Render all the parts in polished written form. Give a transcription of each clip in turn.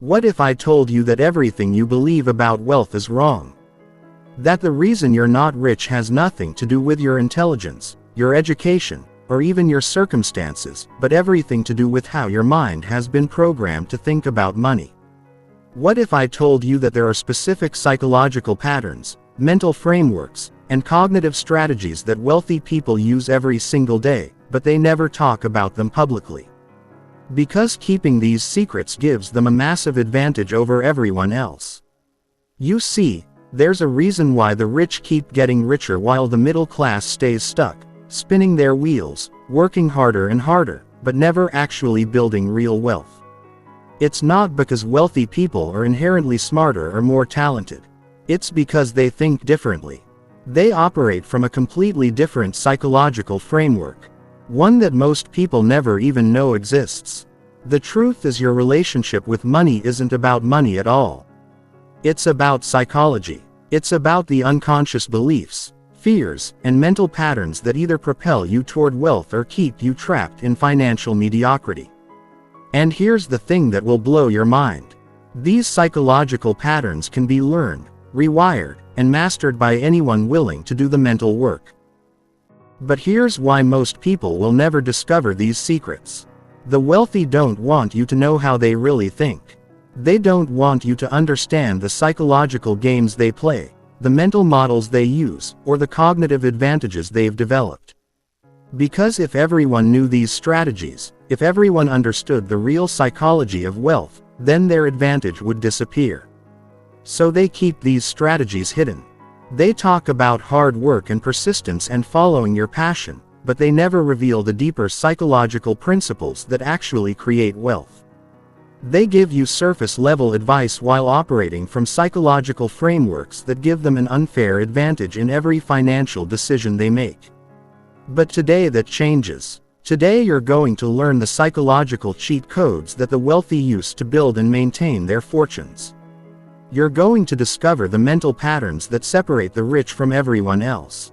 What if I told you that everything you believe about wealth is wrong? That the reason you're not rich has nothing to do with your intelligence, your education, or even your circumstances, but everything to do with how your mind has been programmed to think about money? What if I told you that there are specific psychological patterns, mental frameworks, and cognitive strategies that wealthy people use every single day, but they never talk about them publicly? Because keeping these secrets gives them a massive advantage over everyone else. You see, there's a reason why the rich keep getting richer while the middle class stays stuck, spinning their wheels, working harder and harder, but never actually building real wealth. It's not because wealthy people are inherently smarter or more talented. It's because they think differently. They operate from a completely different psychological framework. One that most people never even know exists. The truth is, your relationship with money isn't about money at all. It's about psychology. It's about the unconscious beliefs, fears, and mental patterns that either propel you toward wealth or keep you trapped in financial mediocrity. And here's the thing that will blow your mind. These psychological patterns can be learned, rewired, and mastered by anyone willing to do the mental work. But here's why most people will never discover these secrets. The wealthy don't want you to know how they really think. They don't want you to understand the psychological games they play, the mental models they use, or the cognitive advantages they've developed. Because if everyone knew these strategies, if everyone understood the real psychology of wealth, then their advantage would disappear. So they keep these strategies hidden. They talk about hard work and persistence and following your passion, but they never reveal the deeper psychological principles that actually create wealth. They give you surface-level advice while operating from psychological frameworks that give them an unfair advantage in every financial decision they make. But today that changes. Today you're going to learn the psychological cheat codes that the wealthy use to build and maintain their fortunes. You're going to discover the mental patterns that separate the rich from everyone else.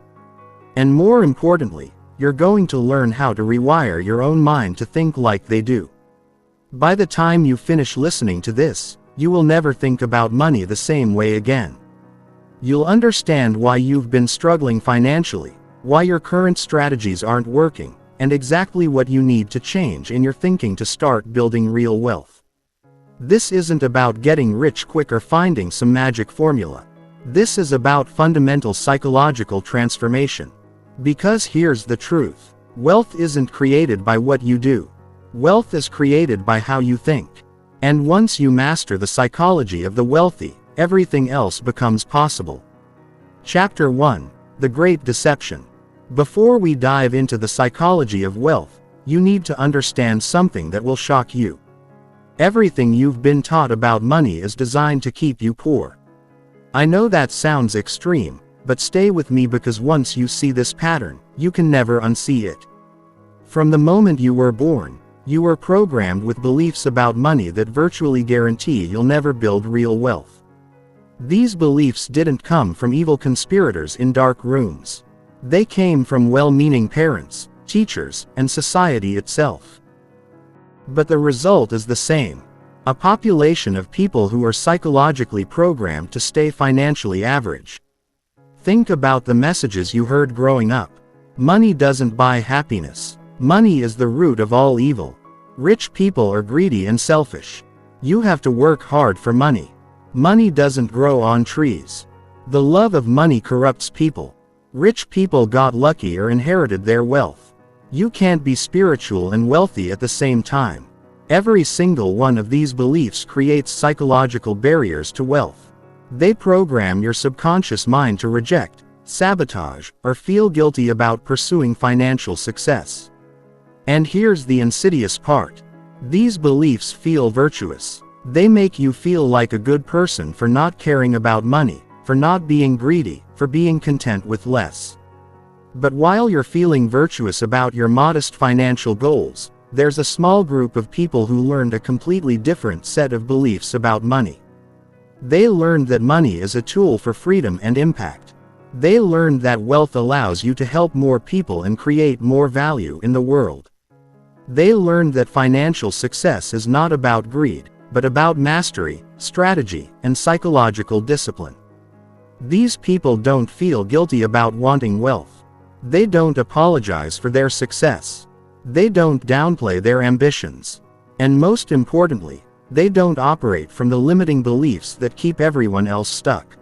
And more importantly, you're going to learn how to rewire your own mind to think like they do. By the time you finish listening to this, you will never think about money the same way again. You'll understand why you've been struggling financially, why your current strategies aren't working, and exactly what you need to change in your thinking to start building real wealth. This isn't about getting rich quick or finding some magic formula. This is about fundamental psychological transformation. Because here's the truth. Wealth isn't created by what you do. Wealth is created by how you think. And once you master the psychology of the wealthy, everything else becomes possible. Chapter 1. The Great Deception. Before we dive into the psychology of wealth, you need to understand something that will shock you. Everything you've been taught about money is designed to keep you poor. I know that sounds extreme, but stay with me because once you see this pattern, you can never unsee it. From the moment you were born, you were programmed with beliefs about money that virtually guarantee you'll never build real wealth. These beliefs didn't come from evil conspirators in dark rooms. They came from well-meaning parents, teachers, and society itself. But the result is the same. A population of people who are psychologically programmed to stay financially average. Think about the messages you heard growing up. Money doesn't buy happiness. Money is the root of all evil. Rich people are greedy and selfish. You have to work hard for money. Money doesn't grow on trees. The love of money corrupts people. Rich people got lucky or inherited their wealth. You can't be spiritual and wealthy at the same time. Every single one of these beliefs creates psychological barriers to wealth. They program your subconscious mind to reject, sabotage, or feel guilty about pursuing financial success. And here's the insidious part. These beliefs feel virtuous. They make you feel like a good person for not caring about money, for not being greedy, for being content with less. But while you're feeling virtuous about your modest financial goals, there's a small group of people who learned a completely different set of beliefs about money. They learned that money is a tool for freedom and impact. They learned that wealth allows you to help more people and create more value in the world. They learned that financial success is not about greed, but about mastery, strategy, and psychological discipline. These people don't feel guilty about wanting wealth. They don't apologize for their success. They don't downplay their ambitions. And most importantly, they don't operate from the limiting beliefs that keep everyone else stuck.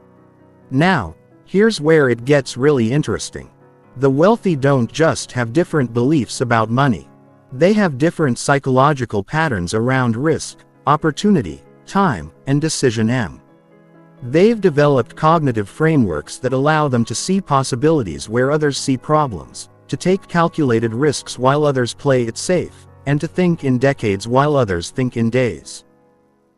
Now, here's where it gets really interesting. The wealthy don't just have different beliefs about money. They have different psychological patterns around risk, opportunity, time, and decision. They've developed cognitive frameworks that allow them to see possibilities where others see problems, to take calculated risks while others play it safe, and to think in decades while others think in days.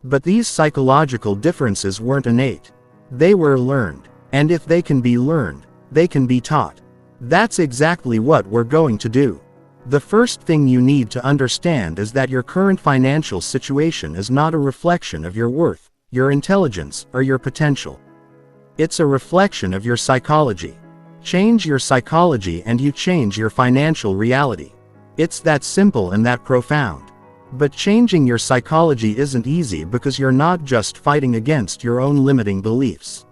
But these psychological differences weren't innate. They were learned. And if they can be learned, they can be taught. That's exactly what we're going to do. The first thing you need to understand is that your current financial situation is not a reflection of your worth, your intelligence, or your potential. It's a reflection of your psychology. Change your psychology and you change your financial reality. It's that simple and that profound. But changing your psychology isn't easy because you're not just fighting against your own limiting beliefs.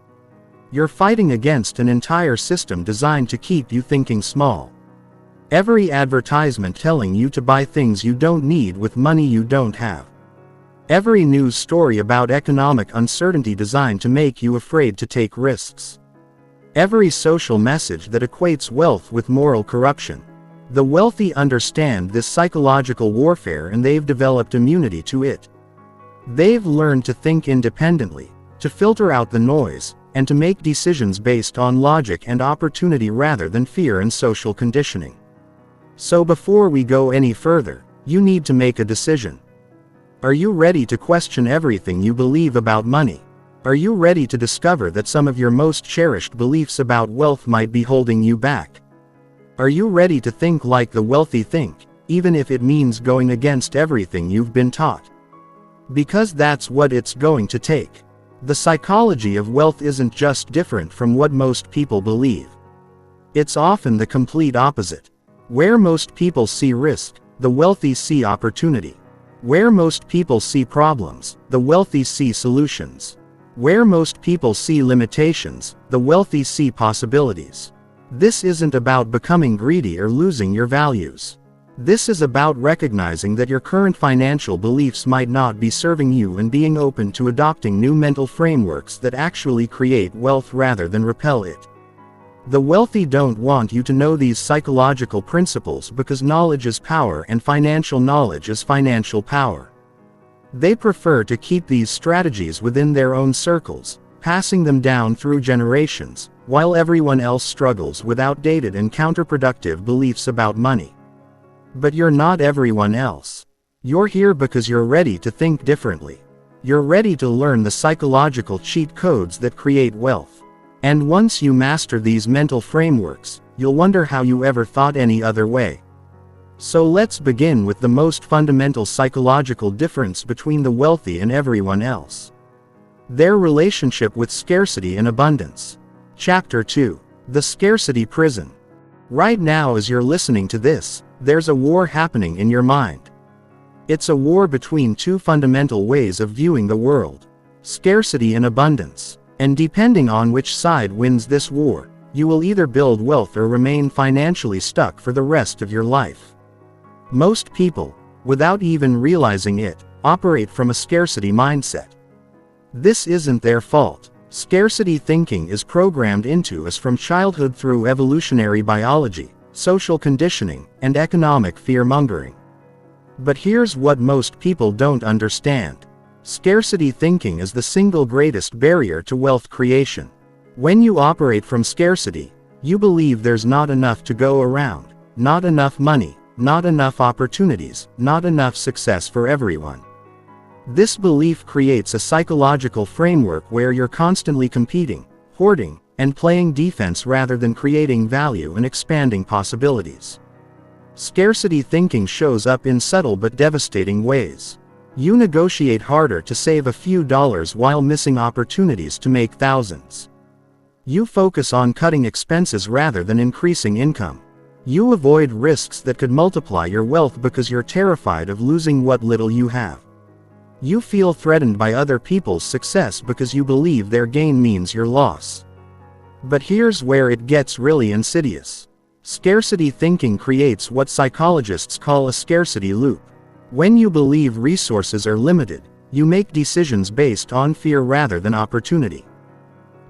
You're fighting against an entire system designed to keep you thinking small. Every advertisement telling you to buy things you don't need with money you don't have. Every news story about economic uncertainty designed to make you afraid to take risks. Every social message that equates wealth with moral corruption. The wealthy understand this psychological warfare and they've developed immunity to it. They've learned to think independently, to filter out the noise, and to make decisions based on logic and opportunity rather than fear and social conditioning. So before we go any further, you need to make a decision. Are you ready to question everything you believe about money? Are you ready to discover that some of your most cherished beliefs about wealth might be holding you back? Are you ready to think like the wealthy think, even if it means going against everything you've been taught? Because that's what it's going to take. The psychology of wealth isn't just different from what most people believe. It's often the complete opposite. Where most people see risk, the wealthy see opportunity. Where most people see problems, the wealthy see solutions. Where most people see limitations, the wealthy see possibilities. This isn't about becoming greedy or losing your values. This is about recognizing that your current financial beliefs might not be serving you and being open to adopting new mental frameworks that actually create wealth rather than repel it. The wealthy don't want you to know these psychological principles because knowledge is power and financial knowledge is financial power. They prefer to keep these strategies within their own circles, passing them down through generations, while everyone else struggles with outdated and counterproductive beliefs about money. But you're not everyone else. You're here because you're ready to think differently. You're ready to learn the psychological cheat codes that create wealth. And once you master these mental frameworks, you'll wonder how you ever thought any other way. So let's begin with the most fundamental psychological difference between the wealthy and everyone else. Their relationship with scarcity and abundance. Chapter 2. The Scarcity Prison. Right now as you're listening to this, there's a war happening in your mind. It's a war between two fundamental ways of viewing the world: scarcity and abundance. And depending on which side wins this war, you will either build wealth or remain financially stuck for the rest of your life. Most people, without even realizing it, operate from a scarcity mindset. This isn't their fault. Scarcity thinking is programmed into us from childhood through evolutionary biology, social conditioning, and economic fear-mongering. But here's what most people don't understand. Scarcity thinking is the single greatest barrier to wealth creation. When you operate from scarcity, you believe there's not enough to go around, not enough money, not enough opportunities, not enough success for everyone. This belief creates a psychological framework where you're constantly competing, hoarding, and playing defense rather than creating value and expanding possibilities. Scarcity thinking shows up in subtle but devastating ways. You negotiate harder to save a few dollars while missing opportunities to make thousands. You focus on cutting expenses rather than increasing income. You avoid risks that could multiply your wealth because you're terrified of losing what little you have. You feel threatened by other people's success because you believe their gain means your loss. But here's where it gets really insidious. Scarcity thinking creates what psychologists call a scarcity loop. When you believe resources are limited, you make decisions based on fear rather than opportunity.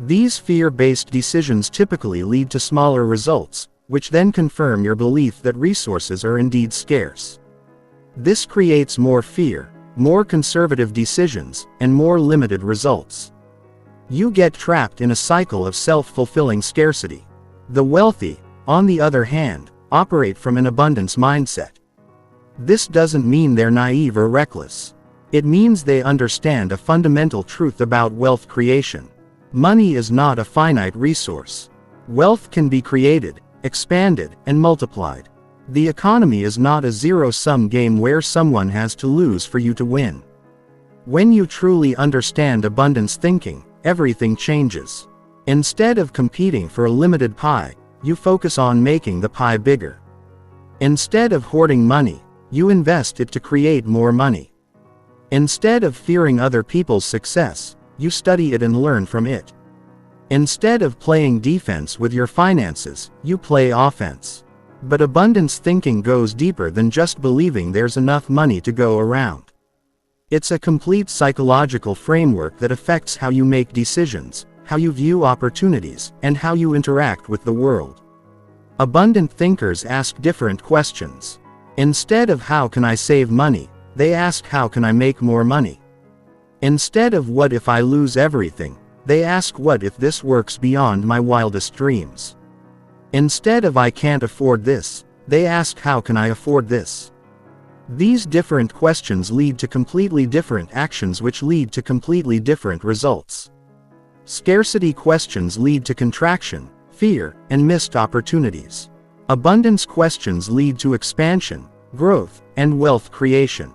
These fear-based decisions typically lead to smaller results, which then confirm your belief that resources are indeed scarce. This creates more fear, more conservative decisions, and more limited results. You get trapped in a cycle of self-fulfilling scarcity. The wealthy, on the other hand, operate from an abundance mindset. This doesn't mean they're naive or reckless. It means they understand a fundamental truth about wealth creation. Money is not a finite resource. Wealth can be created, expanded, and multiplied. The economy is not a zero-sum game where someone has to lose for you to win. When you truly understand abundance thinking, everything changes. Instead of competing for a limited pie, you focus on making the pie bigger. Instead of hoarding money, you invest it to create more money. Instead of fearing other people's success, you study it and learn from it. Instead of playing defense with your finances, you play offense. But abundance thinking goes deeper than just believing there's enough money to go around. It's a complete psychological framework that affects how you make decisions, how you view opportunities, and how you interact with the world. Abundant thinkers ask different questions. Instead of how can I save money, they ask how can I make more money. Instead of what if I lose everything, they ask what if this works beyond my wildest dreams. Instead of I can't afford this, they ask how can I afford this. These different questions lead to completely different actions which lead to completely different results. Scarcity questions lead to contraction, fear, and missed opportunities. Abundance questions lead to expansion, growth, and wealth creation.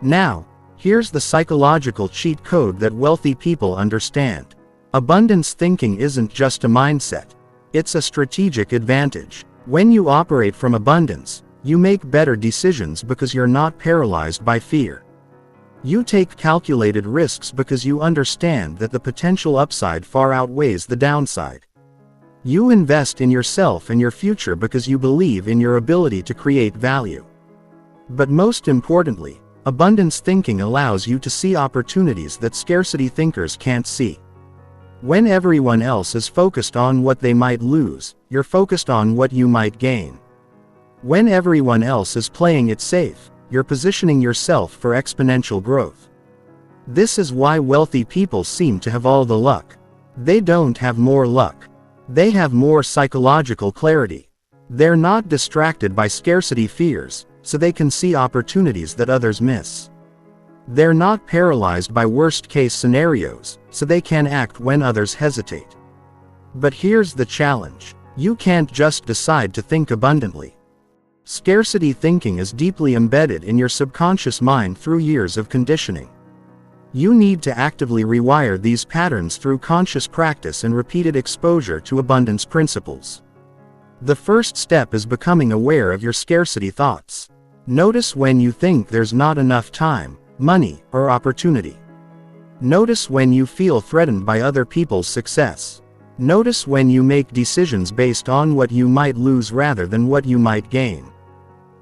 Now, here's the psychological cheat code that wealthy people understand. Abundance thinking isn't just a mindset. It's a strategic advantage. When you operate from abundance, you make better decisions because you're not paralyzed by fear. You take calculated risks because you understand that the potential upside far outweighs the downside. You invest in yourself and your future because you believe in your ability to create value. But most importantly, abundance thinking allows you to see opportunities that scarcity thinkers can't see. When everyone else is focused on what they might lose, you're focused on what you might gain. When everyone else is playing it safe, you're positioning yourself for exponential growth. This is why wealthy people seem to have all the luck. They don't have more luck. They have more psychological clarity. They're not distracted by scarcity fears, so they can see opportunities that others miss. They're not paralyzed by worst-case scenarios, so they can act when others hesitate. But here's the challenge. You can't just decide to think abundantly. Scarcity thinking is deeply embedded in your subconscious mind through years of conditioning. You need to actively rewire these patterns through conscious practice and repeated exposure to abundance principles. The first step is becoming aware of your scarcity thoughts. Notice when you think there's not enough time, money, or opportunity. Notice when you feel threatened by other people's success. Notice when you make decisions based on what you might lose rather than what you might gain.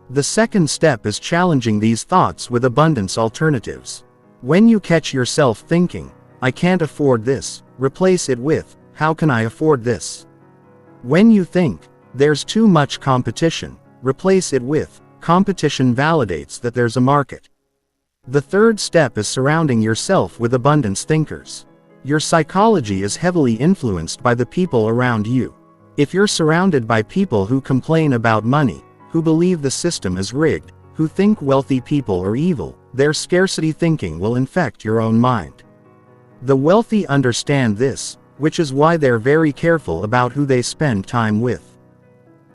The second step is challenging these thoughts with abundance alternatives. When you catch yourself thinking, I can't afford this, replace it with, how can I afford this? When you think, there's too much competition, replace it with, competition validates that there's a market. The third step is surrounding yourself with abundance thinkers. Your psychology is heavily influenced by the people around you. If you're surrounded by people who complain about money, who believe the system is rigged, who think wealthy people are evil, their scarcity thinking will infect your own mind. The wealthy understand this, which is why they're very careful about who they spend time with.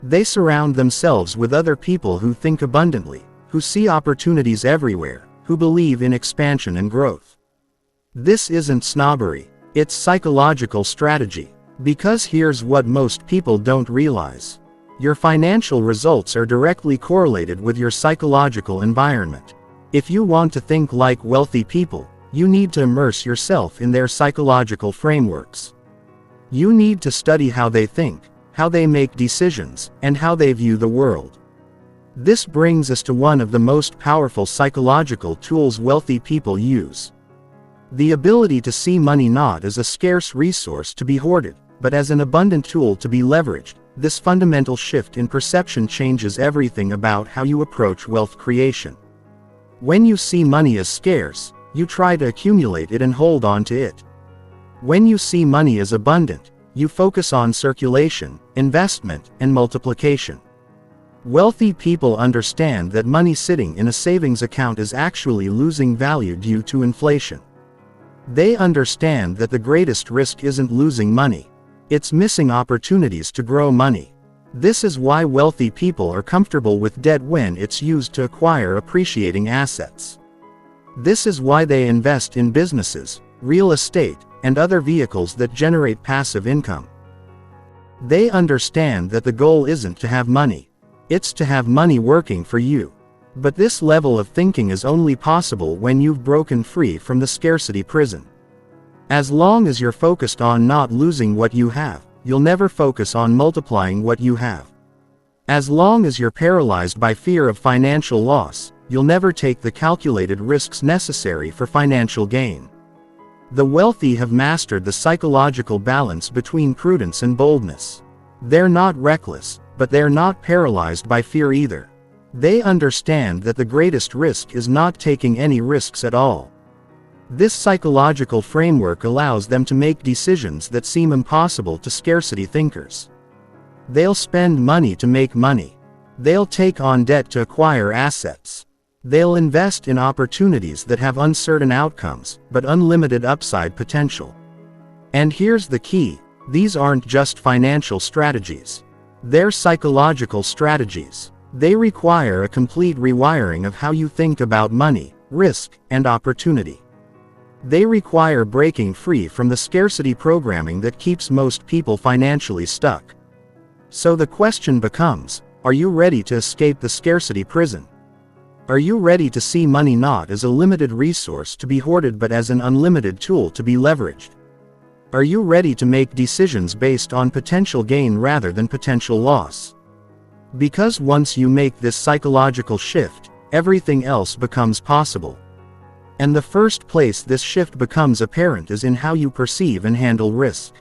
They surround themselves with other people who think abundantly, who see opportunities everywhere, who believe in expansion and growth. This isn't snobbery, it's psychological strategy. Because here's what most people don't realize. Your financial results are directly correlated with your psychological environment. If you want to think like wealthy people, you need to immerse yourself in their psychological frameworks. You need to study how they think, how they make decisions, and how they view the world. This brings us to one of the most powerful psychological tools wealthy people use. The ability to see money not as a scarce resource to be hoarded, but as an abundant tool to be leveraged. This fundamental shift in perception changes everything about how you approach wealth creation. When you see money as scarce, you try to accumulate it and hold on to it. When you see money as abundant, you focus on circulation, investment, and multiplication. Wealthy people understand that money sitting in a savings account is actually losing value due to inflation. They understand that the greatest risk isn't losing money. It's missing opportunities to grow money. This is why wealthy people are comfortable with debt when it's used to acquire appreciating assets. This is why they invest in businesses, real estate, and other vehicles that generate passive income. They understand that the goal isn't to have money. It's to have money working for you. But this level of thinking is only possible when you've broken free from the scarcity prison. As long as you're focused on not losing what you have, you'll never focus on multiplying what you have. As long as you're paralyzed by fear of financial loss, you'll never take the calculated risks necessary for financial gain. The wealthy have mastered the psychological balance between prudence and boldness. They're not reckless, but they're not paralyzed by fear either. They understand that the greatest risk is not taking any risks at all. This psychological framework allows them to make decisions that seem impossible to scarcity thinkers. They'll spend money to make money. They'll take on debt to acquire assets. They'll invest in opportunities that have uncertain outcomes, but unlimited upside potential. And here's the key: these aren't just financial strategies. They're psychological strategies. They require a complete rewiring of how you think about money, risk, and opportunity. They require breaking free from the scarcity programming that keeps most people financially stuck. So the question becomes, are you ready to escape the scarcity prison? Are you ready to see money not as a limited resource to be hoarded but as an unlimited tool to be leveraged? Are you ready to make decisions based on potential gain rather than potential loss? Because once you make this psychological shift, everything else becomes possible. And the first place this shift becomes apparent is in how you perceive and handle risk.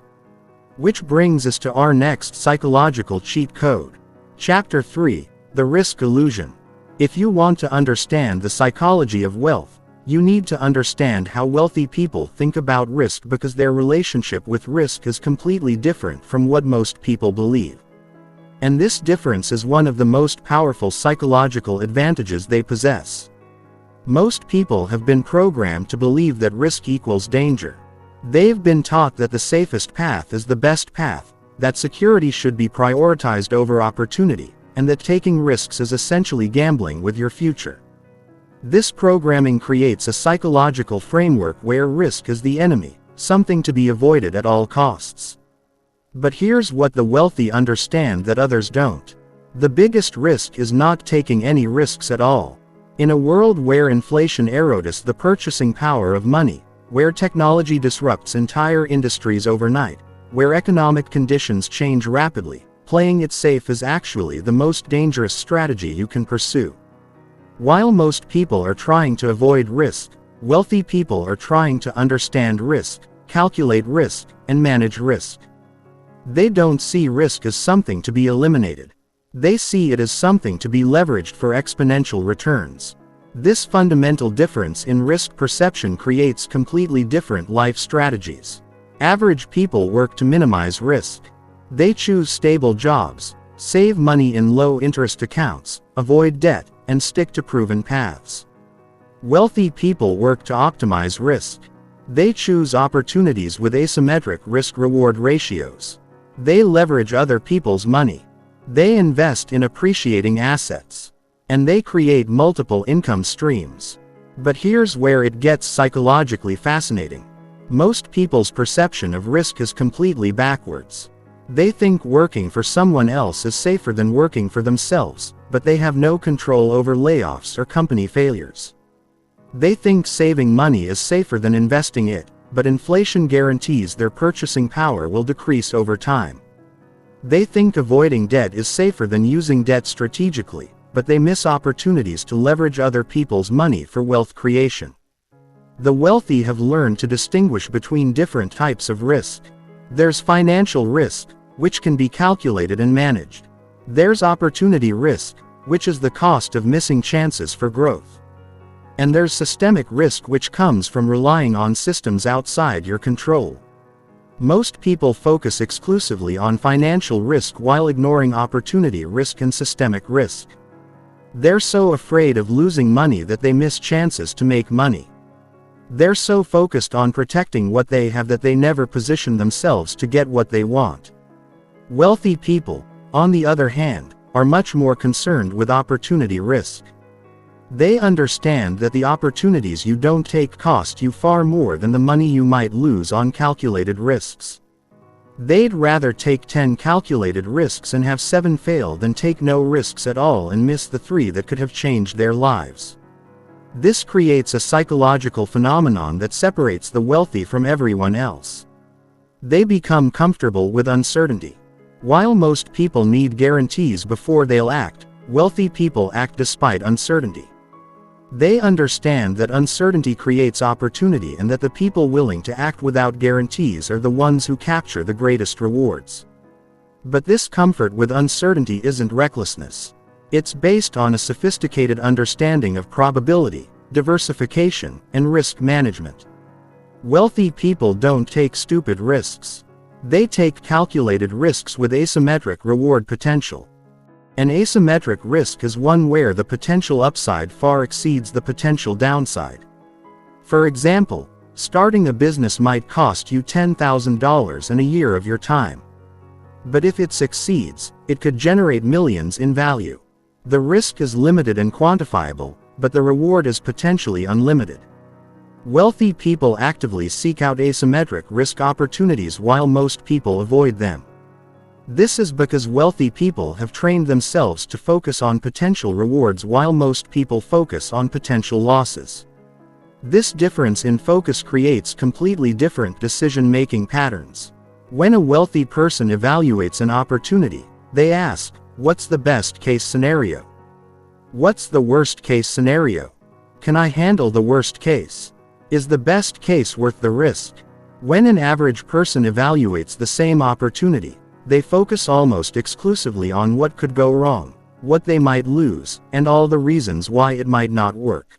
Which brings us to our next psychological cheat code. Chapter 3: The Risk Illusion. If you want to understand the psychology of wealth, you need to understand how wealthy people think about risk, because their relationship with risk is completely different from what most people believe. And this difference is one of the most powerful psychological advantages they possess. Most people have been programmed to believe that risk equals danger. They've been taught that the safest path is the best path, that security should be prioritized over opportunity, and that taking risks is essentially gambling with your future. This programming creates a psychological framework where risk is the enemy, something to be avoided at all costs. But here's what the wealthy understand that others don't. The biggest risk is not taking any risks at all. In a world where inflation erodes the purchasing power of money, where technology disrupts entire industries overnight, where economic conditions change rapidly, playing it safe is actually the most dangerous strategy you can pursue. While most people are trying to avoid risk, wealthy people are trying to understand risk, calculate risk, and manage risk. They don't see risk as something to be eliminated. They see it as something to be leveraged for exponential returns. This fundamental difference in risk perception creates completely different life strategies. Average people work to minimize risk. They choose stable jobs, save money in low-interest accounts, avoid debt, and stick to proven paths. Wealthy people work to optimize risk. They choose opportunities with asymmetric risk-reward ratios. They leverage other people's money. They invest in appreciating assets. And they create multiple income streams. But here's where it gets psychologically fascinating. Most people's perception of risk is completely backwards. They think working for someone else is safer than working for themselves, but they have no control over layoffs or company failures. They think saving money is safer than investing it, but inflation guarantees their purchasing power will decrease over time. They think avoiding debt is safer than using debt strategically, but they miss opportunities to leverage other people's money for wealth creation. The wealthy have learned to distinguish between different types of risk. There's financial risk, which can be calculated and managed. There's opportunity risk, which is the cost of missing chances for growth. And there's systemic risk, which comes from relying on systems outside your control. Most people focus exclusively on financial risk while ignoring opportunity risk and systemic risk. They're so afraid of losing money that they miss chances to make money. They're so focused on protecting what they have that they never position themselves to get what they want. Wealthy people, on the other hand, are much more concerned with opportunity risk. They understand that the opportunities you don't take cost you far more than the money you might lose on calculated risks. They'd rather take 10 calculated risks and have 7 fail than take no risks at all and miss the 3 that could have changed their lives. This creates a psychological phenomenon that separates the wealthy from everyone else. They become comfortable with uncertainty. While most people need guarantees before they'll act, wealthy people act despite uncertainty. They understand that uncertainty creates opportunity and that the people willing to act without guarantees are the ones who capture the greatest rewards. But this comfort with uncertainty isn't recklessness. It's based on a sophisticated understanding of probability, diversification, and risk management. Wealthy people don't take stupid risks. They take calculated risks with asymmetric reward potential. An asymmetric risk is one where the potential upside far exceeds the potential downside. For example, starting a business might cost you $10,000 and a year of your time. But if it succeeds, it could generate millions in value. The risk is limited and quantifiable, but the reward is potentially unlimited. Wealthy people actively seek out asymmetric risk opportunities while most people avoid them. This is because wealthy people have trained themselves to focus on potential rewards while most people focus on potential losses. This difference in focus creates completely different decision-making patterns. When a wealthy person evaluates an opportunity, they ask, "What's the best case scenario? What's the worst case scenario? Can I handle the worst case? Is the best case worth the risk?" When an average person evaluates the same opportunity, they focus almost exclusively on what could go wrong, what they might lose, and all the reasons why it might not work.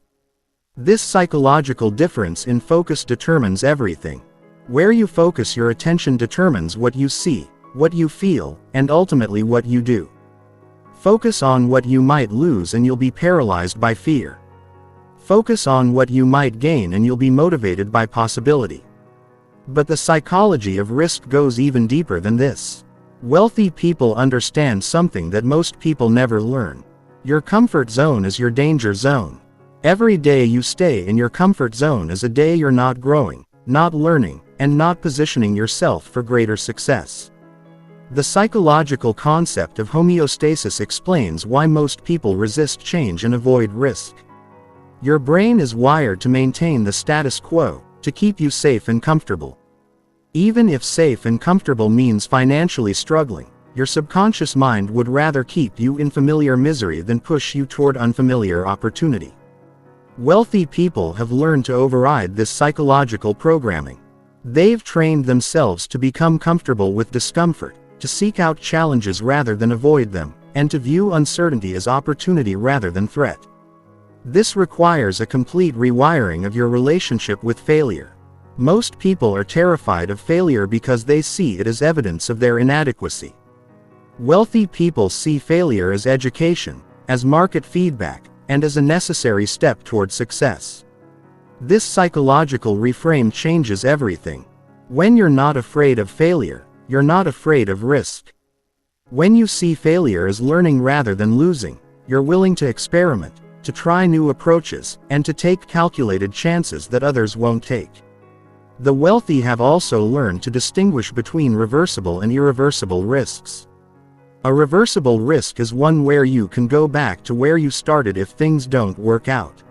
This psychological difference in focus determines everything. Where you focus your attention determines what you see, what you feel, and ultimately what you do. Focus on what you might lose and you'll be paralyzed by fear. Focus on what you might gain and you'll be motivated by possibility. But the psychology of risk goes even deeper than this. Wealthy people understand something that most people never learn. Your comfort zone is your danger zone. Every day you stay in your comfort zone is a day you're not growing, not learning, and not positioning yourself for greater success. The psychological concept of homeostasis explains why most people resist change and avoid risk. Your brain is wired to maintain the status quo, to keep you safe and comfortable. Even if safe and comfortable means financially struggling, your subconscious mind would rather keep you in familiar misery than push you toward unfamiliar opportunity. Wealthy people have learned to override this psychological programming. They've trained themselves to become comfortable with discomfort, to seek out challenges rather than avoid them, and to view uncertainty as opportunity rather than threat. This requires a complete rewiring of your relationship with failure. Most people are terrified of failure because they see it as evidence of their inadequacy. Wealthy people see failure as education, as market feedback, and as a necessary step toward success. This psychological reframe changes everything. When you're not afraid of failure, you're not afraid of risk. When you see failure as learning rather than losing, you're willing to experiment, to try new approaches, and to take calculated chances that others won't take. The wealthy have also learned to distinguish between reversible and irreversible risks. A reversible risk is one where you can go back to where you started if things don't work out.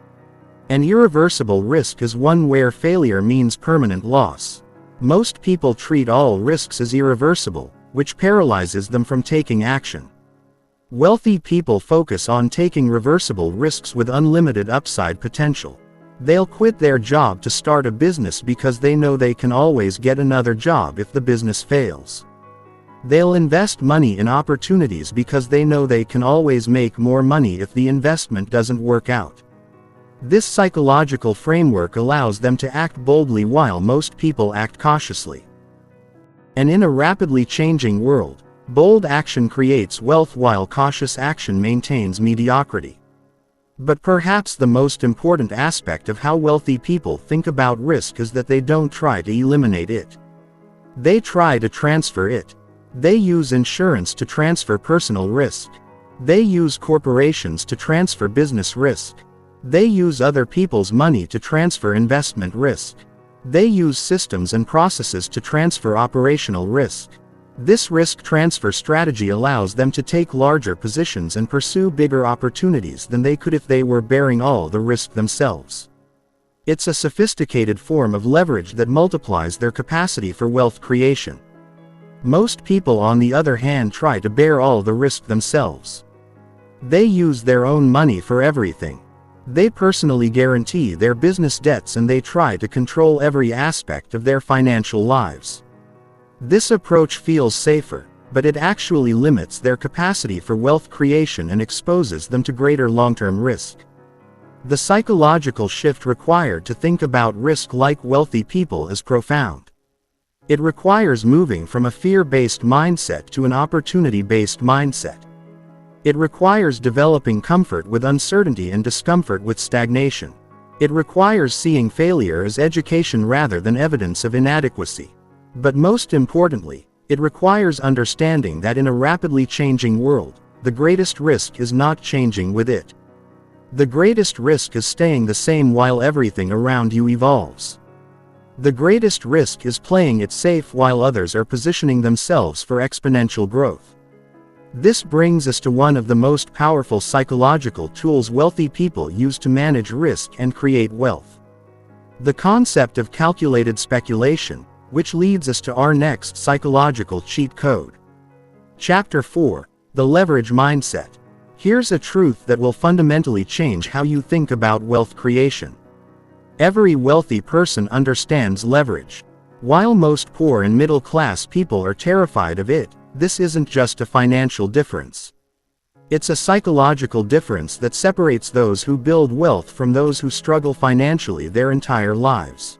An irreversible risk is one where failure means permanent loss. Most people treat all risks as irreversible, which paralyzes them from taking action. Wealthy people focus on taking reversible risks with unlimited upside potential. They'll quit their job to start a business because they know they can always get another job if the business fails. They'll invest money in opportunities because they know they can always make more money if the investment doesn't work out. This psychological framework allows them to act boldly while most people act cautiously. And in a rapidly changing world, bold action creates wealth while cautious action maintains mediocrity. But perhaps the most important aspect of how wealthy people think about risk is that they don't try to eliminate it. They try to transfer it. They use insurance to transfer personal risk. They use corporations to transfer business risk. They use other people's money to transfer investment risk. They use systems and processes to transfer operational risk. This risk transfer strategy allows them to take larger positions and pursue bigger opportunities than they could if they were bearing all the risk themselves. It's a sophisticated form of leverage that multiplies their capacity for wealth creation. Most people, on the other hand, try to bear all the risk themselves. They use their own money for everything. They personally guarantee their business debts and they try to control every aspect of their financial lives. This approach feels safer, but it actually limits their capacity for wealth creation and exposes them to greater long-term risk. The psychological shift required to think about risk like wealthy people is profound. It requires moving from a fear-based mindset to an opportunity-based mindset. It requires developing comfort with uncertainty and discomfort with stagnation. It requires seeing failure as education rather than evidence of inadequacy. But most importantly, it requires understanding that in a rapidly changing world, the greatest risk is not changing with it. The greatest risk is staying the same while everything around you evolves. The greatest risk is playing it safe while others are positioning themselves for exponential growth. This brings us to one of the most powerful psychological tools wealthy people use to manage risk and create wealth. The concept of calculated speculation, which leads us to our next psychological cheat code. Chapter 4: The Leverage Mindset. Here's a truth that will fundamentally change how you think about wealth creation. Every wealthy person understands leverage. While most poor and middle-class people are terrified of it, this isn't just a financial difference. It's a psychological difference that separates those who build wealth from those who struggle financially their entire lives.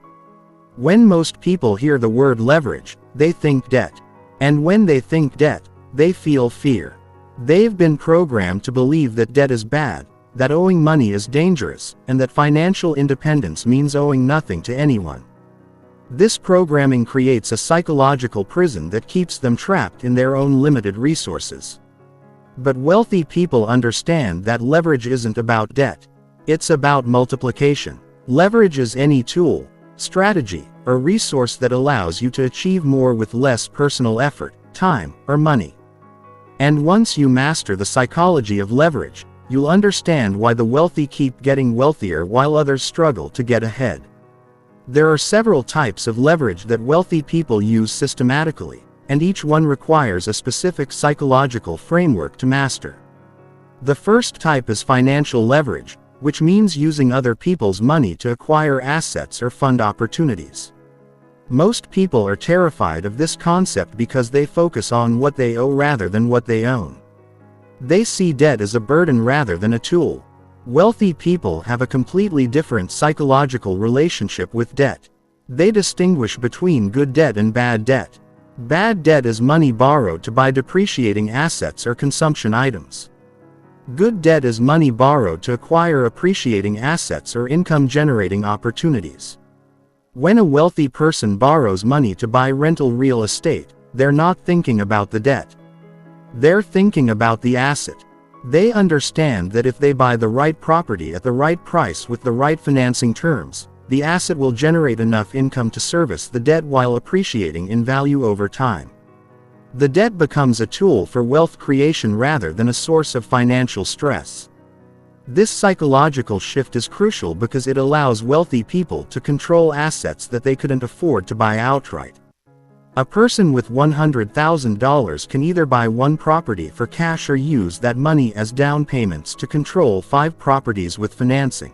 When most people hear the word leverage, they think debt. And when they think debt, they feel fear. They've been programmed to believe that debt is bad, that owing money is dangerous, and that financial independence means owing nothing to anyone. This programming creates a psychological prison that keeps them trapped in their own limited resources. But wealthy people understand that leverage isn't about debt. It's about multiplication. Leverage is any tool, strategy, or resource that allows you to achieve more with less personal effort, time, or money. And once you master the psychology of leverage, you'll understand why the wealthy keep getting wealthier while others struggle to get ahead. There are several types of leverage that wealthy people use systematically, and each one requires a specific psychological framework to master. The first type is financial leverage, which means using other people's money to acquire assets or fund opportunities. Most people are terrified of this concept because they focus on what they owe rather than what they own. They see debt as a burden rather than a tool. Wealthy people have a completely different psychological relationship with debt. They distinguish between good debt and bad debt. Bad debt is money borrowed to buy depreciating assets or consumption items. Good debt is money borrowed to acquire appreciating assets or income-generating opportunities. When a wealthy person borrows money to buy rental real estate, they're not thinking about the debt. They're thinking about the asset. They understand that if they buy the right property at the right price with the right financing terms, the asset will generate enough income to service the debt while appreciating in value over time. The debt becomes a tool for wealth creation rather than a source of financial stress. This psychological shift is crucial because it allows wealthy people to control assets that they couldn't afford to buy outright. A person with $100,000 can either buy one property for cash or use that money as down payments to control 5 properties with financing.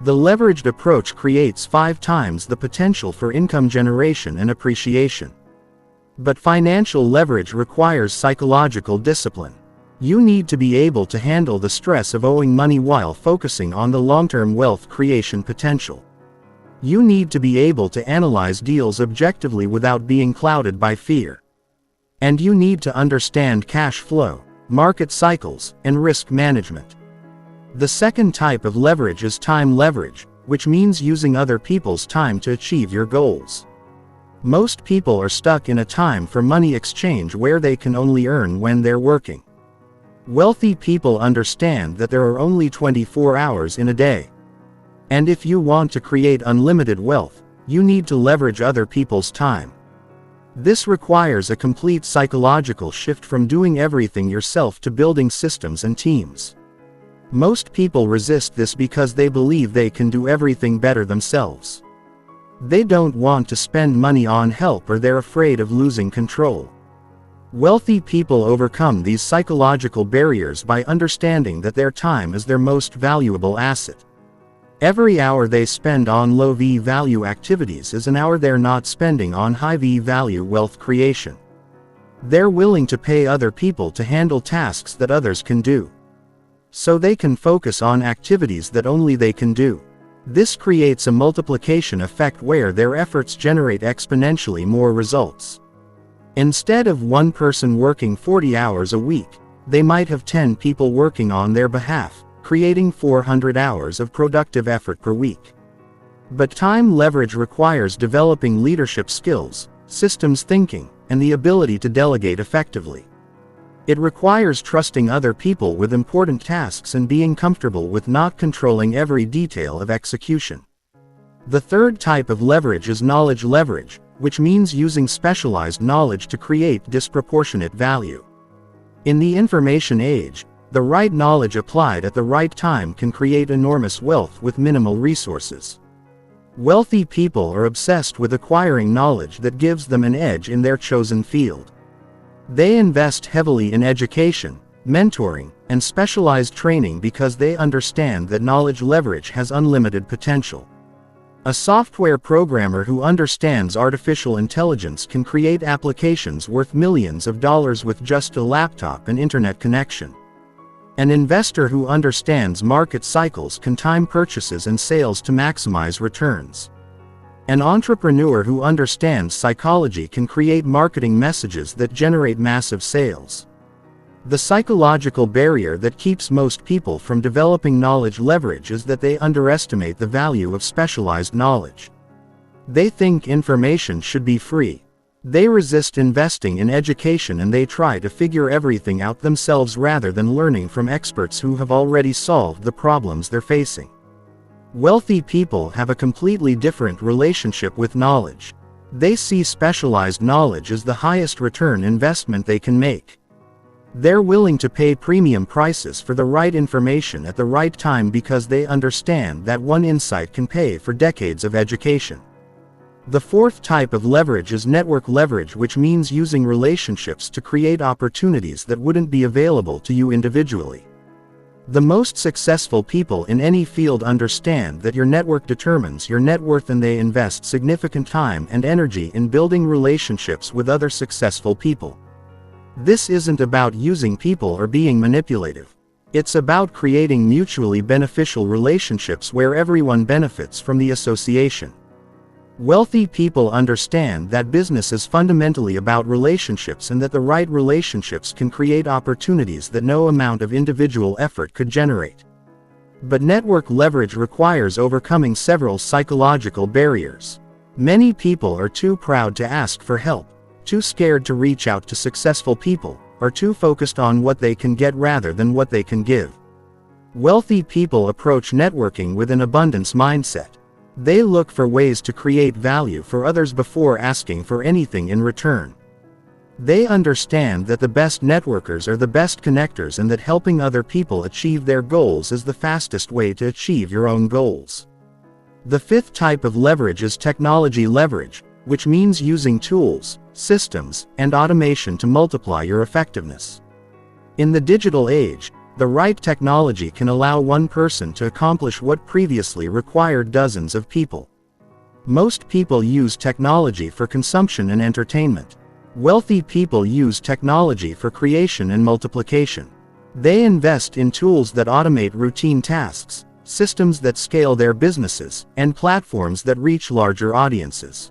The leveraged approach creates 5 times the potential for income generation and appreciation. But financial leverage requires psychological discipline. You need to be able to handle the stress of owing money while focusing on the long-term wealth creation potential. You need to be able to analyze deals objectively without being clouded by fear. And you need to understand cash flow, market cycles, and risk management. The second type of leverage is time leverage, which means using other people's time to achieve your goals. Most people are stuck in a time for money exchange where they can only earn when they're working. Wealthy people understand that there are only 24 hours in a day. And if you want to create unlimited wealth, you need to leverage other people's time. This requires a complete psychological shift from doing everything yourself to building systems and teams. Most people resist this because they believe they can do everything better themselves. They don't want to spend money on help or they're afraid of losing control. Wealthy people overcome these psychological barriers by understanding that their time is their most valuable asset. Every hour they spend on low V-value activities is an hour they're not spending on high V-value wealth creation. They're willing to pay other people to handle tasks that others can do, so they can focus on activities that only they can do. This creates a multiplication effect where their efforts generate exponentially more results. Instead of one person working 40 hours a week, they might have 10 people working on their behalf, creating 400 hours of productive effort per week. But time leverage requires developing leadership skills, systems thinking, and the ability to delegate effectively. It requires trusting other people with important tasks and being comfortable with not controlling every detail of execution. The third type of leverage is knowledge leverage, which means using specialized knowledge to create disproportionate value. In the information age, the right knowledge applied at the right time can create enormous wealth with minimal resources. Wealthy people are obsessed with acquiring knowledge that gives them an edge in their chosen field. They invest heavily in education, mentoring, and specialized training because they understand that knowledge leverage has unlimited potential. A software programmer who understands artificial intelligence can create applications worth millions of dollars with just a laptop and internet connection. An investor who understands market cycles can time purchases and sales to maximize returns. An entrepreneur who understands psychology can create marketing messages that generate massive sales. The psychological barrier that keeps most people from developing knowledge leverage is that they underestimate the value of specialized knowledge. They think information should be free. They resist investing in education and they try to figure everything out themselves rather than learning from experts who have already solved the problems they're facing. Wealthy people have a completely different relationship with knowledge. They see specialized knowledge as the highest return investment they can make. They're willing to pay premium prices for the right information at the right time because they understand that one insight can pay for decades of education. The fourth type of leverage is network leverage, which means using relationships to create opportunities that wouldn't be available to you individually. The most successful people in any field understand that your network determines your net worth, and they invest significant time and energy in building relationships with other successful people. This isn't about using people or being manipulative. It's about creating mutually beneficial relationships where everyone benefits from the association. Wealthy people understand that business is fundamentally about relationships and that the right relationships can create opportunities that no amount of individual effort could generate. But network leverage requires overcoming several psychological barriers. Many people are too proud to ask for help, too scared to reach out to successful people, or too focused on what they can get rather than what they can give. Wealthy people approach networking with an abundance mindset. They look for ways to create value for others before asking for anything in return. They understand that the best networkers are the best connectors and that helping other people achieve their goals is the fastest way to achieve your own goals. The fifth type of leverage is technology leverage, which means using tools, systems, and automation to multiply your effectiveness. In the digital age, the right technology can allow one person to accomplish what previously required dozens of people. Most people use technology for consumption and entertainment. Wealthy people use technology for creation and multiplication. They invest in tools that automate routine tasks, systems that scale their businesses, and platforms that reach larger audiences.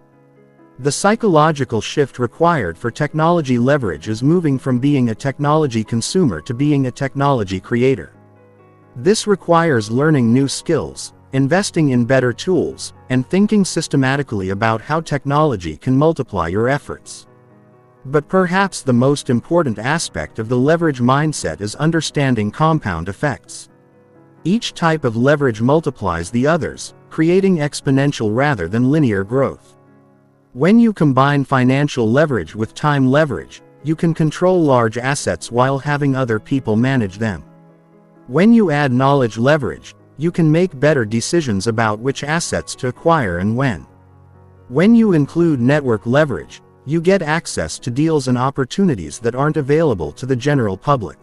The psychological shift required for technology leverage is moving from being a technology consumer to being a technology creator. This requires learning new skills, investing in better tools, and thinking systematically about how technology can multiply your efforts. But perhaps the most important aspect of the leverage mindset is understanding compound effects. Each type of leverage multiplies the others, creating exponential rather than linear growth. When you combine financial leverage with time leverage, you can control large assets while having other people manage them. When you add knowledge leverage, you can make better decisions about which assets to acquire and when. When you include network leverage, you get access to deals and opportunities that aren't available to the general public.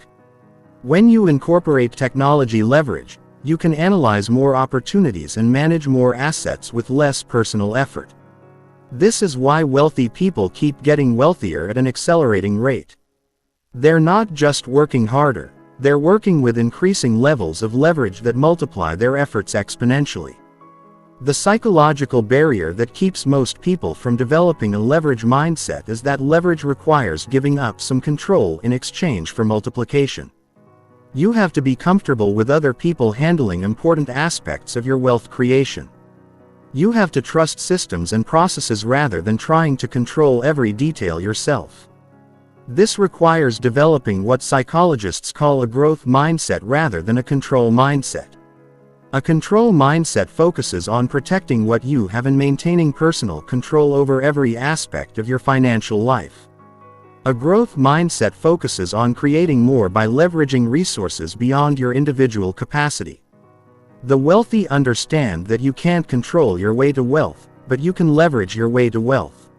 When you incorporate technology leverage, you can analyze more opportunities and manage more assets with less personal effort. This is why wealthy people keep getting wealthier at an accelerating rate. They're not just working harder, they're working with increasing levels of leverage that multiply their efforts exponentially. The psychological barrier that keeps most people from developing a leverage mindset is that leverage requires giving up some control in exchange for multiplication. You have to be comfortable with other people handling important aspects of your wealth creation. You have to trust systems and processes rather than trying to control every detail yourself. This requires developing what psychologists call a growth mindset rather than a control mindset. A control mindset focuses on protecting what you have and maintaining personal control over every aspect of your financial life. A growth mindset focuses on creating more by leveraging resources beyond your individual capacity. The wealthy understand that you can't control your way to wealth, but you can leverage your way to wealth.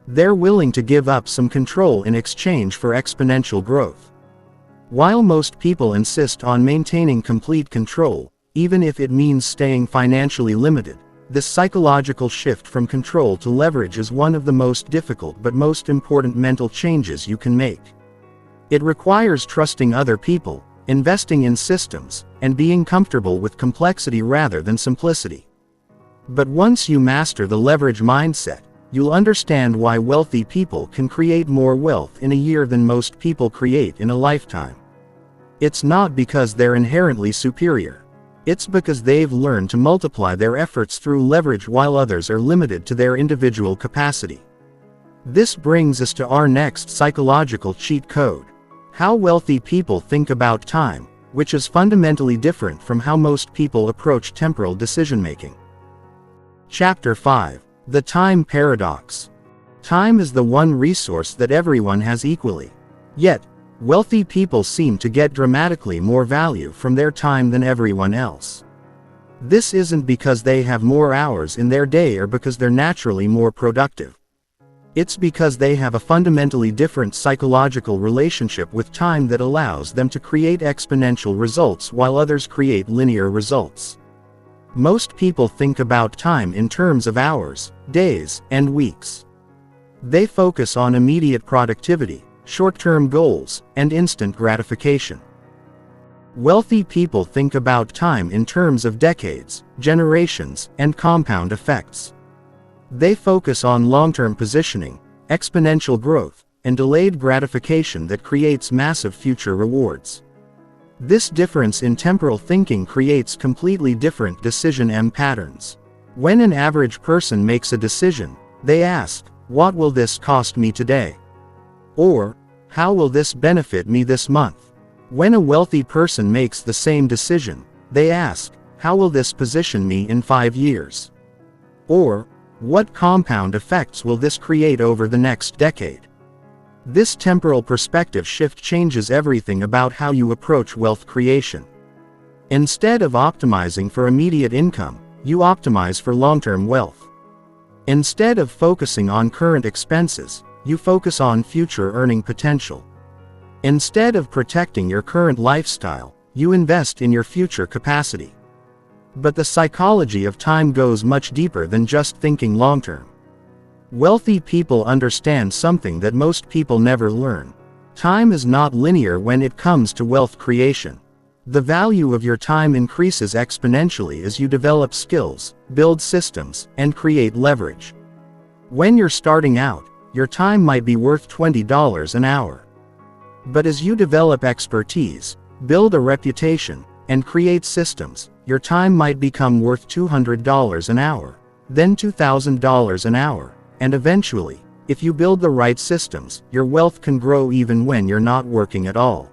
They're willing to give up some control in exchange for exponential growth. While most people insist on maintaining complete control, even if it means staying financially limited, this psychological shift from control to leverage is one of the most difficult but most important mental changes you can make. It requires trusting other people, investing in systems, and being comfortable with complexity rather than simplicity. But once you master the leverage mindset, you'll understand why wealthy people can create more wealth in a year than most people create in a lifetime. It's not because they're inherently superior. It's because they've learned to multiply their efforts through leverage while others are limited to their individual capacity. This brings us to our next psychological cheat code: how wealthy people think about time, which is fundamentally different from how most people approach temporal decision-making. Chapter 5. The Time Paradox. Time is the one resource that everyone has equally. Yet, wealthy people seem to get dramatically more value from their time than everyone else. This isn't because they have more hours in their day or because they're naturally more productive. It's because they have a fundamentally different psychological relationship with time that allows them to create exponential results while others create linear results. Most people think about time in terms of hours, days, and weeks. They focus on immediate productivity, short-term goals, and instant gratification. Wealthy people think about time in terms of decades, generations, and compound effects. They focus on long-term positioning, exponential growth, and delayed gratification that creates massive future rewards. This difference in temporal thinking creates completely different decision patterns. When an average person makes a decision, they ask, "What will this cost me today?" Or, "How will this benefit me this month?" When a wealthy person makes the same decision, they ask, "How will this position me in 5 years?" Or, "What compound effects will this create over the next decade?" This temporal perspective shift changes everything about how you approach wealth creation. Instead of optimizing for immediate income, you optimize for long-term wealth. Instead of focusing on current expenses, you focus on future earning potential. Instead of protecting your current lifestyle, you invest in your future capacity. But the psychology of time goes much deeper than just thinking long-term. Wealthy people understand something that most people never learn. Time is not linear when it comes to wealth creation. The value of your time increases exponentially as you develop skills, build systems, and create leverage. When you're starting out, your time might be worth $20 an hour. But as you develop expertise, build a reputation, and create systems, your time might become worth $200 an hour, then $2,000 an hour, and eventually, if you build the right systems, your wealth can grow even when you're not working at all.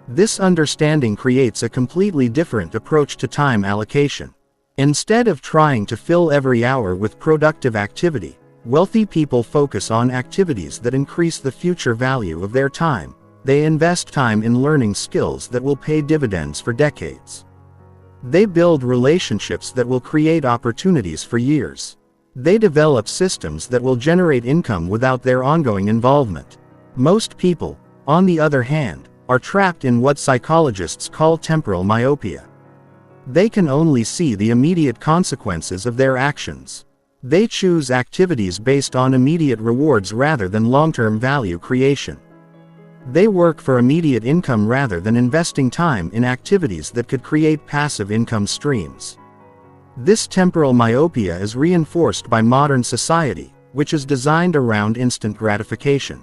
This understanding creates a completely different approach to time allocation. Instead of trying to fill every hour with productive activity, wealthy people focus on activities that increase the future value of their time. They invest time in learning skills that will pay dividends for decades. They build relationships that will create opportunities for years. They develop systems that will generate income without their ongoing involvement. Most people, on the other hand, are trapped in what psychologists call temporal myopia. They can only see the immediate consequences of their actions. They choose activities based on immediate rewards rather than long-term value creation. They work for immediate income rather than investing time in activities that could create passive income streams. This temporal myopia is reinforced by modern society, which is designed around instant gratification.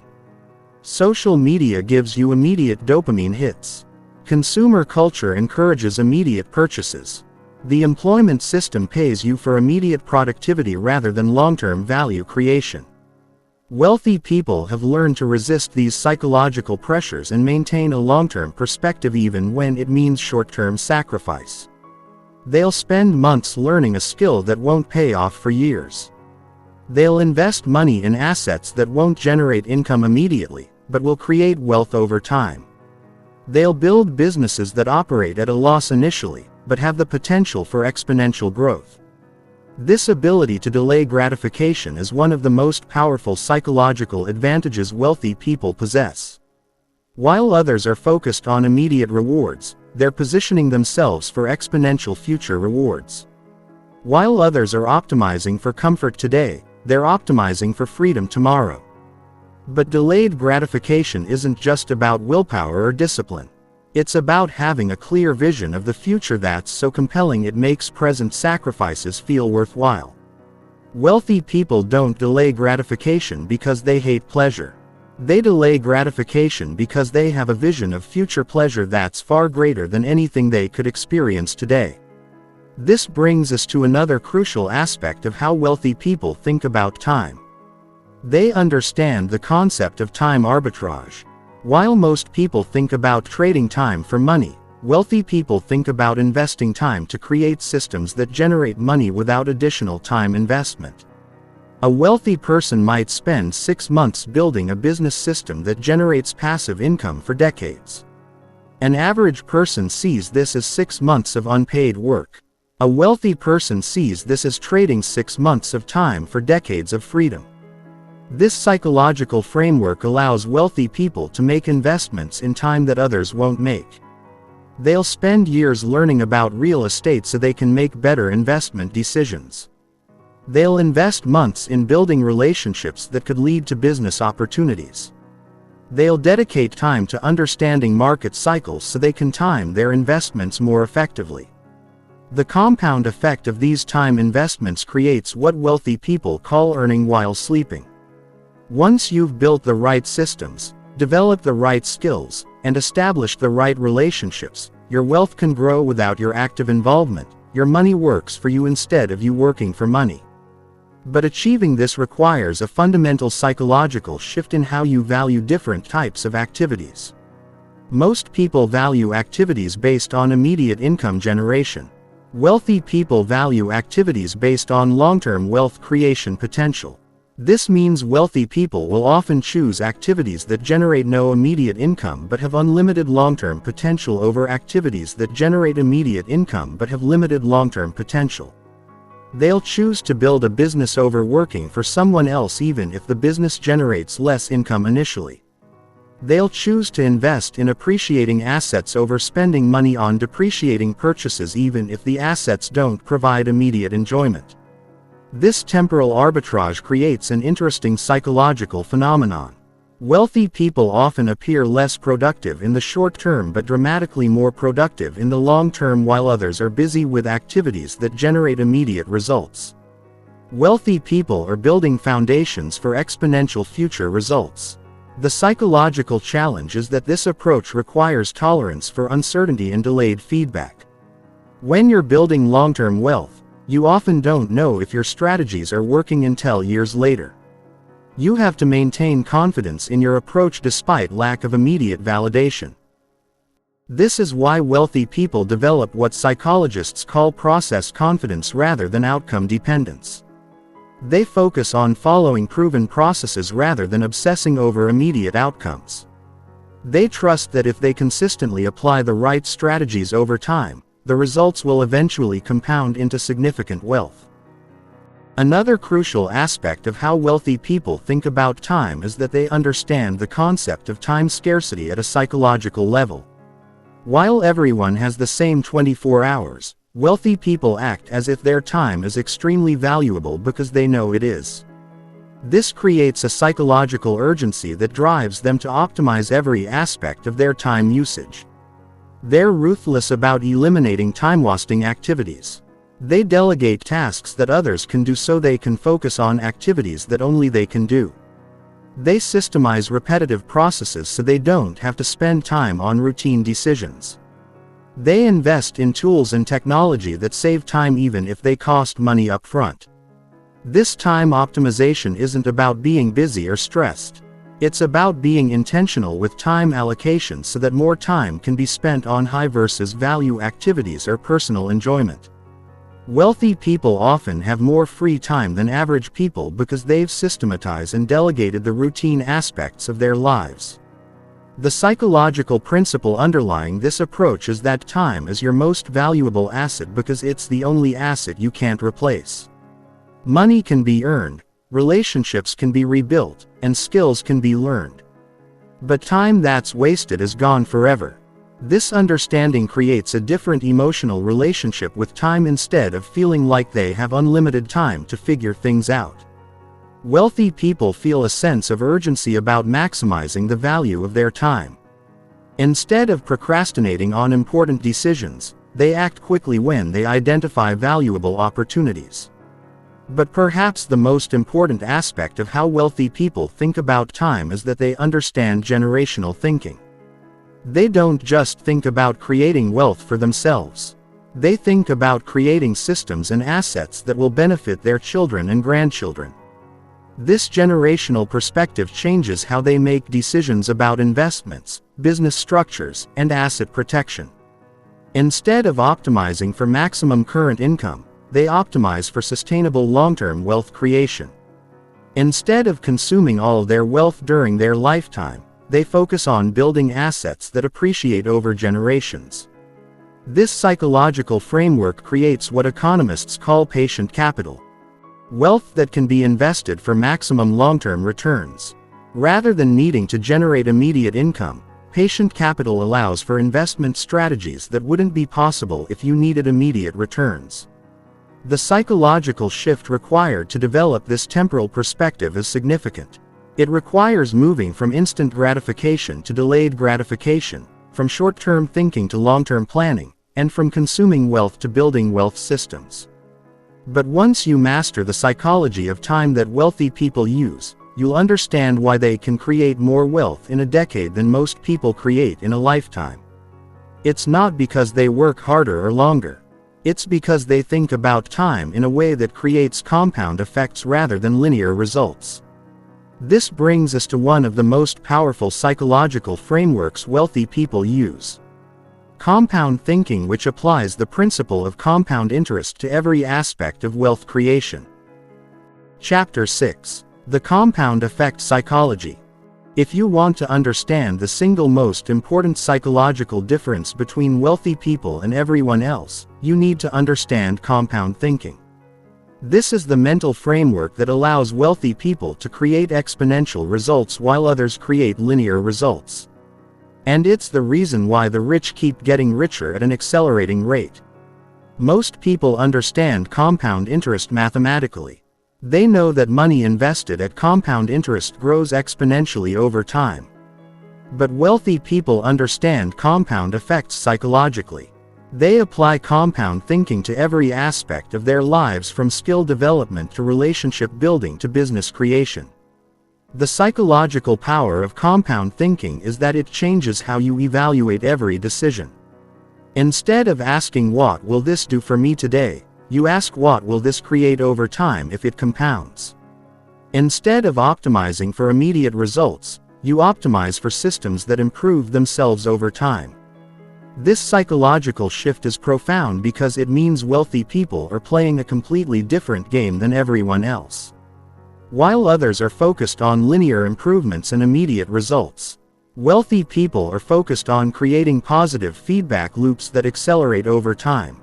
Social media gives you immediate dopamine hits. Consumer culture encourages immediate purchases. The employment system pays you for immediate productivity rather than long-term value creation. Wealthy people have learned to resist these psychological pressures and maintain a long-term perspective even when it means short-term sacrifice. They'll spend months learning a skill that won't pay off for years. They'll invest money in assets that won't generate income immediately, but will create wealth over time. They'll build businesses that operate at a loss initially, but have the potential for exponential growth. This ability to delay gratification is one of the most powerful psychological advantages wealthy people possess. While others are focused on immediate rewards, they're positioning themselves for exponential future rewards. While others are optimizing for comfort today, they're optimizing for freedom tomorrow. But delayed gratification isn't just about willpower or discipline. It's about having a clear vision of the future that's so compelling it makes present sacrifices feel worthwhile. Wealthy people don't delay gratification because they hate pleasure. They delay gratification because they have a vision of future pleasure that's far greater than anything they could experience today. This brings us to another crucial aspect of how wealthy people think about time. They understand the concept of time arbitrage. While most people think about trading time for money, wealthy people think about investing time to create systems that generate money without additional time investment. A wealthy person might spend 6 months building a business system that generates passive income for decades. An average person sees this as 6 months of unpaid work. A wealthy person sees this as trading 6 months of time for decades of freedom. This psychological framework allows wealthy people to make investments in time that others won't make. They'll spend years learning about real estate so they can make better investment decisions. They'll invest months in building relationships that could lead to business opportunities. They'll dedicate time to understanding market cycles so they can time their investments more effectively. The compound effect of these time investments creates what wealthy people call earning while sleeping. Once you've built the right systems, developed the right skills, and established the right relationships, your wealth can grow without your active involvement. Your money works for you instead of you working for money. But achieving this requires a fundamental psychological shift in how you value different types of activities. Most people value activities based on immediate income generation. Wealthy people value activities based on long-term wealth creation potential. This means wealthy people will often choose activities that generate no immediate income but have unlimited long-term potential over activities that generate immediate income but have limited long-term potential. They'll choose to build a business over working for someone else even if the business generates less income initially. They'll choose to invest in appreciating assets over spending money on depreciating purchases even if the assets don't provide immediate enjoyment. This temporal arbitrage creates an interesting psychological phenomenon. Wealthy people often appear less productive in the short term but dramatically more productive in the long term, while others are busy with activities that generate immediate results. Wealthy people are building foundations for exponential future results. The psychological challenge is that this approach requires tolerance for uncertainty and delayed feedback. When you're building long-term wealth, you often don't know if your strategies are working until years later. You have to maintain confidence in your approach despite lack of immediate validation. This is why wealthy people develop what psychologists call process confidence rather than outcome dependence. They focus on following proven processes rather than obsessing over immediate outcomes. They trust that if they consistently apply the right strategies over time, the results will eventually compound into significant wealth. Another crucial aspect of how wealthy people think about time is that they understand the concept of time scarcity at a psychological level. While everyone has the same 24 hours, wealthy people act as if their time is extremely valuable because they know it is. This creates a psychological urgency that drives them to optimize every aspect of their time usage. They're ruthless about eliminating time-wasting activities. They delegate tasks that others can do so they can focus on activities that only they can do. They systemize repetitive processes so they don't have to spend time on routine decisions. They invest in tools and technology that save time even if they cost money up front. This time optimization isn't about being busy or stressed. It's about being intentional with time allocation so that more time can be spent on high versus value activities or personal enjoyment. Wealthy people often have more free time than average people because they've systematized and delegated the routine aspects of their lives. The psychological principle underlying this approach is that time is your most valuable asset because it's the only asset you can't replace. Money can be earned, relationships can be rebuilt, and skills can be learned. But time that's wasted is gone forever. This understanding creates a different emotional relationship with time instead of feeling like they have unlimited time to figure things out. Wealthy people feel a sense of urgency about maximizing the value of their time. Instead of procrastinating on important decisions, they act quickly when they identify valuable opportunities. But perhaps the most important aspect of how wealthy people think about time is that they understand generational thinking. They don't just think about creating wealth for themselves. They think about creating systems and assets that will benefit their children and grandchildren. This generational perspective changes how they make decisions about investments, business structures, and asset protection. Instead of optimizing for maximum current income, they optimize for sustainable long-term wealth creation. Instead of consuming all their wealth during their lifetime, they focus on building assets that appreciate over generations. This psychological framework creates what economists call patient capital. Wealth that can be invested for maximum long-term returns. Rather than needing to generate immediate income, patient capital allows for investment strategies that wouldn't be possible if you needed immediate returns. The psychological shift required to develop this temporal perspective is significant. It requires moving from instant gratification to delayed gratification, from short-term thinking to long-term planning, and from consuming wealth to building wealth systems. But once you master the psychology of time that wealthy people use, you'll understand why they can create more wealth in a decade than most people create in a lifetime. It's not because they work harder or longer. It's because they think about time in a way that creates compound effects rather than linear results. This brings us to one of the most powerful psychological frameworks wealthy people use. Compound thinking, which applies the principle of compound interest to every aspect of wealth creation. Chapter 6. The compound effect psychology. If you want to understand the single most important psychological difference between wealthy people and everyone else, you need to understand compound thinking. This is the mental framework that allows wealthy people to create exponential results while others create linear results. And it's the reason why the rich keep getting richer at an accelerating rate. Most people understand compound interest mathematically. They know that money invested at compound interest grows exponentially over time. But wealthy people understand compound effects psychologically. They apply compound thinking to every aspect of their lives, from skill development to relationship building to business creation. The psychological power of compound thinking is that it changes how you evaluate every decision. Instead of asking "What will this do for me today?" you ask "What will this create over time if it compounds?" Instead of optimizing for immediate results, you optimize for systems that improve themselves over time. This psychological shift is profound because it means wealthy people are playing a completely different game than everyone else. While others are focused on linear improvements and immediate results, wealthy people are focused on creating positive feedback loops that accelerate over time.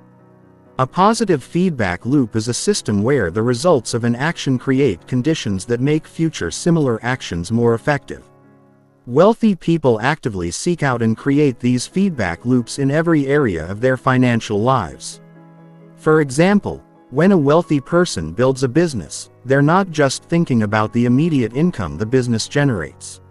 A positive feedback loop is a system where the results of an action create conditions that make future similar actions more effective. Wealthy people actively seek out and create these feedback loops in every area of their financial lives. For example, when a wealthy person builds a business, they're not just thinking about the immediate income the business generates.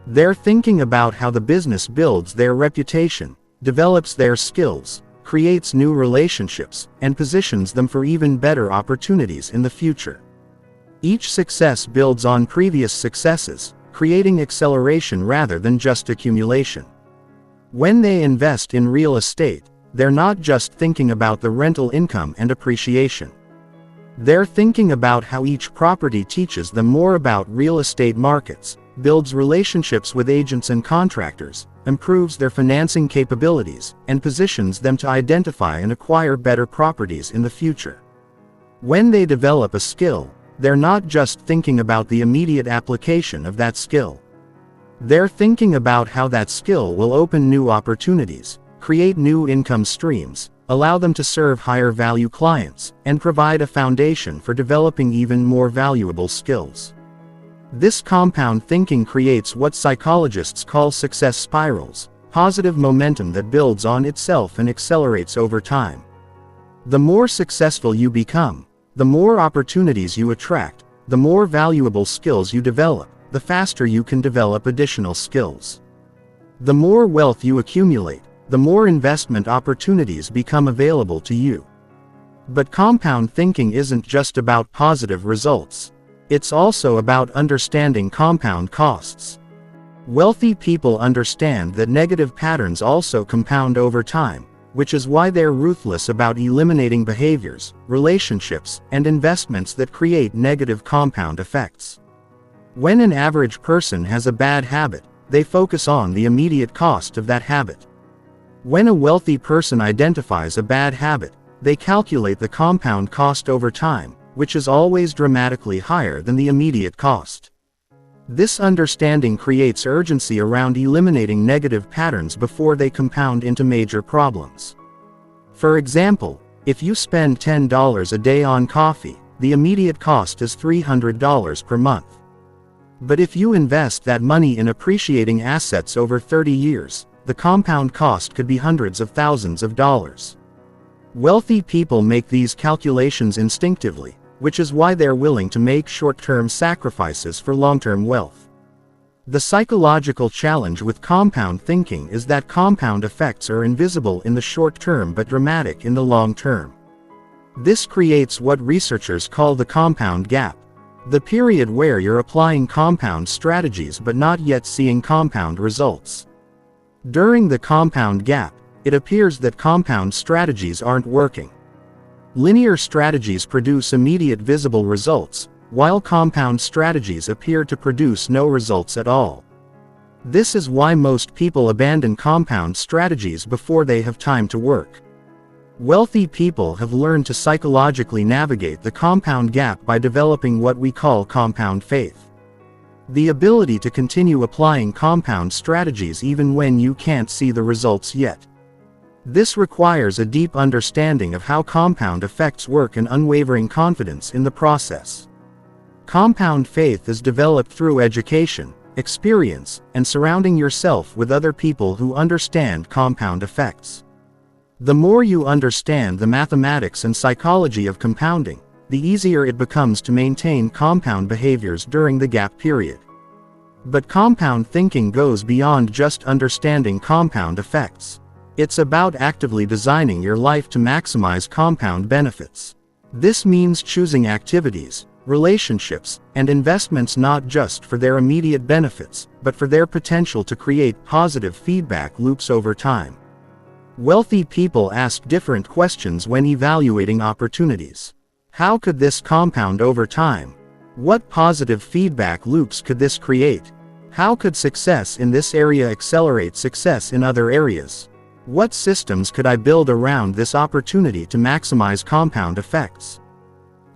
They're thinking about how the business builds their reputation, develops their skills, creates new relationships, and positions them for even better opportunities in the future. Each success builds on previous successes, creating acceleration rather than just accumulation. When they invest in real estate, they're not just thinking about the rental income and appreciation. They're thinking about how each property teaches them more about real estate markets, builds relationships with agents and contractors, improves their financing capabilities, and positions them to identify and acquire better properties in the future. When they develop a skill, they're not just thinking about the immediate application of that skill. They're thinking about how that skill will open new opportunities, create new income streams, allow them to serve higher value clients, and provide a foundation for developing even more valuable skills. This compound thinking creates what psychologists call success spirals, positive momentum that builds on itself and accelerates over time. The more successful you become, the more opportunities you attract, the more valuable skills you develop, the faster you can develop additional skills. The more wealth you accumulate, the more investment opportunities become available to you. But compound thinking isn't just about positive results. It's also about understanding compound costs. Wealthy people understand that negative patterns also compound over time, which is why they're ruthless about eliminating behaviors, relationships, and investments that create negative compound effects. When an average person has a bad habit, they focus on the immediate cost of that habit. When a wealthy person identifies a bad habit, they calculate the compound cost over time, which is always dramatically higher than the immediate cost. This understanding creates urgency around eliminating negative patterns before they compound into major problems. For example, if you spend $10 a day on coffee, the immediate cost is $300 per month. But if you invest that money in appreciating assets over 30 years, the compound cost could be hundreds of thousands of dollars. Wealthy people make these calculations instinctively, which is why they're willing to make short-term sacrifices for long-term wealth. The psychological challenge with compound thinking is that compound effects are invisible in the short term but dramatic in the long term. This creates what researchers call the compound gap, the period where you're applying compound strategies but not yet seeing compound results. During the compound gap, it appears that compound strategies aren't working. Linear strategies produce immediate visible results, while compound strategies appear to produce no results at all. This is why most people abandon compound strategies before they have time to work. Wealthy people have learned to psychologically navigate the compound gap by developing what we call compound faith. The ability to continue applying compound strategies even when you can't see the results yet. This requires a deep understanding of how compound effects work and unwavering confidence in the process. Compound faith is developed through education, experience, and surrounding yourself with other people who understand compound effects. The more you understand the mathematics and psychology of compounding, the easier it becomes to maintain compound behaviors during the gap period. But compound thinking goes beyond just understanding compound effects. It's about actively designing your life to maximize compound benefits. This means choosing activities, relationships, and investments not just for their immediate benefits, but for their potential to create positive feedback loops over time. Wealthy people ask different questions when evaluating opportunities. How could this compound over time? What positive feedback loops could this create? How could success in this area accelerate success in other areas? What systems could I build around this opportunity to maximize compound effects?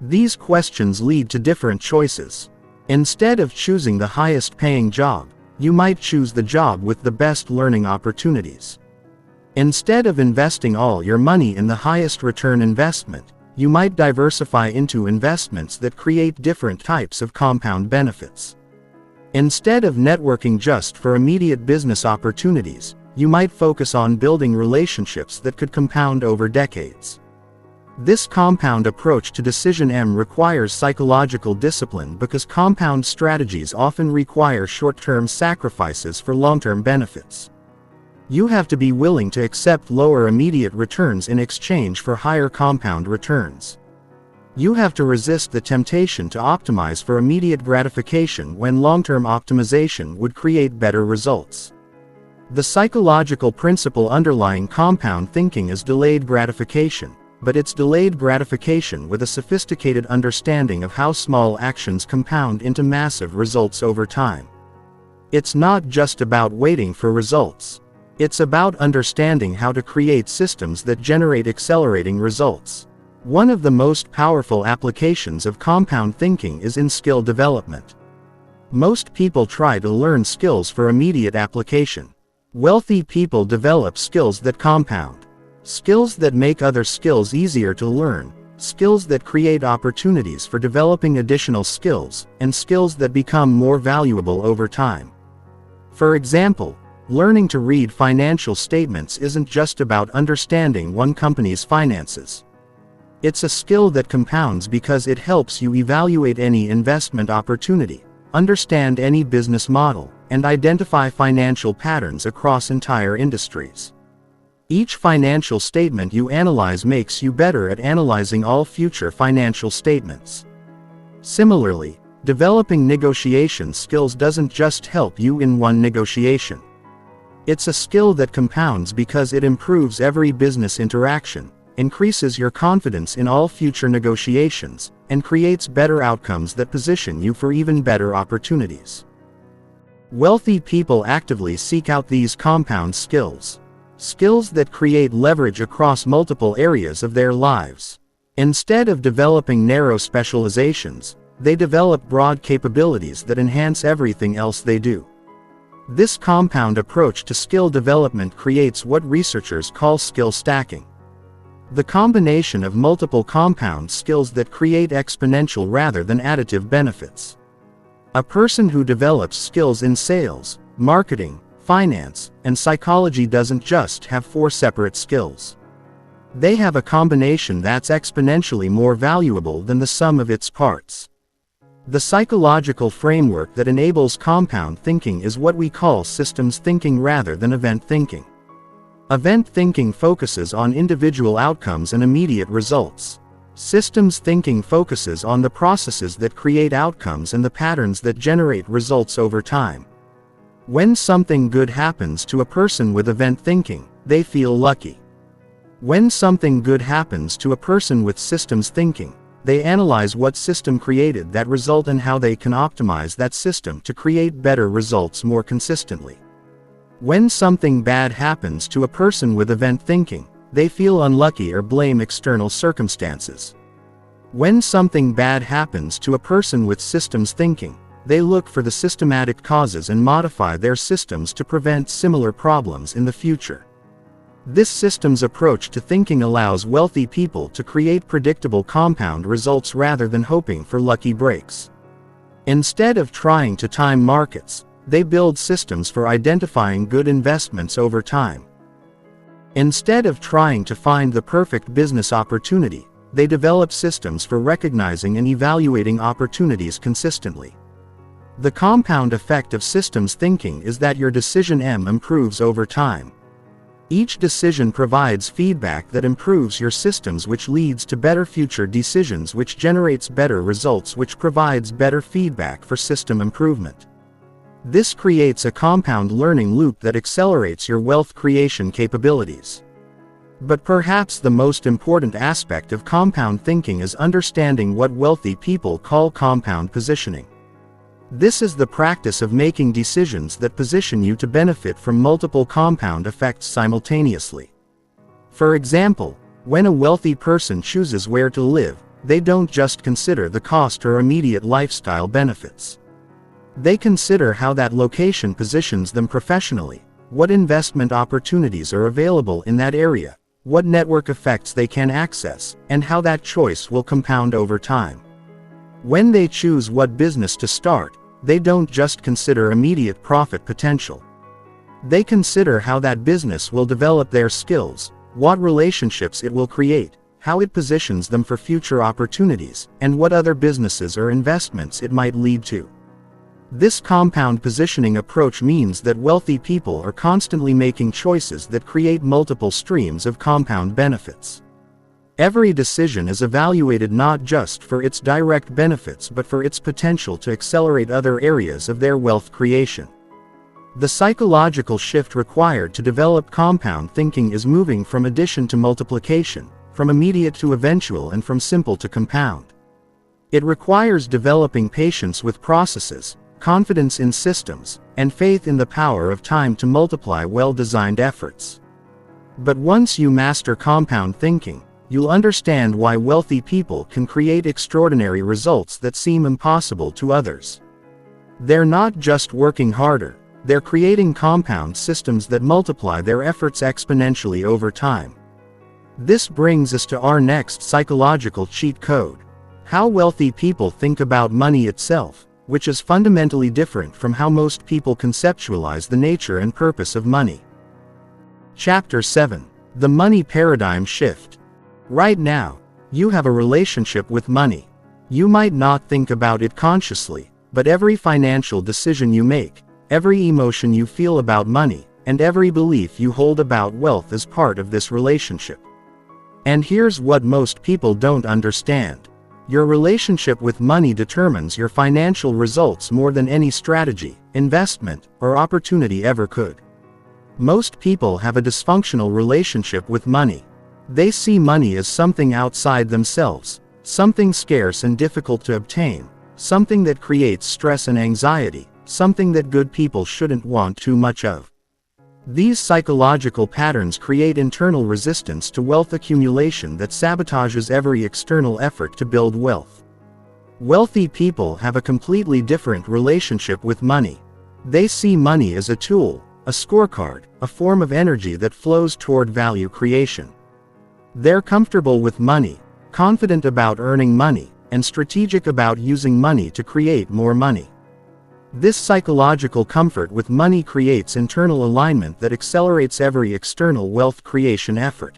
These questions lead to different choices. Instead of choosing the highest paying job, you might choose the job with the best learning opportunities. Instead of investing all your money in the highest return investment, you might diversify into investments that create different types of compound benefits. Instead of networking just for immediate business opportunities, you might focus on building relationships that could compound over decades. This compound approach to decision requires psychological discipline because compound strategies often require short-term sacrifices for long-term benefits. You have to be willing to accept lower immediate returns in exchange for higher compound returns. You have to resist the temptation to optimize for immediate gratification when long-term optimization would create better results. The psychological principle underlying compound thinking is delayed gratification, but it's delayed gratification with a sophisticated understanding of how small actions compound into massive results over time. It's not just about waiting for results. It's about understanding how to create systems that generate accelerating results. One of the most powerful applications of compound thinking is in skill development. Most people try to learn skills for immediate application. Wealthy people develop skills that compound. Skills that make other skills easier to learn, skills that create opportunities for developing additional skills, and skills that become more valuable over time. For example, learning to read financial statements isn't just about understanding one company's finances. It's a skill that compounds because it helps you evaluate any investment opportunity, understand any business model, and identify financial patterns across entire industries. Each financial statement you analyze makes you better at analyzing all future financial statements. Similarly, developing negotiation skills doesn't just help you in one negotiation. It's a skill that compounds because it improves every business interaction, increases your confidence in all future negotiations, and creates better outcomes that position you for even better opportunities. Wealthy people actively seek out these compound skills. Skills that create leverage across multiple areas of their lives. Instead of developing narrow specializations, they develop broad capabilities that enhance everything else they do. This compound approach to skill development creates what researchers call skill stacking. The combination of multiple compound skills that create exponential rather than additive benefits. A person who develops skills in sales, marketing, finance, and psychology doesn't just have 4 separate skills. They have a combination that's exponentially more valuable than the sum of its parts. The psychological framework that enables compound thinking is what we call systems thinking rather than event thinking. Event thinking focuses on individual outcomes and immediate results. Systems thinking focuses on the processes that create outcomes and the patterns that generate results over time. When something good happens to a person with event thinking, they feel lucky. When something good happens to a person with systems thinking, they analyze what system created that result and how they can optimize that system to create better results more consistently. When something bad happens to a person with event thinking, they feel unlucky or blame external circumstances. When something bad happens to a person with systems thinking, they look for the systematic causes and modify their systems to prevent similar problems in the future. This systems approach to thinking allows wealthy people to create predictable compound results rather than hoping for lucky breaks. Instead of trying to time markets, they build systems for identifying good investments over time. Instead of trying to find the perfect business opportunity, they develop systems for recognizing and evaluating opportunities consistently. The compound effect of systems thinking is that your decision improves over time. Each decision provides feedback that improves your systems, which leads to better future decisions, which generates better results, which provides better feedback for system improvement. This creates a compound learning loop that accelerates your wealth creation capabilities. But perhaps the most important aspect of compound thinking is understanding what wealthy people call compound positioning. This is the practice of making decisions that position you to benefit from multiple compound effects simultaneously. For example, when a wealthy person chooses where to live, they don't just consider the cost or immediate lifestyle benefits. They consider how that location positions them professionally, what investment opportunities are available in that area, what network effects they can access, and how that choice will compound over time. When they choose what business to start, they don't just consider immediate profit potential. They consider how that business will develop their skills, what relationships it will create, how it positions them for future opportunities, and what other businesses or investments it might lead to. This compound positioning approach means that wealthy people are constantly making choices that create multiple streams of compound benefits. Every decision is evaluated not just for its direct benefits but for its potential to accelerate other areas of their wealth creation. The psychological shift required to develop compound thinking is moving from addition to multiplication, from immediate to eventual, and from simple to compound. It requires developing patience with processes, confidence in systems, and faith in the power of time to multiply well-designed efforts. But once you master compound thinking, you'll understand why wealthy people can create extraordinary results that seem impossible to others. They're not just working harder, they're creating compound systems that multiply their efforts exponentially over time. This brings us to our next psychological cheat code: how wealthy people think about money itself, which is fundamentally different from how most people conceptualize the nature and purpose of money. Chapter 7: The Money Paradigm Shift. Right now, you have a relationship with money. You might not think about it consciously, but every financial decision you make, every emotion you feel about money, and every belief you hold about wealth is part of this relationship. And here's what most people don't understand: your relationship with money determines your financial results more than any strategy, investment, or opportunity ever could. Most people have a dysfunctional relationship with money. They see money as something outside themselves, something scarce and difficult to obtain, something that creates stress and anxiety, something that good people shouldn't want too much of. These psychological patterns create internal resistance to wealth accumulation that sabotages every external effort to build wealth. Wealthy people have a completely different relationship with money. They see money as a tool, a scorecard, a form of energy that flows toward value creation. They're comfortable with money, confident about earning money, and strategic about using money to create more money. This psychological comfort with money creates internal alignment that accelerates every external wealth creation effort.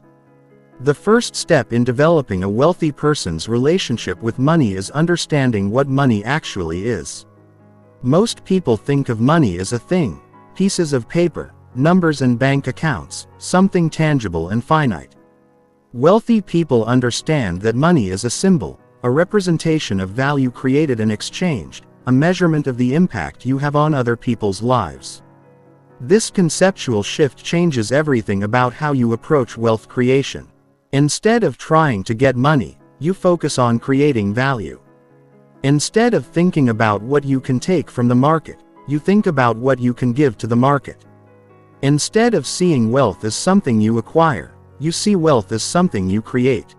The first step in developing a wealthy person's relationship with money is understanding what money actually is. Most people think of money as a thing, pieces of paper, numbers and bank accounts, something tangible and finite. Wealthy people understand that money is a symbol, a representation of value created and exchanged, a measurement of the impact you have on other people's lives. This conceptual shift changes everything about how you approach wealth creation. Instead of trying to get money, you focus on creating value. Instead of thinking about what you can take from the market, you think about what you can give to the market. Instead of seeing wealth as something you acquire, you see wealth as something you create.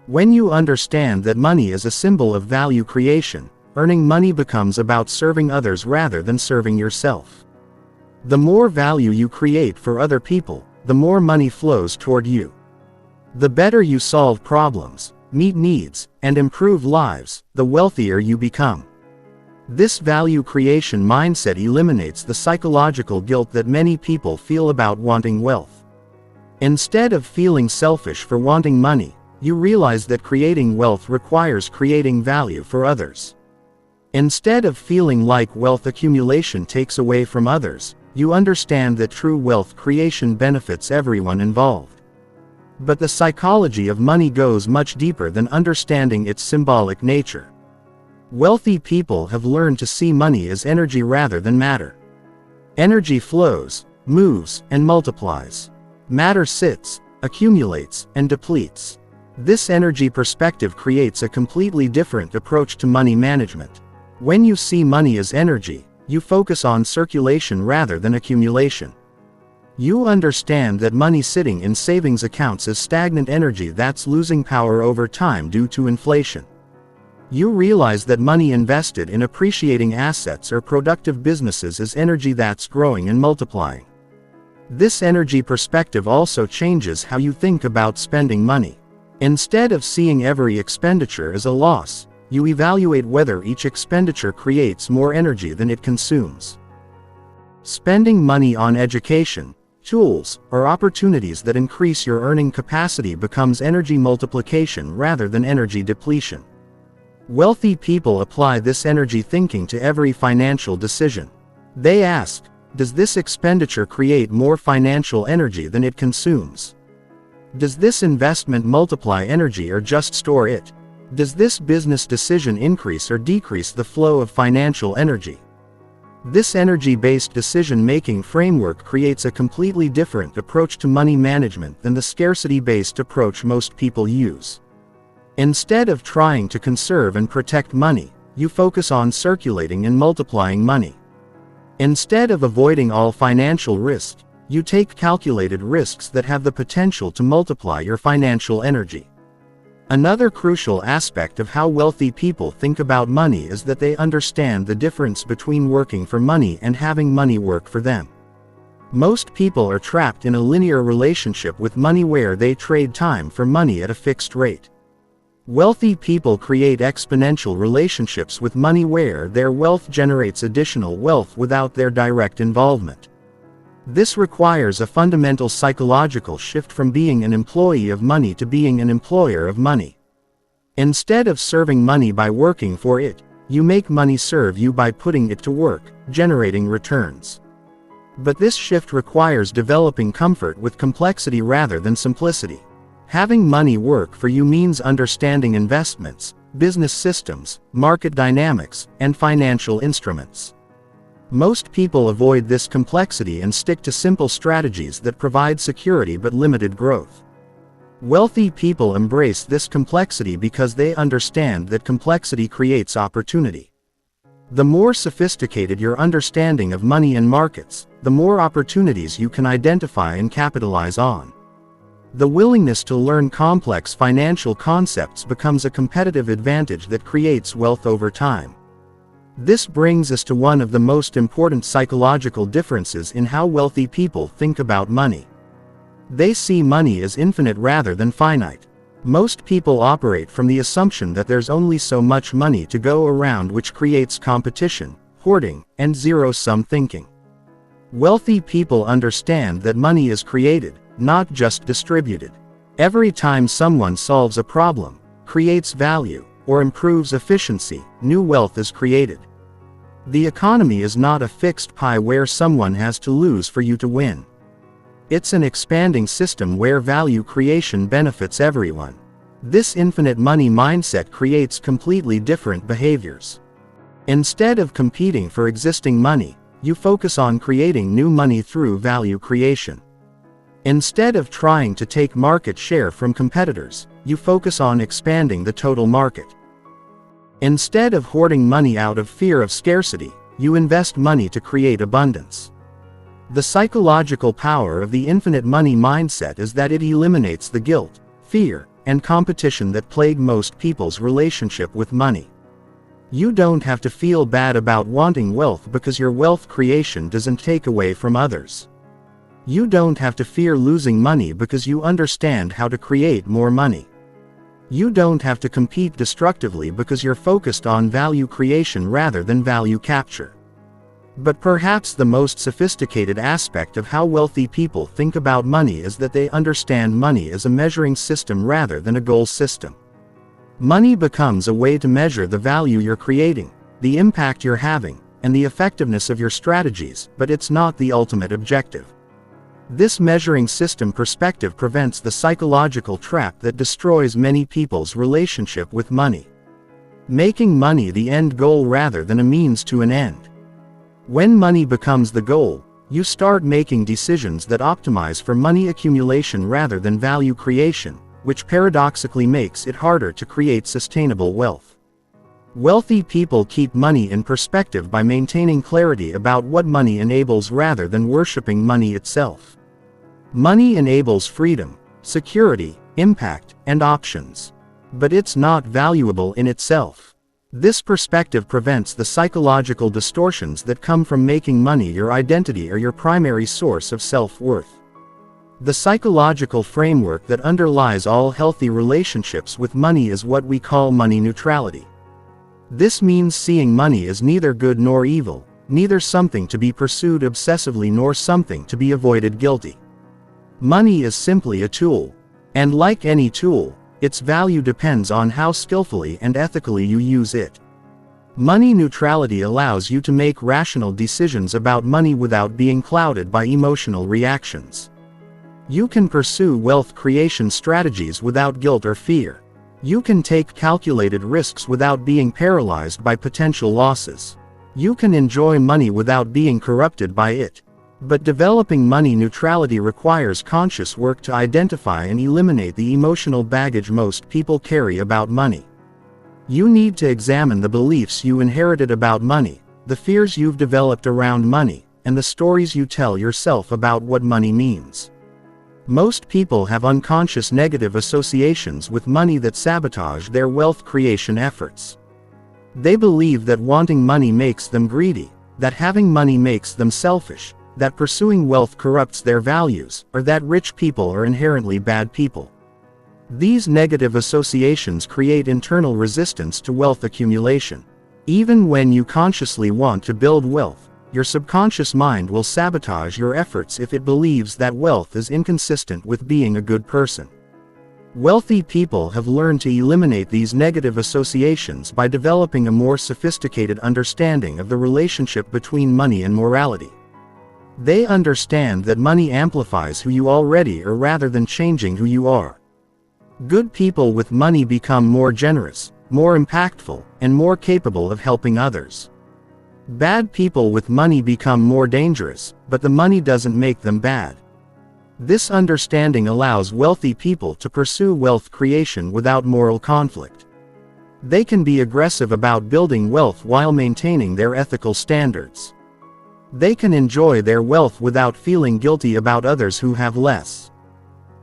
When you understand that money is a symbol of value creation, earning money becomes about serving others rather than serving yourself. The more value you create for other people, the more money flows toward you. The better you solve problems, meet needs, and improve lives, the wealthier you become. This value creation mindset eliminates the psychological guilt that many people feel about wanting wealth. Instead of feeling selfish for wanting money, you realize that creating wealth requires creating value for others. Instead of feeling like wealth accumulation takes away from others, you understand that true wealth creation benefits everyone involved. But the psychology of money goes much deeper than understanding its symbolic nature. Wealthy people have learned to see money as energy rather than matter. Energy flows, moves, and multiplies. Matter sits, accumulates, and depletes. This energy perspective creates a completely different approach to money management. When you see money as energy, you focus on circulation rather than accumulation. You understand that money sitting in savings accounts is stagnant energy that's losing power over time due to inflation. You realize that money invested in appreciating assets or productive businesses is energy that's growing and multiplying. This energy perspective also changes how you think about spending money. Instead of seeing every expenditure as a loss, you evaluate whether each expenditure creates more energy than it consumes. Spending money on education, tools, or opportunities that increase your earning capacity becomes energy multiplication rather than energy depletion. Wealthy people apply this energy thinking to every financial decision. They ask, does this expenditure create more financial energy than it consumes? Does this investment multiply energy or just store it? Does this business decision increase or decrease the flow of financial energy? This energy-based decision-making framework creates a completely different approach to money management than the scarcity-based approach most people use. Instead of trying to conserve and protect money, you focus on circulating and multiplying money. Instead of avoiding all financial risk, you take calculated risks that have the potential to multiply your financial energy. Another crucial aspect of how wealthy people think about money is that they understand the difference between working for money and having money work for them. Most people are trapped in a linear relationship with money where they trade time for money at a fixed rate. Wealthy people create exponential relationships with money where their wealth generates additional wealth without their direct involvement. This requires a fundamental psychological shift from being an employee of money to being an employer of money. Instead of serving money by working for it, you make money serve you by putting it to work, generating returns. But this shift requires developing comfort with complexity rather than simplicity. Having money work for you means understanding investments, business systems, market dynamics, and financial instruments. Most people avoid this complexity and stick to simple strategies that provide security but limited growth. Wealthy people embrace this complexity because they understand that complexity creates opportunity. The more sophisticated your understanding of money and markets, the more opportunities you can identify and capitalize on. The willingness to learn complex financial concepts becomes a competitive advantage that creates wealth over time. This brings us to one of the most important psychological differences in how wealthy people think about money. They see money as infinite rather than finite. Most people operate from the assumption that there's only so much money to go around, which creates competition, hoarding, and zero-sum thinking. Wealthy people understand that money is created, not just distributed. Every time someone solves a problem, creates value, or improves efficiency, new wealth is created. The economy is not a fixed pie where someone has to lose for you to win. It's an expanding system where value creation benefits everyone. This infinite money mindset creates completely different behaviors. Instead of competing for existing money, you focus on creating new money through value creation. Instead of trying to take market share from competitors, you focus on expanding the total market. Instead of hoarding money out of fear of scarcity, you invest money to create abundance. The psychological power of the infinite money mindset is that it eliminates the guilt, fear, and competition that plague most people's relationship with money. You don't have to feel bad about wanting wealth because your wealth creation doesn't take away from others. You don't have to fear losing money because you understand how to create more money. You don't have to compete destructively because you're focused on value creation rather than value capture. But perhaps the most sophisticated aspect of how wealthy people think about money is that they understand money as a measuring system rather than a goal system. Money becomes a way to measure the value you're creating, the impact you're having, and the effectiveness of your strategies, but it's not the ultimate objective. This measuring system perspective prevents the psychological trap that destroys many people's relationship with money. Making money the end goal rather than a means to an end. When money becomes the goal, you start making decisions that optimize for money accumulation rather than value creation, which paradoxically makes it harder to create sustainable wealth. Wealthy people keep money in perspective by maintaining clarity about what money enables rather than worshiping money itself. Money enables freedom, security, impact, and options. But it's not valuable in itself. This perspective prevents the psychological distortions that come from making money your identity or your primary source of self-worth. The psychological framework that underlies all healthy relationships with money is what we call money neutrality. This means seeing money as neither good nor evil, neither something to be pursued obsessively nor something to be avoided guilty. Money is simply a tool. And like any tool, its value depends on how skillfully and ethically you use it. Money neutrality allows you to make rational decisions about money without being clouded by emotional reactions. You can pursue wealth creation strategies without guilt or fear. You can take calculated risks without being paralyzed by potential losses. You can enjoy money without being corrupted by it. But developing money neutrality requires conscious work to identify and eliminate the emotional baggage most people carry about money. You need to examine the beliefs you inherited about money, the fears you've developed around money, and the stories you tell yourself about what money means. Most people have unconscious negative associations with money that sabotage their wealth creation efforts. They believe that wanting money makes them greedy, that having money makes them selfish, that pursuing wealth corrupts their values, or that rich people are inherently bad people. These negative associations create internal resistance to wealth accumulation. Even when you consciously want to build wealth, your subconscious mind will sabotage your efforts if it believes that wealth is inconsistent with being a good person. Wealthy people have learned to eliminate these negative associations by developing a more sophisticated understanding of the relationship between money and morality. They understand that money amplifies who you already are rather than changing who you are. Good people with money become more generous, more impactful, and more capable of helping others. Bad people with money become more dangerous, but the money doesn't make them bad. This understanding allows wealthy people to pursue wealth creation without moral conflict. They can be aggressive about building wealth while maintaining their ethical standards. They can enjoy their wealth without feeling guilty about others who have less.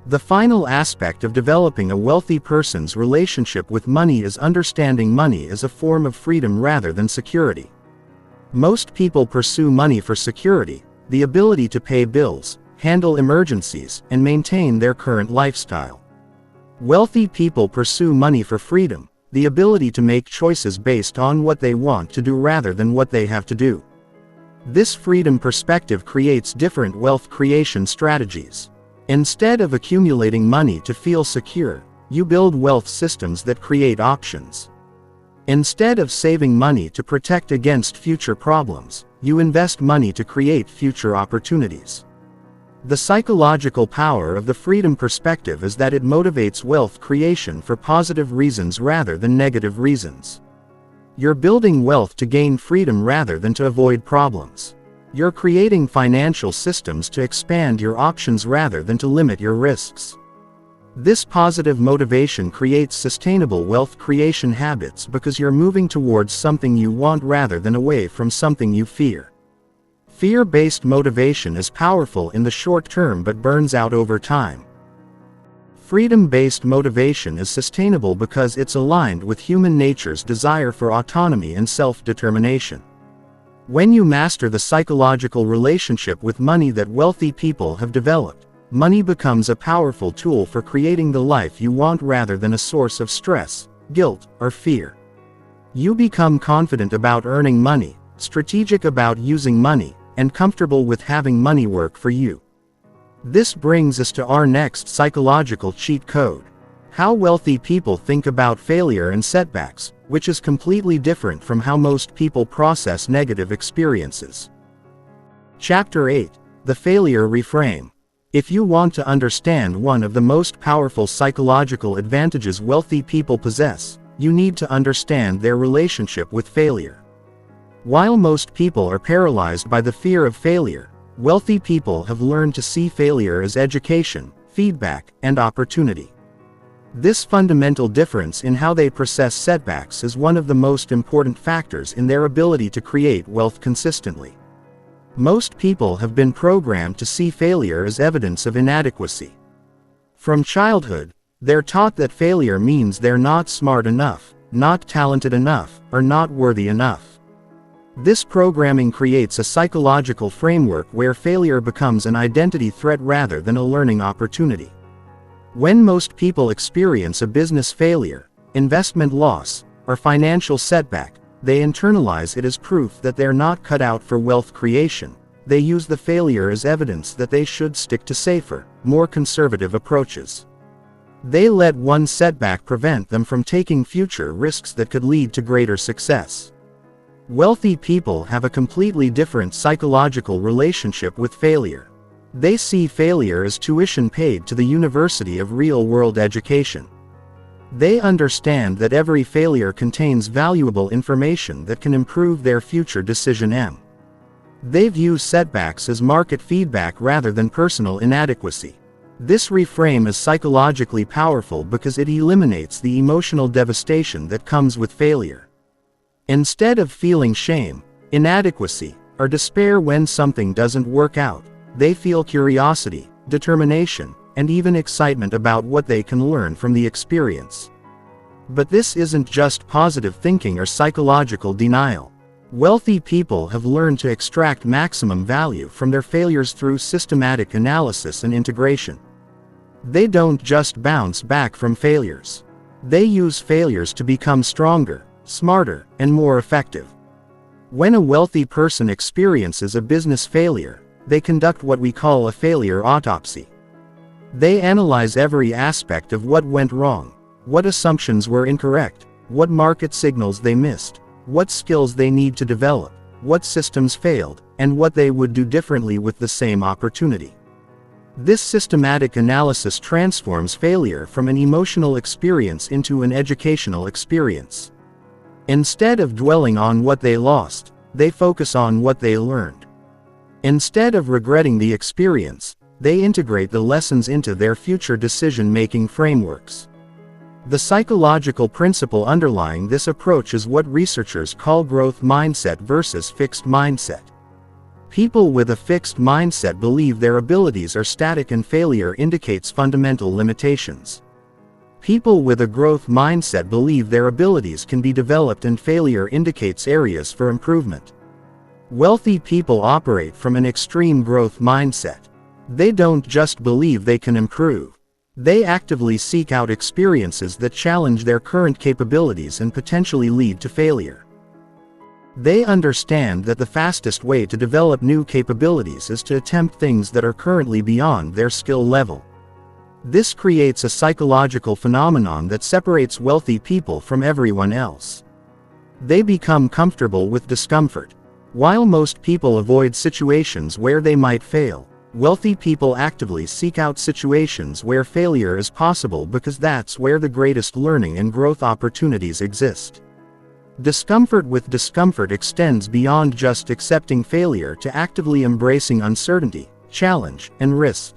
The final aspect of developing a wealthy person's relationship with money is understanding money as a form of freedom rather than security. Most people pursue money for security, the ability to pay bills, handle emergencies, and maintain their current lifestyle. Wealthy people pursue money for freedom, the ability to make choices based on what they want to do rather than what they have to do. This freedom perspective creates different wealth creation strategies. Instead of accumulating money to feel secure, you build wealth systems that create options. Instead of saving money to protect against future problems, you invest money to create future opportunities. The psychological power of the freedom perspective is that it motivates wealth creation for positive reasons rather than negative reasons. You're building wealth to gain freedom rather than to avoid problems. You're creating financial systems to expand your options rather than to limit your risks. This positive motivation creates sustainable wealth creation habits because you're moving towards something you want rather than away from something you fear. Fear-based motivation is powerful in the short term but burns out over time. Freedom-based motivation is sustainable because it's aligned with human nature's desire for autonomy and self-determination. When you master the psychological relationship with money that wealthy people have developed, money becomes a powerful tool for creating the life you want rather than a source of stress, guilt, or fear. You become confident about earning money, strategic about using money, and comfortable with having money work for you. This brings us to our next psychological cheat code: how wealthy people think about failure and setbacks, which is completely different from how most people process negative experiences. Chapter 8: The Failure Reframe. If you want to understand one of the most powerful psychological advantages wealthy people possess, you need to understand their relationship with failure. While most people are paralyzed by the fear of failure, wealthy people have learned to see failure as education, feedback, and opportunity. This fundamental difference in how they process setbacks is one of the most important factors in their ability to create wealth consistently. Most people have been programmed to see failure as evidence of inadequacy. From childhood, they're taught that failure means they're not smart enough, not talented enough, or not worthy enough. This programming creates a psychological framework where failure becomes an identity threat rather than a learning opportunity. When most people experience a business failure, investment loss, or financial setback, they internalize it as proof that they're not cut out for wealth creation. They use the failure as evidence that they should stick to safer, more conservative approaches. They let one setback prevent them from taking future risks that could lead to greater success. Wealthy people have a completely different psychological relationship with failure. They see failure as tuition paid to the University of Real-World Education. They understand that every failure contains valuable information that can improve their future decision. They view setbacks as market feedback rather than personal inadequacy. This reframe is psychologically powerful because it eliminates the emotional devastation that comes with failure. Instead of feeling shame, inadequacy, or despair when something doesn't work out, they feel curiosity, determination, and even excitement about what they can learn from the experience. But this isn't just positive thinking or psychological denial. Wealthy people have learned to extract maximum value from their failures through systematic analysis and integration. They don't just bounce back from failures. They use failures to become stronger, smarter, and more effective. When a wealthy person experiences a business failure, they conduct what we call a failure autopsy. They analyze every aspect of what went wrong, what assumptions were incorrect, what market signals they missed, what skills they need to develop, what systems failed, and what they would do differently with the same opportunity. This systematic analysis transforms failure from an emotional experience into an educational experience. Instead of dwelling on what they lost, they focus on what they learned. Instead of regretting the experience, they integrate the lessons into their future decision-making frameworks. The psychological principle underlying this approach is what researchers call growth mindset versus fixed mindset. People with a fixed mindset believe their abilities are static and failure indicates fundamental limitations. People with a growth mindset believe their abilities can be developed and failure indicates areas for improvement. Wealthy people operate from an extreme growth mindset. They don't just believe they can improve. They actively seek out experiences that challenge their current capabilities and potentially lead to failure. They understand that the fastest way to develop new capabilities is to attempt things that are currently beyond their skill level. This creates a psychological phenomenon that separates wealthy people from everyone else. They become comfortable with discomfort. While most people avoid situations where they might fail, wealthy people actively seek out situations where failure is possible because that's where the greatest learning and growth opportunities exist. Discomfort with discomfort extends beyond just accepting failure to actively embracing uncertainty, challenge, and risk.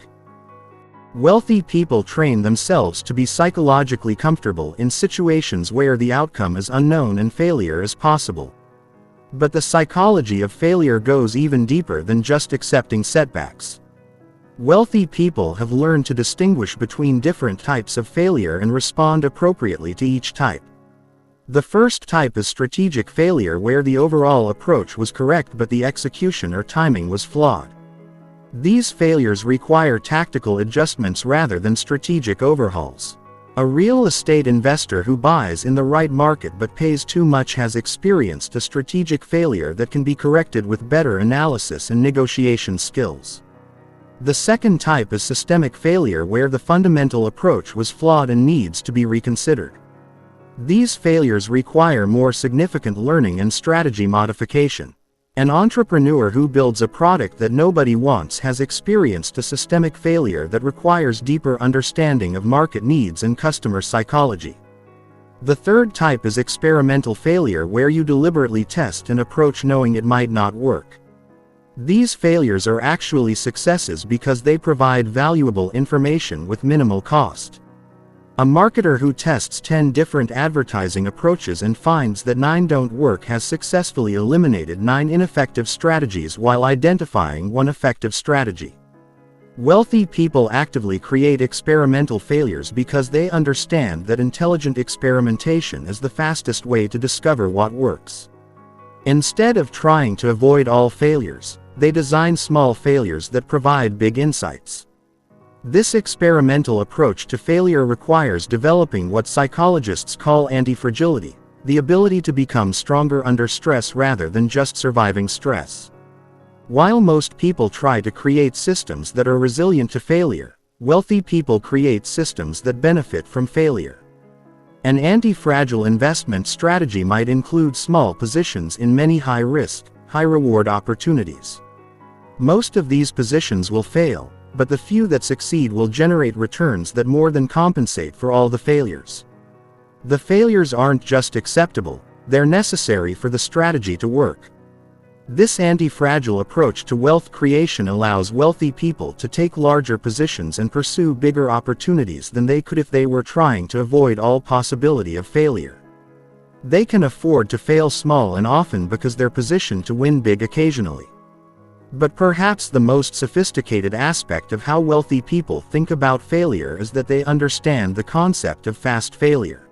Wealthy people train themselves to be psychologically comfortable in situations where the outcome is unknown and failure is possible. But the psychology of failure goes even deeper than just accepting setbacks. Wealthy people have learned to distinguish between different types of failure and respond appropriately to each type. The first type is strategic failure, where the overall approach was correct but the execution or timing was flawed. These failures require tactical adjustments rather than strategic overhauls. A real estate investor who buys in the right market but pays too much has experienced a strategic failure that can be corrected with better analysis and negotiation skills. The second type is systemic failure, where the fundamental approach was flawed and needs to be reconsidered. These failures require more significant learning and strategy modification. An entrepreneur who builds a product that nobody wants has experienced a systemic failure that requires deeper understanding of market needs and customer psychology. The third type is experimental failure, where you deliberately test an approach knowing it might not work. These failures are actually successes because they provide valuable information with minimal cost. A marketer who tests 10 different advertising approaches and finds that 9 don't work has successfully eliminated 9 ineffective strategies while identifying one effective strategy. Wealthy people actively create experimental failures because they understand that intelligent experimentation is the fastest way to discover what works. Instead of trying to avoid all failures, they design small failures that provide big insights. This experimental approach to failure requires developing what psychologists call anti-fragility, the ability to become stronger under stress rather than just surviving stress. While most people try to create systems that are resilient to failure, wealthy people create systems that benefit from failure. An anti-fragile investment strategy might include small positions in many high-risk, high-reward opportunities. Most of these positions will fail, but the few that succeed will generate returns that more than compensate for all the failures. The failures aren't just acceptable, they're necessary for the strategy to work. This anti-fragile approach to wealth creation allows wealthy people to take larger positions and pursue bigger opportunities than they could if they were trying to avoid all possibility of failure. They can afford to fail small and often because they're positioned to win big occasionally. But perhaps the most sophisticated aspect of how wealthy people think about failure is that they understand the concept of fast failure.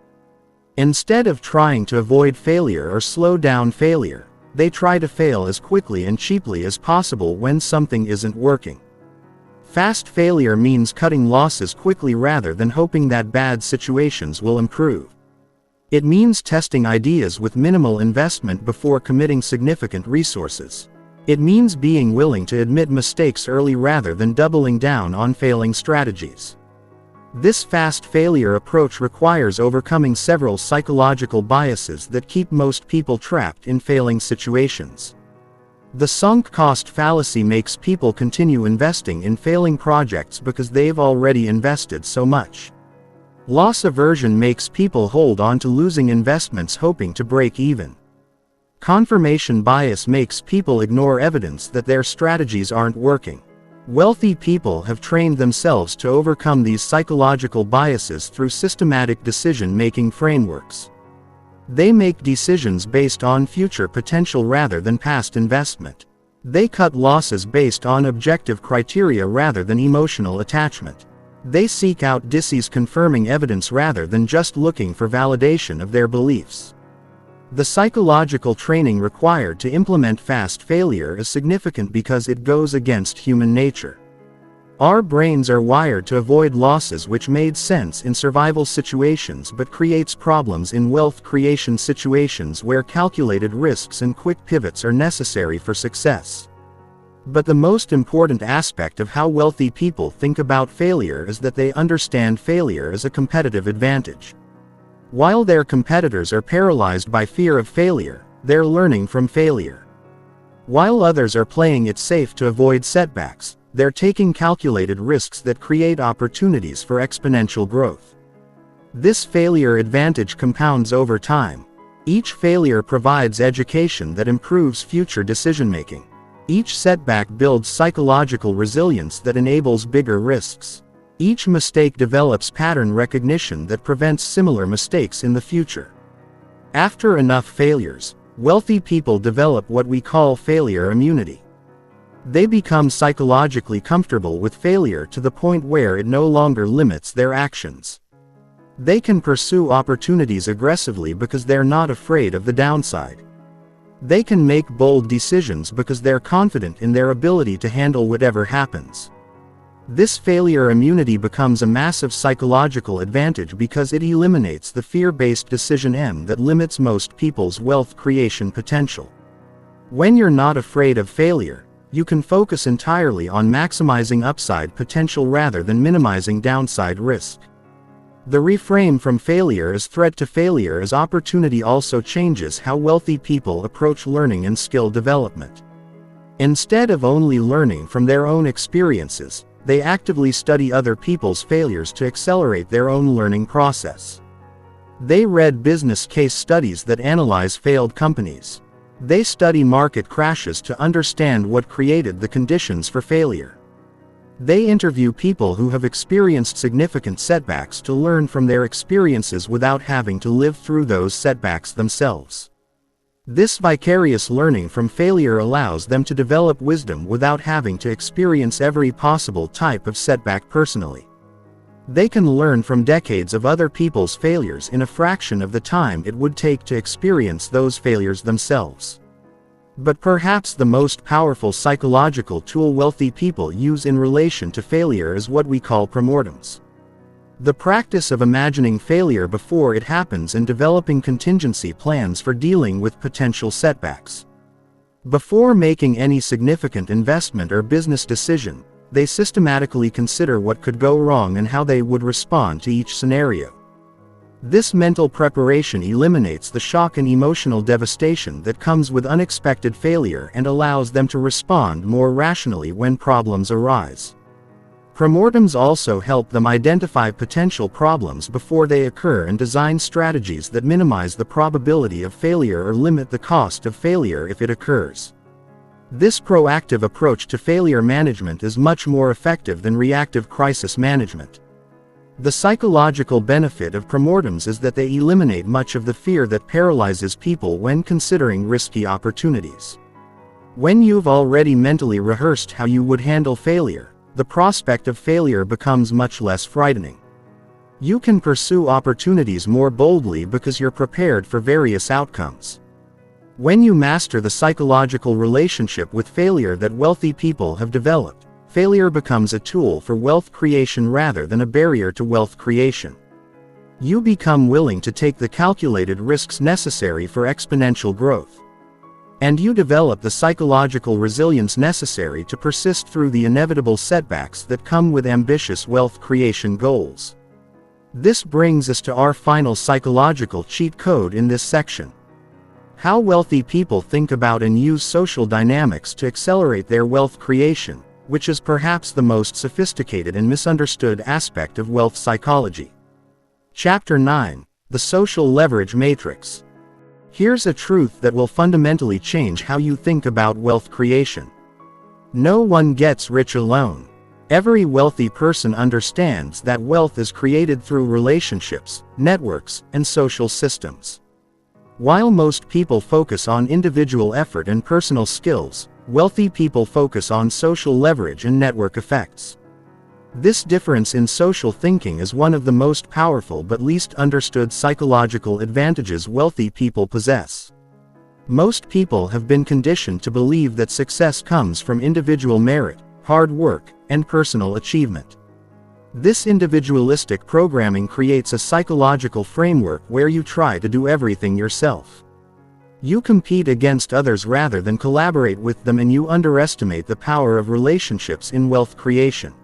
Instead of trying to avoid failure or slow down failure, they try to fail as quickly and cheaply as possible when something isn't working. Fast failure means cutting losses quickly rather than hoping that bad situations will improve. It means testing ideas with minimal investment before committing significant resources. It means being willing to admit mistakes early rather than doubling down on failing strategies. This fast failure approach requires overcoming several psychological biases that keep most people trapped in failing situations. The sunk cost fallacy makes people continue investing in failing projects because they've already invested so much. Loss aversion makes people hold on to losing investments hoping to break even. Confirmation bias makes people ignore evidence that their strategies aren't working. Wealthy people have trained themselves to overcome these psychological biases through systematic decision-making frameworks. They make decisions based on future potential rather than past investment. They cut losses based on objective criteria rather than emotional attachment. They seek out disease-confirming evidence rather than just looking for validation of their beliefs. The psychological training required to implement fast failure is significant because it goes against human nature. Our brains are wired to avoid losses which made sense in survival situations but creates problems in wealth creation situations where calculated risks and quick pivots are necessary for success. But the most important aspect of how wealthy people think about failure is that they understand failure as a competitive advantage. While their competitors are paralyzed by fear of failure, they're learning from failure. While others are playing it safe to avoid setbacks, they're taking calculated risks that create opportunities for exponential growth. This failure advantage compounds over time. Each failure provides education that improves future decision-making. Each setback builds psychological resilience that enables bigger risks. Each mistake develops pattern recognition that prevents similar mistakes in the future. After enough failures, Wealthy people develop what we call failure immunity. They become psychologically comfortable with failure to the point where it no longer limits their actions. They can pursue opportunities aggressively because they're not afraid of the downside. They can make bold decisions because they're confident in their ability to handle whatever happens. This failure immunity becomes a massive psychological advantage because it eliminates the fear-based decision that limits most people's wealth creation potential. When you're not afraid of failure, you can focus entirely on maximizing upside potential rather than minimizing downside risk. The reframe from failure as threat to failure as opportunity also changes how wealthy people approach learning and skill development. Instead of only learning from their own experiences, they actively study other people's failures to accelerate their own learning process. They read business case studies that analyze failed companies. They study market crashes to understand what created the conditions for failure. They interview people who have experienced significant setbacks to learn from their experiences without having to live through those setbacks themselves. This vicarious learning from failure allows them to develop wisdom without having to experience every possible type of setback personally. They can learn from decades of other people's failures in a fraction of the time it would take to experience those failures themselves. But perhaps the most powerful psychological tool wealthy people use in relation to failure is what we call premortems. The practice of imagining failure before it happens and developing contingency plans for dealing with potential setbacks. Before making any significant investment or business decision, they systematically consider what could go wrong and how they would respond to each scenario. This mental preparation eliminates the shock and emotional devastation that comes with unexpected failure and allows them to respond more rationally when problems arise. Premortems also help them identify potential problems before they occur and design strategies that minimize the probability of failure or limit the cost of failure if it occurs. This proactive approach to failure management is much more effective than reactive crisis management. The psychological benefit of premortems is that they eliminate much of the fear that paralyzes people when considering risky opportunities. When you've already mentally rehearsed how you would handle failure, the prospect of failure becomes much less frightening. You can pursue opportunities more boldly because you're prepared for various outcomes. When you master the psychological relationship with failure that wealthy people have developed, failure becomes a tool for wealth creation rather than a barrier to wealth creation. You become willing to take the calculated risks necessary for exponential growth. And you develop the psychological resilience necessary to persist through the inevitable setbacks that come with ambitious wealth creation goals. This brings us to our final psychological cheat code in this section. How wealthy people think about and use social dynamics to accelerate their wealth creation, which is perhaps the most sophisticated and misunderstood aspect of wealth psychology. Chapter 9: The Social Leverage Matrix. Here's a truth that will fundamentally change how you think about wealth creation. No one gets rich alone. Every wealthy person understands that wealth is created through relationships, networks, and social systems. While most people focus on individual effort and personal skills, wealthy people focus on social leverage and network effects. This difference in social thinking is one of the most powerful but least understood psychological advantages wealthy people possess. Most people have been conditioned to believe that success comes from individual merit, hard work, and personal achievement. This individualistic programming creates a psychological framework where you try to do everything yourself. You compete against others rather than collaborate with them, and you underestimate the power of relationships in wealth creation.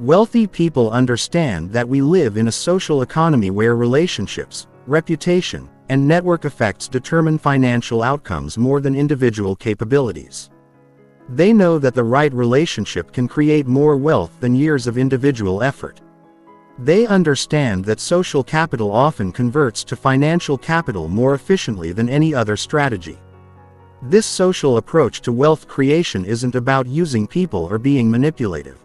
Wealthy people understand that we live in a social economy where relationships, reputation, and network effects determine financial outcomes more than individual capabilities. They know that the right relationship can create more wealth than years of individual effort. They understand that social capital often converts to financial capital more efficiently than any other strategy. This social approach to wealth creation isn't about using people or being manipulative.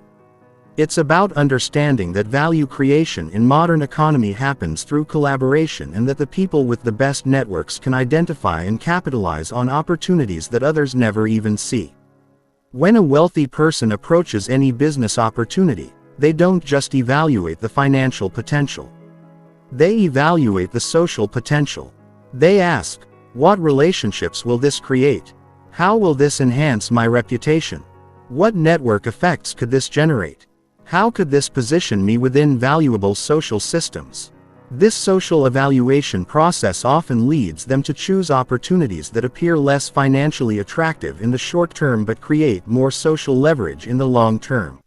It's about understanding that value creation in modern economy happens through collaboration and that the people with the best networks can identify and capitalize on opportunities that others never even see. When a wealthy person approaches any business opportunity, they don't just evaluate the financial potential. They evaluate the social potential. They ask, what relationships will this create? How will this enhance my reputation? What network effects could this generate? How could this position me within valuable social systems? This social evaluation process often leads them to choose opportunities that appear less financially attractive in the short term but create more social leverage in the long term.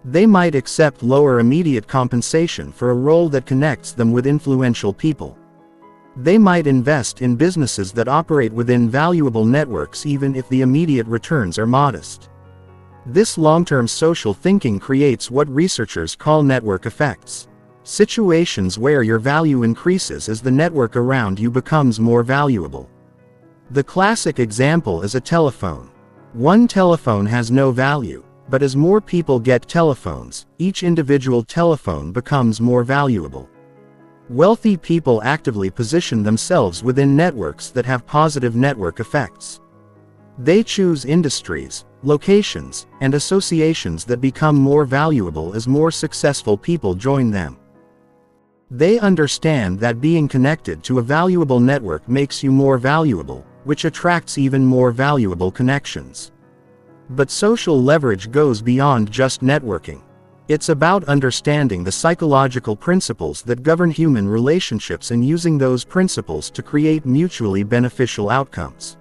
They might accept lower immediate compensation for a role that connects them with influential people. They might invest in businesses that operate within valuable networks even if the immediate returns are modest. This long-term social thinking creates what researchers call network effects. Situations where your value increases as the network around you becomes more valuable. The classic example is a telephone. One telephone has no value, but as more people get telephones, each individual telephone becomes more valuable. Wealthy people actively position themselves within networks that have positive network effects. They choose industries, locations, and associations that become more valuable as more successful people join them. They understand that being connected to a valuable network makes you more valuable, which attracts even more valuable connections. But social leverage goes beyond just networking. It's about understanding the psychological principles that govern human relationships and using those principles to create mutually beneficial outcomes.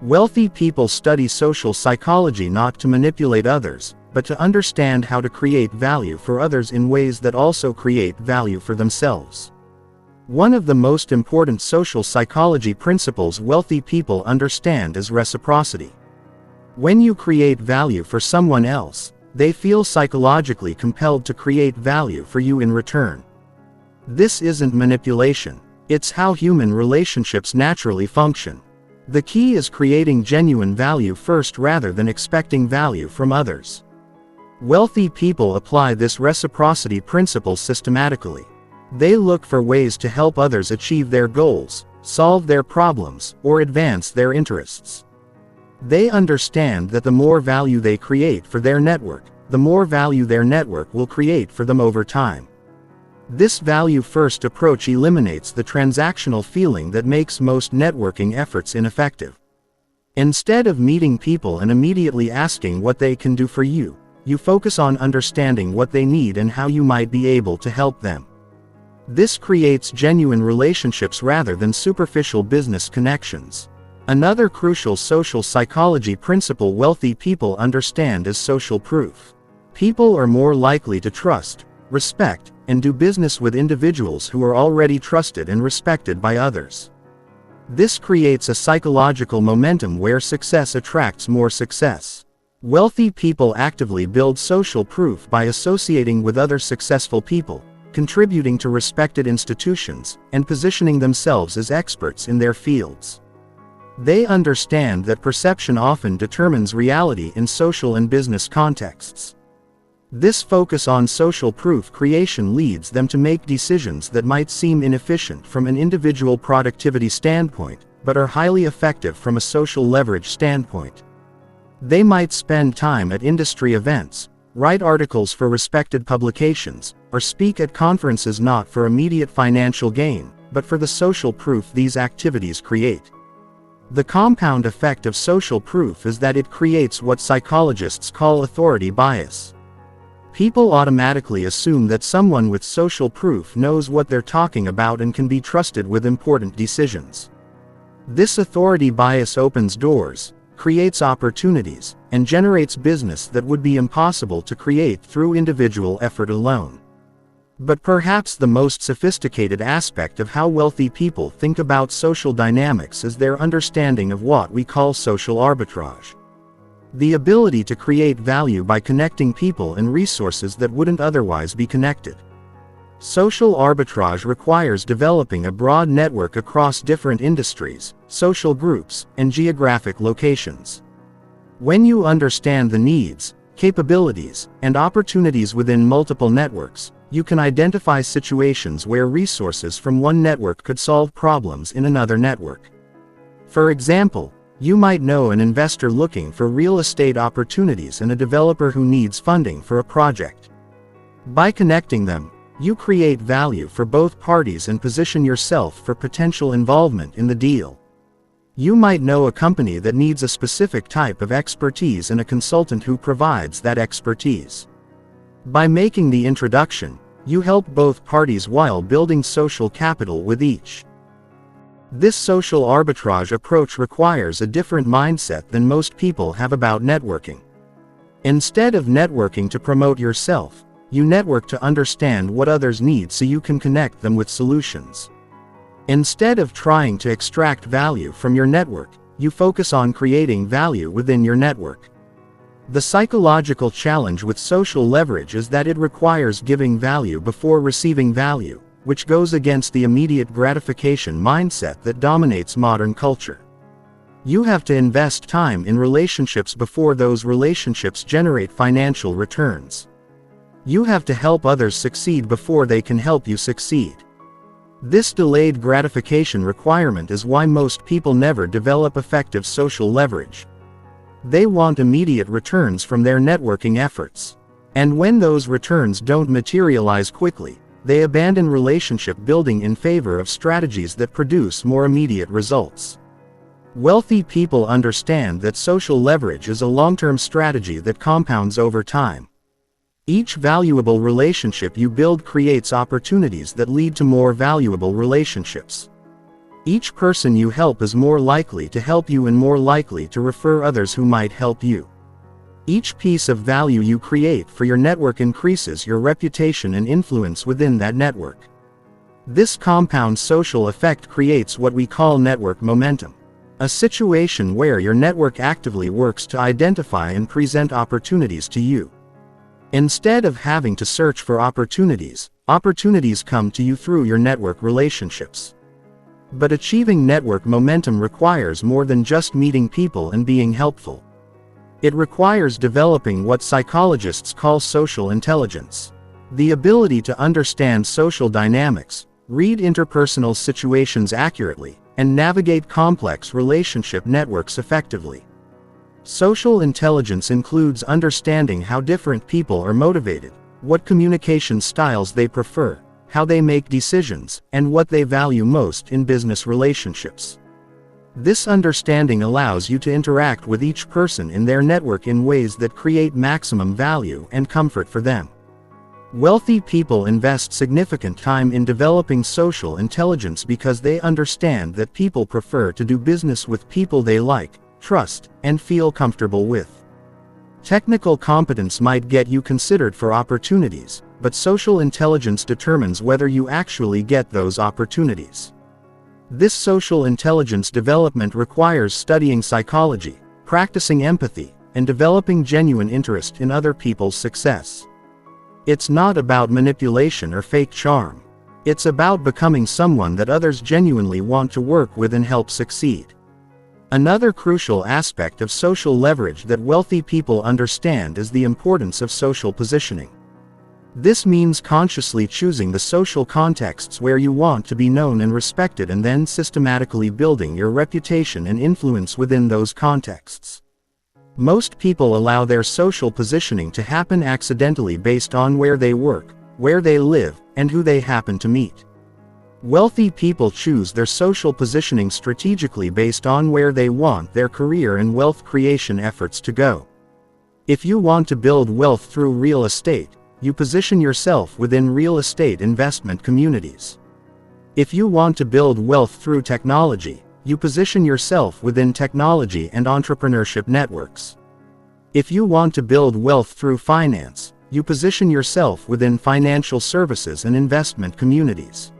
Wealthy people study social psychology not to manipulate others, but to understand how to create value for others in ways that also create value for themselves. One of the most important social psychology principles wealthy people understand is reciprocity. When you create value for someone else, they feel psychologically compelled to create value for you in return. This isn't manipulation, it's how human relationships naturally function. The key is creating genuine value first rather than expecting value from others. Wealthy people apply this reciprocity principle systematically. They look for ways to help others achieve their goals, solve their problems, or advance their interests. They understand that the more value they create for their network, the more value their network will create for them over time. This value-first approach eliminates the transactional feeling that makes most networking efforts ineffective. Instead of meeting people and immediately asking what they can do for you, you focus on understanding what they need and how you might be able to help them. This creates genuine relationships rather than superficial business connections. Another crucial social psychology principle wealthy people understand is social proof. People are more likely to trust, respect, and do business with individuals who are already trusted and respected by others. This creates a psychological momentum where success attracts more success. Wealthy people actively build social proof by associating with other successful people, contributing to respected institutions, and positioning themselves as experts in their fields. They understand that perception often determines reality in social and business contexts. This focus on social proof creation leads them to make decisions that might seem inefficient from an individual productivity standpoint, but are highly effective from a social leverage standpoint. They might spend time at industry events, write articles for respected publications, or speak at conferences not for immediate financial gain, but for the social proof these activities create. The compound effect of social proof is that it creates what psychologists call authority bias. People automatically assume that someone with social proof knows what they're talking about and can be trusted with important decisions. This authority bias opens doors, creates opportunities, and generates business that would be impossible to create through individual effort alone. But perhaps the most sophisticated aspect of how wealthy people think about social dynamics is their understanding of what we call social arbitrage. The ability to create value by connecting people and resources that wouldn't otherwise be connected. Social arbitrage requires developing a broad network across different industries, social groups, and geographic locations. When you understand the needs, capabilities, and opportunities within multiple networks, you can identify situations where resources from one network could solve problems in another network. For example, you might know an investor looking for real estate opportunities and a developer who needs funding for a project. By connecting them, you create value for both parties and position yourself for potential involvement in the deal. You might know a company that needs a specific type of expertise and a consultant who provides that expertise. By making the introduction, you help both parties while building social capital with each. This social arbitrage approach requires a different mindset than most people have about networking. Instead of networking to promote yourself, you network to understand what others need so you can connect them with solutions. Instead of trying to extract value from your network, you focus on creating value within your network. The psychological challenge with social leverage is that it requires giving value before receiving value, which goes against the immediate gratification mindset that dominates modern culture. You have to invest time in relationships before those relationships generate financial returns. You have to help others succeed before they can help you succeed. This delayed gratification requirement is why most people never develop effective social leverage. They want immediate returns from their networking efforts. And when those returns don't materialize quickly, they abandon relationship building in favor of strategies that produce more immediate results. Wealthy people understand that social leverage is a long-term strategy that compounds over time. Each valuable relationship you build creates opportunities that lead to more valuable relationships. Each person you help is more likely to help you and more likely to refer others who might help you. Each piece of value you create for your network increases your reputation and influence within that network. This compound social effect creates what we call network momentum, a situation where your network actively works to identify and present opportunities to you. Instead of having to search for opportunities, opportunities come to you through your network relationships. But achieving network momentum requires more than just meeting people and being helpful. It requires developing what psychologists call social intelligence. The ability to understand social dynamics, read interpersonal situations accurately, and navigate complex relationship networks effectively. Social intelligence includes understanding how different people are motivated, what communication styles they prefer, how they make decisions, and what they value most in business relationships. This understanding allows you to interact with each person in their network in ways that create maximum value and comfort for them. Wealthy people invest significant time in developing social intelligence because they understand that people prefer to do business with people they like, trust, and feel comfortable with. Technical competence might get you considered for opportunities, but social intelligence determines whether you actually get those opportunities. This social intelligence development requires studying psychology, practicing empathy, and developing genuine interest in other people's success. It's not about manipulation or fake charm. It's about becoming someone that others genuinely want to work with and help succeed. Another crucial aspect of social leverage that wealthy people understand is the importance of social positioning. This means consciously choosing the social contexts where you want to be known and respected and then systematically building your reputation and influence within those contexts. Most people allow their social positioning to happen accidentally based on where they work, where they live, and who they happen to meet. Wealthy people choose their social positioning strategically based on where they want their career and wealth creation efforts to go. If you want to build wealth through real estate, you position yourself within real estate investment communities. If you want to build wealth through technology, you position yourself within technology and entrepreneurship networks. If you want to build wealth through finance, you position yourself within financial services and investment communities.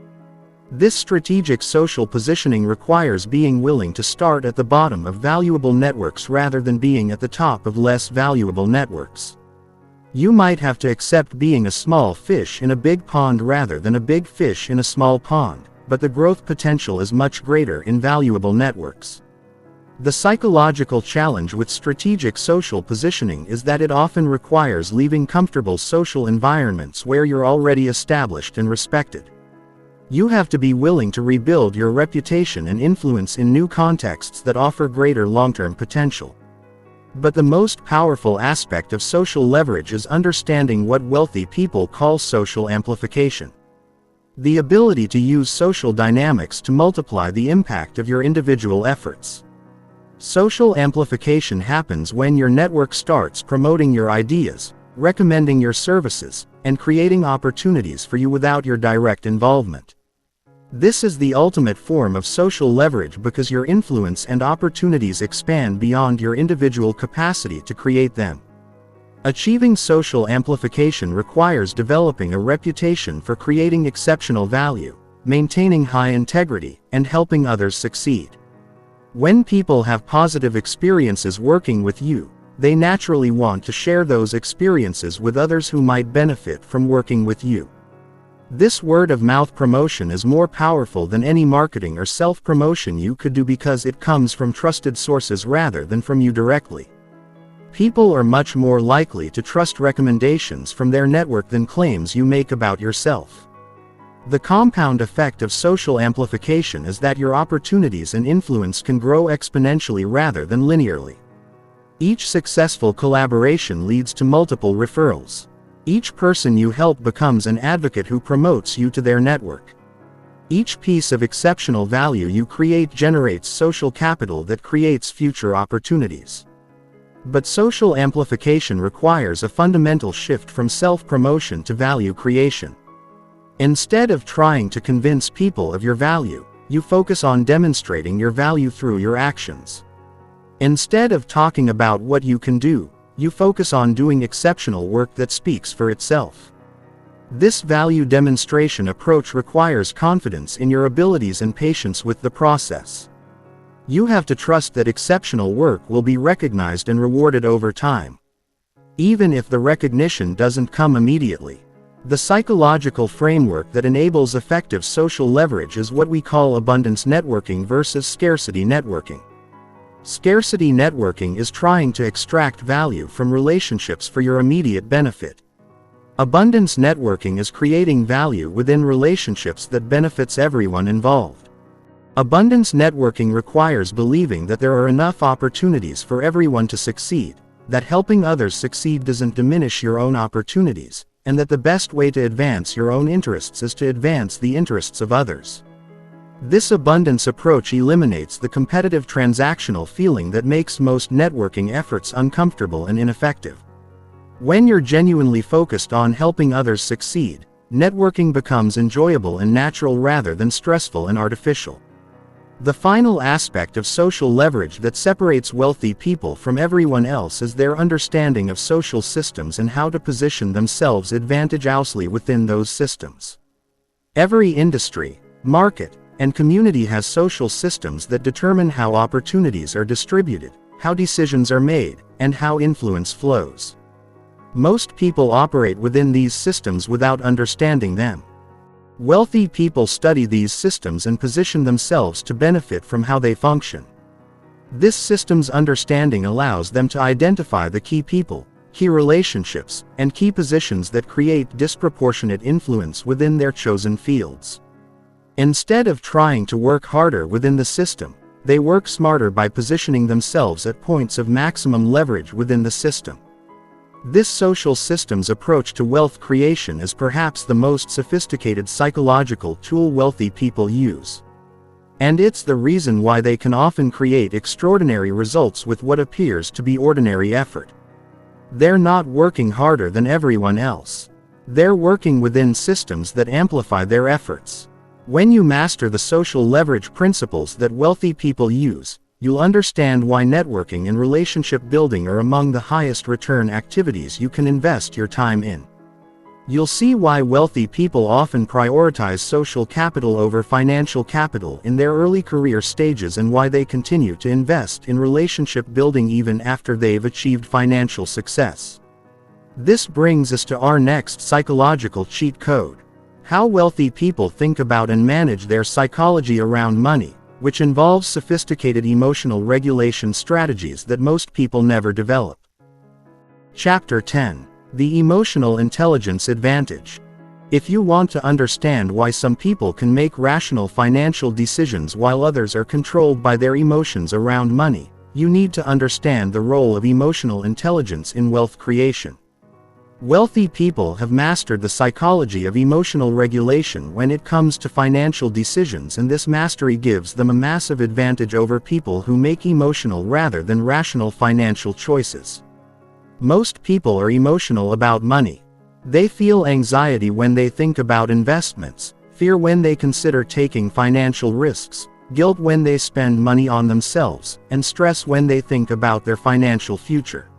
This strategic social positioning requires being willing to start at the bottom of valuable networks rather than being at the top of less valuable networks. You might have to accept being a small fish in a big pond rather than a big fish in a small pond, but the growth potential is much greater in valuable networks. The psychological challenge with strategic social positioning is that it often requires leaving comfortable social environments where you're already established and respected. You have to be willing to rebuild your reputation and influence in new contexts that offer greater long-term potential. But the most powerful aspect of social leverage is understanding what wealthy people call social amplification. The ability to use social dynamics to multiply the impact of your individual efforts. Social amplification happens when your network starts promoting your ideas, recommending your services, and creating opportunities for you without your direct involvement. This is the ultimate form of social leverage because your influence and opportunities expand beyond your individual capacity to create them. Achieving social amplification requires developing a reputation for creating exceptional value, maintaining high integrity, and helping others succeed. When people have positive experiences working with you, they naturally want to share those experiences with others who might benefit from working with you. This word-of-mouth promotion is more powerful than any marketing or self-promotion you could do because it comes from trusted sources rather than from you directly. People are much more likely to trust recommendations from their network than claims you make about yourself. The compound effect of social amplification is that your opportunities and influence can grow exponentially rather than linearly. Each successful collaboration leads to multiple referrals. Each person you help becomes an advocate who promotes you to their network. Each piece of exceptional value you create generates social capital that creates future opportunities. But social amplification requires a fundamental shift from self-promotion to value creation. Instead of trying to convince people of your value, you focus on demonstrating your value through your actions. Instead of talking about what you can do, you focus on doing exceptional work that speaks for itself. This value demonstration approach requires confidence in your abilities and patience with the process. You have to trust that exceptional work will be recognized and rewarded over time, even if the recognition doesn't come immediately. The psychological framework that enables effective social leverage is what we call abundance networking versus scarcity networking. Scarcity networking is trying to extract value from relationships for your immediate benefit. Abundance networking is creating value within relationships that benefits everyone involved. Abundance networking requires believing that there are enough opportunities for everyone to succeed, that helping others succeed doesn't diminish your own opportunities, and that the best way to advance your own interests is to advance the interests of others. This abundance approach eliminates the competitive transactional feeling that makes most networking efforts uncomfortable and ineffective. When you're genuinely focused on helping others succeed, networking becomes enjoyable and natural rather than stressful and artificial. The final aspect of social leverage that separates wealthy people from everyone else is their understanding of social systems and how to position themselves advantageously within those systems. Every industry, market, and community has social systems that determine how opportunities are distributed, how decisions are made, and how influence flows. Most people operate within these systems without understanding them. Wealthy people study these systems and position themselves to benefit from how they function. This system's understanding allows them to identify the key people, key relationships, and key positions that create disproportionate influence within their chosen fields. Instead of trying to work harder within the system, they work smarter by positioning themselves at points of maximum leverage within the system. This social systems approach to wealth creation is perhaps the most sophisticated psychological tool wealthy people use. And it's the reason why they can often create extraordinary results with what appears to be ordinary effort. They're not working harder than everyone else. They're working within systems that amplify their efforts. When you master the social leverage principles that wealthy people use, you'll understand why networking and relationship building are among the highest return activities you can invest your time in. You'll see why wealthy people often prioritize social capital over financial capital in their early career stages and why they continue to invest in relationship building even after they've achieved financial success. This brings us to our next psychological cheat code: how wealthy people think about and manage their psychology around money, which involves sophisticated emotional regulation strategies that most people never develop. Chapter 10. The Emotional Intelligence Advantage. If you want to understand why some people can make rational financial decisions while others are controlled by their emotions around money, you need to understand the role of emotional intelligence in wealth creation. Wealthy people have mastered the psychology of emotional regulation when it comes to financial decisions, and this mastery gives them a massive advantage over people who make emotional rather than rational financial choices. Most people are emotional about money. They feel anxiety when they think about investments, fear when they consider taking financial risks, guilt when they spend money on themselves, and stress when they think about their financial future.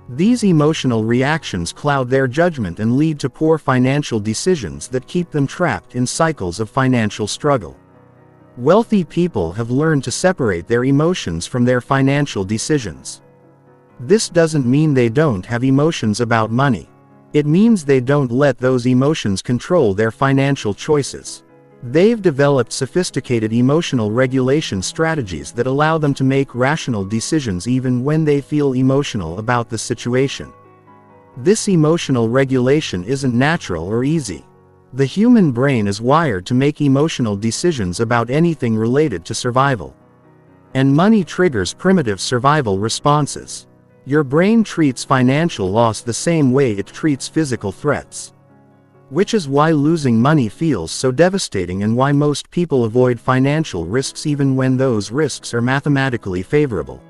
These emotional reactions cloud their judgment and lead to poor financial decisions that keep them trapped in cycles of financial struggle. Wealthy people have learned to separate their emotions from their financial decisions. This doesn't mean they don't have emotions about money. It means they don't let those emotions control their financial choices. They've developed sophisticated emotional regulation strategies that allow them to make rational decisions even when they feel emotional about the situation. This emotional regulation isn't natural or easy. The human brain is wired to make emotional decisions about anything related to survival. And money triggers primitive survival responses. Your brain treats financial loss the same way it treats physical threats. Which is why losing money feels so devastating and why most people avoid financial risks even when those risks are mathematically favorable.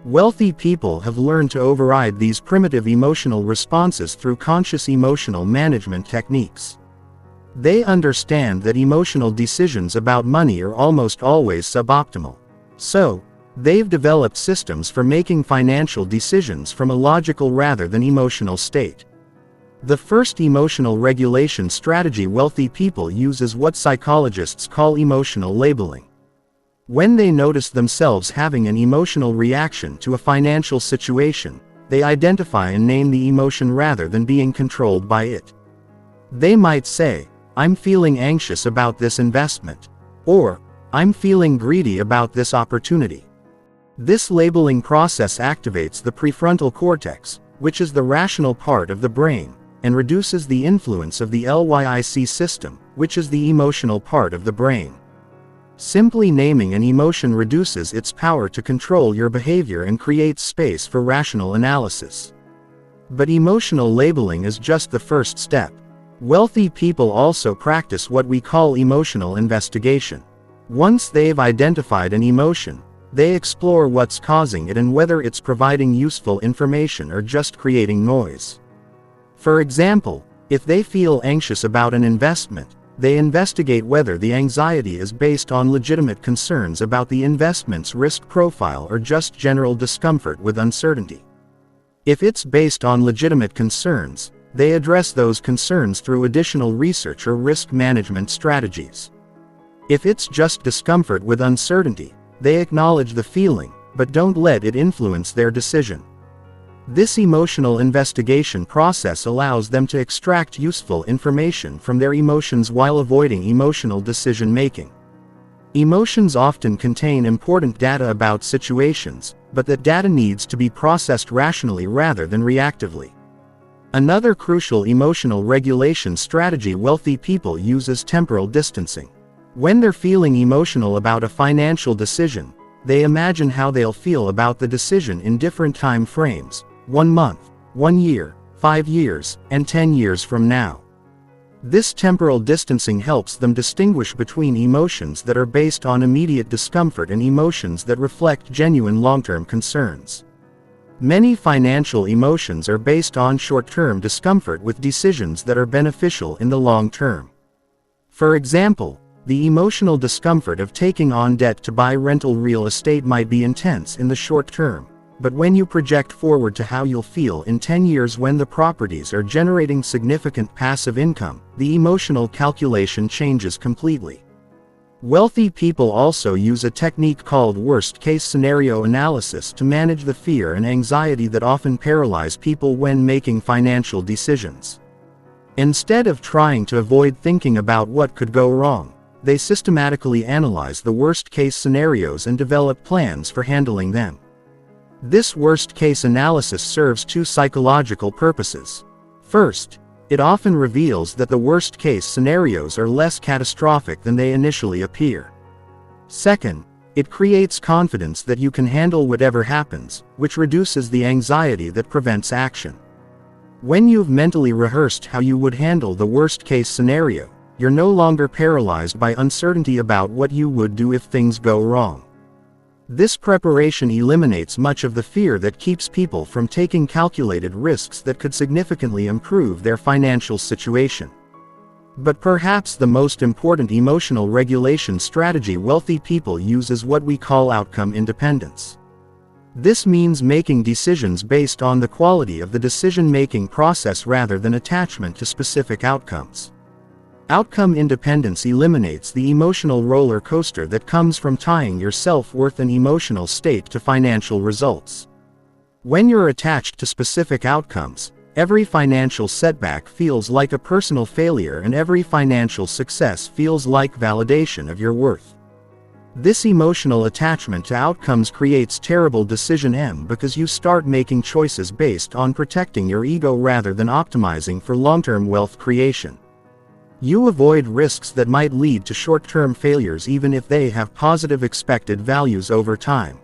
Wealthy people have learned to override these primitive emotional responses through conscious emotional management techniques. They understand that emotional decisions about money are almost always suboptimal. So, they've developed systems for making financial decisions from a logical rather than emotional state. The first emotional regulation strategy wealthy people use is what psychologists call emotional labeling. When they notice themselves having an emotional reaction to a financial situation, they identify and name the emotion rather than being controlled by it. They might say, "I'm feeling anxious about this investment," or "I'm feeling greedy about this opportunity." This labeling process activates the prefrontal cortex, which is the rational part of the brain, and reduces the influence of the LYIC system, which is the emotional part of the brain. Simply naming an emotion reduces its power to control your behavior and creates space for rational analysis. But emotional labeling is just the first step. Wealthy people also practice what we call emotional investigation. Once they've identified an emotion, they explore what's causing it and whether it's providing useful information or just creating noise. For example, if they feel anxious about an investment, they investigate whether the anxiety is based on legitimate concerns about the investment's risk profile or just general discomfort with uncertainty. If it's based on legitimate concerns, they address those concerns through additional research or risk management strategies. If it's just discomfort with uncertainty, they acknowledge the feeling, but don't let it influence their decision. This emotional investigation process allows them to extract useful information from their emotions while avoiding emotional decision-making. Emotions often contain important data about situations, but that data needs to be processed rationally rather than reactively. Another crucial emotional regulation strategy wealthy people use is temporal distancing. When they're feeling emotional about a financial decision, they imagine how they'll feel about the decision in different time frames: 1 month, 1 year, 5 years, and 10 years from now. This temporal distancing helps them distinguish between emotions that are based on immediate discomfort and emotions that reflect genuine long-term concerns. Many financial emotions are based on short-term discomfort with decisions that are beneficial in the long term. For example, the emotional discomfort of taking on debt to buy rental real estate might be intense in the short term, but when you project forward to how you'll feel in 10 years when the properties are generating significant passive income, the emotional calculation changes completely. Wealthy people also use a technique called worst-case scenario analysis to manage the fear and anxiety that often paralyze people when making financial decisions. Instead of trying to avoid thinking about what could go wrong, they systematically analyze the worst-case scenarios and develop plans for handling them. This worst-case analysis serves two psychological purposes. First, it often reveals that the worst-case scenarios are less catastrophic than they initially appear. Second, it creates confidence that you can handle whatever happens, which reduces the anxiety that prevents action. When you've mentally rehearsed how you would handle the worst-case scenario, you're no longer paralyzed by uncertainty about what you would do if things go wrong. This preparation eliminates much of the fear that keeps people from taking calculated risks that could significantly improve their financial situation. But perhaps the most important emotional regulation strategy wealthy people use is what we call outcome independence. This means making decisions based on the quality of the decision-making process rather than attachment to specific outcomes. Outcome independence eliminates the emotional roller coaster that comes from tying your self-worth and emotional state to financial results. When you're attached to specific outcomes, every financial setback feels like a personal failure and every financial success feels like validation of your worth. This emotional attachment to outcomes creates terrible decision because you start making choices based on protecting your ego rather than optimizing for long-term wealth creation. You avoid risks that might lead to short-term failures even if they have positive expected values over time.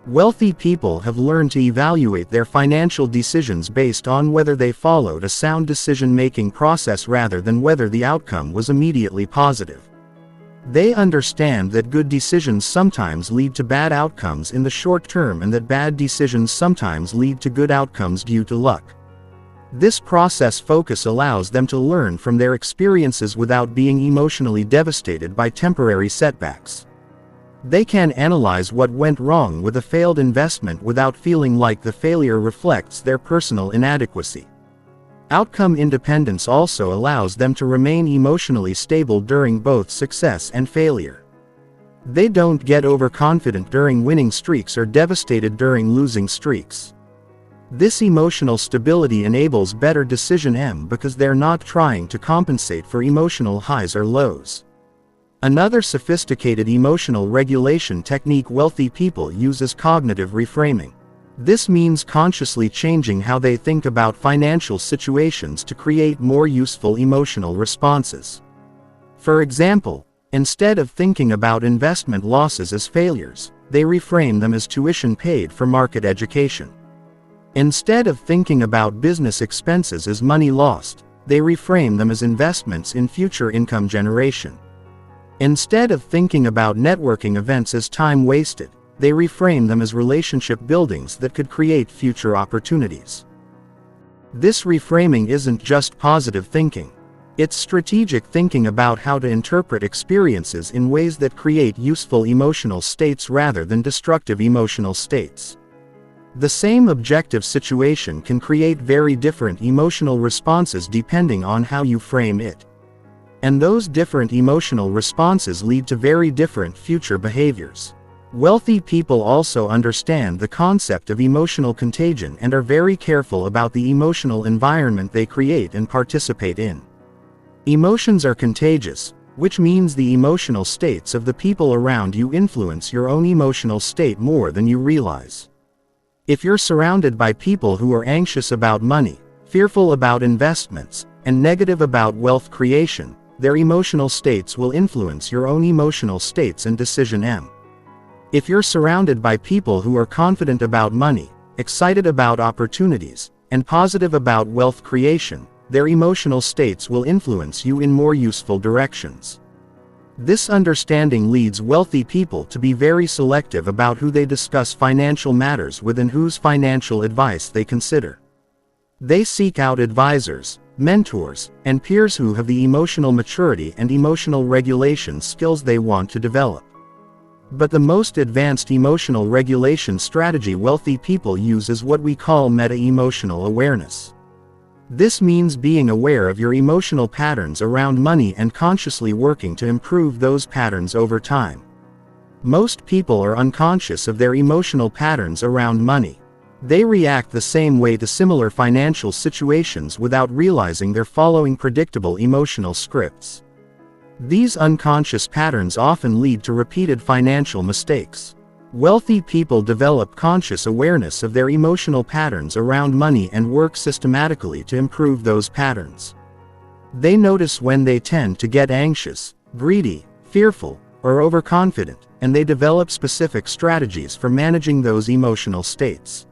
Wealthy people have learned to evaluate their financial decisions based on whether they followed a sound decision-making process rather than whether the outcome was immediately positive. They understand that good decisions sometimes lead to bad outcomes in the short term and that bad decisions sometimes lead to good outcomes due to luck. This process focus allows them to learn from their experiences without being emotionally devastated by temporary setbacks. They can analyze what went wrong with a failed investment without feeling like the failure reflects their personal inadequacy. Outcome independence also allows them to remain emotionally stable during both success and failure. They don't get overconfident during winning streaks or devastated during losing streaks. This emotional stability enables better decision because they're not trying to compensate for emotional highs or lows. Another sophisticated emotional regulation technique wealthy people use is cognitive reframing. This means consciously changing how they think about financial situations to create more useful emotional responses. For example, instead of thinking about investment losses as failures, they reframe them as tuition paid for market education. Instead of thinking about business expenses as money lost, they reframe them as investments in future income generation. Instead of thinking about networking events as time wasted, they reframe them as relationship buildings that could create future opportunities. This reframing isn't just positive thinking. It's strategic thinking about how to interpret experiences in ways that create useful emotional states rather than destructive emotional states. The same objective situation can create very different emotional responses depending on how you frame it. And those different emotional responses lead to very different future behaviors. Wealthy people also understand the concept of emotional contagion and are very careful about the emotional environment they create and participate in. Emotions are contagious, which means the emotional states of the people around you influence your own emotional state more than you realize. If you're surrounded by people who are anxious about money, fearful about investments, and negative about wealth creation, their emotional states will influence your own emotional states and decision. If you're surrounded by people who are confident about money, excited about opportunities, and positive about wealth creation, their emotional states will influence you in more useful directions. This understanding leads wealthy people to be very selective about who they discuss financial matters with and whose financial advice they consider. They seek out advisors, mentors, and peers who have the emotional maturity and emotional regulation skills they want to develop. But the most advanced emotional regulation strategy wealthy people use is what we call meta-emotional awareness. This means being aware of your emotional patterns around money and consciously working to improve those patterns over time. Most people are unconscious of their emotional patterns around money. They react the same way to similar financial situations without realizing they're following predictable emotional scripts. These unconscious patterns often lead to repeated financial mistakes. Wealthy people develop conscious awareness of their emotional patterns around money and work systematically to improve those patterns. They notice when they tend to get anxious, greedy, fearful, or overconfident, and they develop specific strategies for managing those emotional states.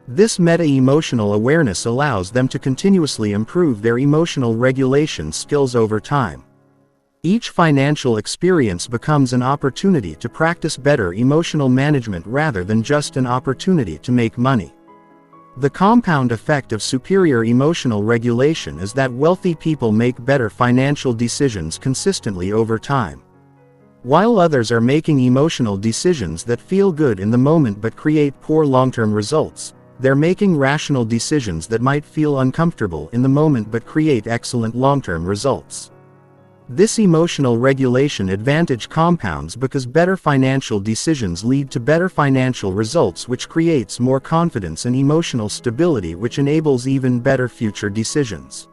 This meta-emotional awareness allows them to continuously improve their emotional regulation skills over time. Each financial experience becomes an opportunity to practice better emotional management rather than just an opportunity to make money. The compound effect of superior emotional regulation is that wealthy people make better financial decisions consistently over time. While others are making emotional decisions that feel good in the moment but create poor long-term results, they're making rational decisions that might feel uncomfortable in the moment but create excellent long-term results. This emotional regulation advantage compounds because better financial decisions lead to better financial results, which creates more confidence and emotional stability, which enables even better future decisions.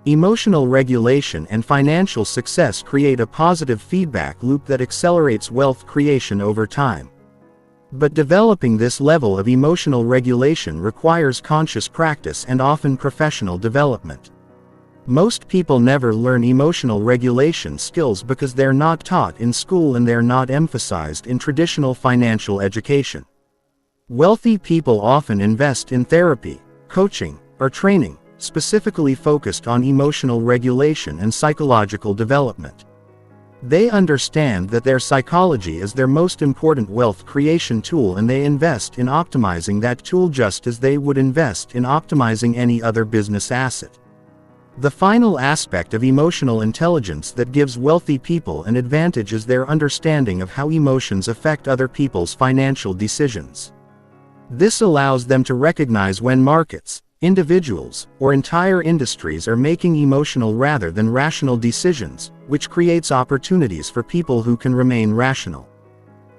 Emotional regulation and financial success create a positive feedback loop that accelerates wealth creation over time. But developing this level of emotional regulation requires conscious practice and often professional development. Most people never learn emotional regulation skills because they're not taught in school and they're not emphasized in traditional financial education. Wealthy people often invest in therapy, coaching, or training, specifically focused on emotional regulation and psychological development. They understand that their psychology is their most important wealth creation tool, and they invest in optimizing that tool just as they would invest in optimizing any other business asset. The final aspect of emotional intelligence that gives wealthy people an advantage is their understanding of how emotions affect other people's financial decisions. This allows them to recognize when markets, individuals, or entire industries are making emotional rather than rational decisions, which creates opportunities for people who can remain rational.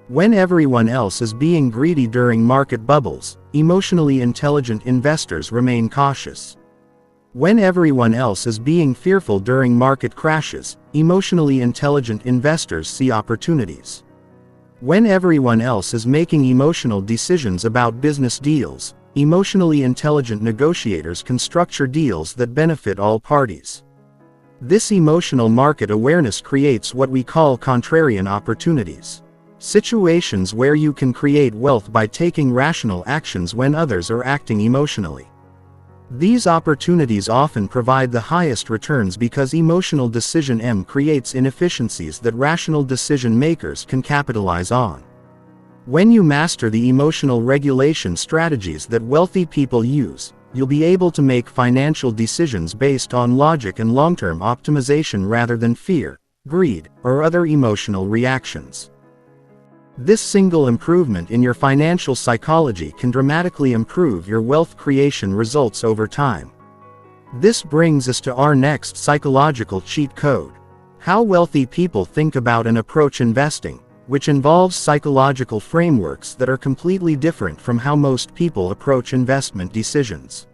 When everyone else is being greedy during market bubbles, emotionally intelligent investors remain cautious. When everyone else is being fearful during market crashes, emotionally intelligent investors see opportunities. When everyone else is making emotional decisions about business deals, emotionally intelligent negotiators can structure deals that benefit all parties. This emotional market awareness creates what we call contrarian opportunities. Situations where you can create wealth by taking rational actions when others are acting emotionally. These opportunities often provide the highest returns because emotional decision creates inefficiencies that rational decision makers can capitalize on. When you master the emotional regulation strategies that wealthy people use, you'll be able to make financial decisions based on logic and long-term optimization rather than fear, greed, or other emotional reactions. This single improvement in your financial psychology can dramatically improve your wealth creation results over time. This brings us to our next psychological cheat code: how wealthy people think about and approach investing, which involves psychological frameworks that are completely different from how most people approach investment decisions.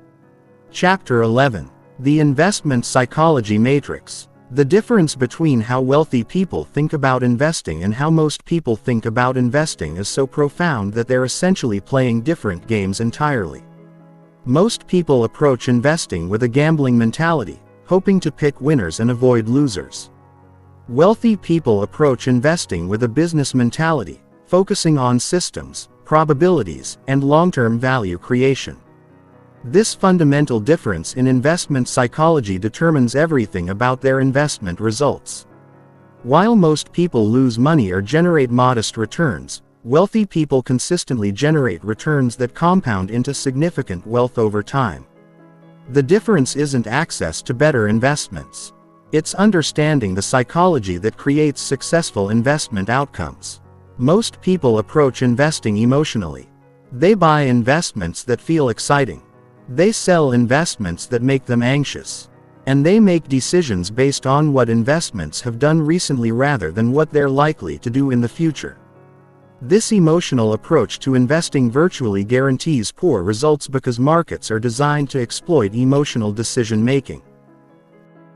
Chapter 11. The Investment Psychology Matrix. The difference between how wealthy people think about investing and how most people think about investing is so profound that they're essentially playing different games entirely. Most people approach investing with a gambling mentality, hoping to pick winners and avoid losers. Wealthy people approach investing with a business mentality, focusing on systems, probabilities, and long-term value creation. This fundamental difference in investment psychology determines everything about their investment results. While most people lose money or generate modest returns, wealthy people consistently generate returns that compound into significant wealth over time. The difference isn't access to better investments. It's understanding the psychology that creates successful investment outcomes. Most people approach investing emotionally. They buy investments that feel exciting. They sell investments that make them anxious. And they make decisions based on what investments have done recently rather than what they're likely to do in the future. This emotional approach to investing virtually guarantees poor results because markets are designed to exploit emotional decision-making.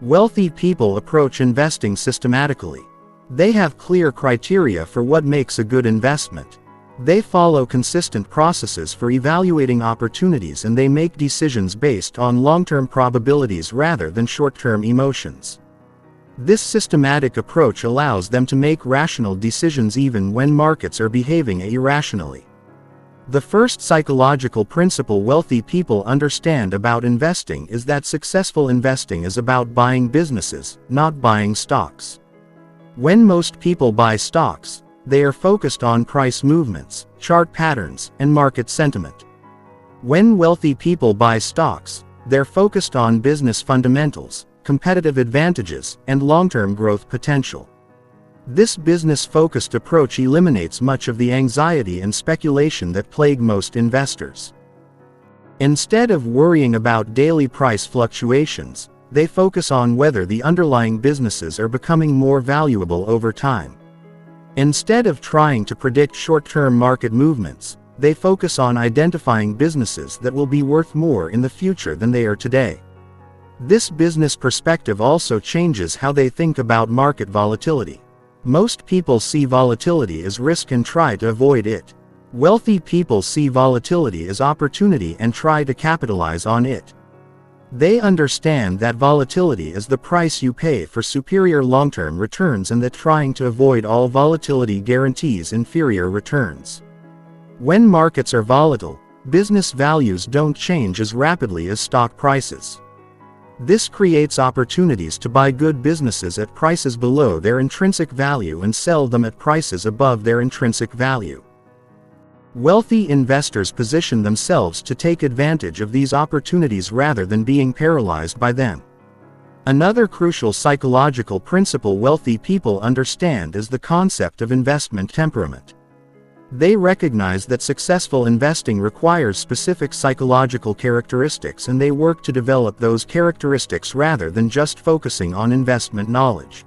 Wealthy people approach investing systematically. They have clear criteria for what makes a good investment. They follow consistent processes for evaluating opportunities, and they make decisions based on long-term probabilities rather than short-term emotions. This systematic approach allows them to make rational decisions even when markets are behaving irrationally. The first psychological principle wealthy people understand about investing is that successful investing is about buying businesses, not buying stocks. When most people buy stocks, they are focused on price movements, chart patterns, and market sentiment. When wealthy people buy stocks, they're focused on business fundamentals, competitive advantages, and long-term growth potential. This business-focused approach eliminates much of the anxiety and speculation that plague most investors. Instead of worrying about daily price fluctuations, they focus on whether the underlying businesses are becoming more valuable over time. Instead of trying to predict short-term market movements, they focus on identifying businesses that will be worth more in the future than they are today. This business perspective also changes how they think about market volatility. Most people see volatility as risk and try to avoid it. Wealthy people see volatility as opportunity and try to capitalize on it. They understand that volatility is the price you pay for superior long-term returns, and that trying to avoid all volatility guarantees inferior returns. When markets are volatile, business values don't change as rapidly as stock prices. This creates opportunities to buy good businesses at prices below their intrinsic value and sell them at prices above their intrinsic value. Wealthy investors position themselves to take advantage of these opportunities rather than being paralyzed by them. Another crucial psychological principle wealthy people understand is the concept of investment temperament. They recognize that successful investing requires specific psychological characteristics, and they work to develop those characteristics rather than just focusing on investment knowledge.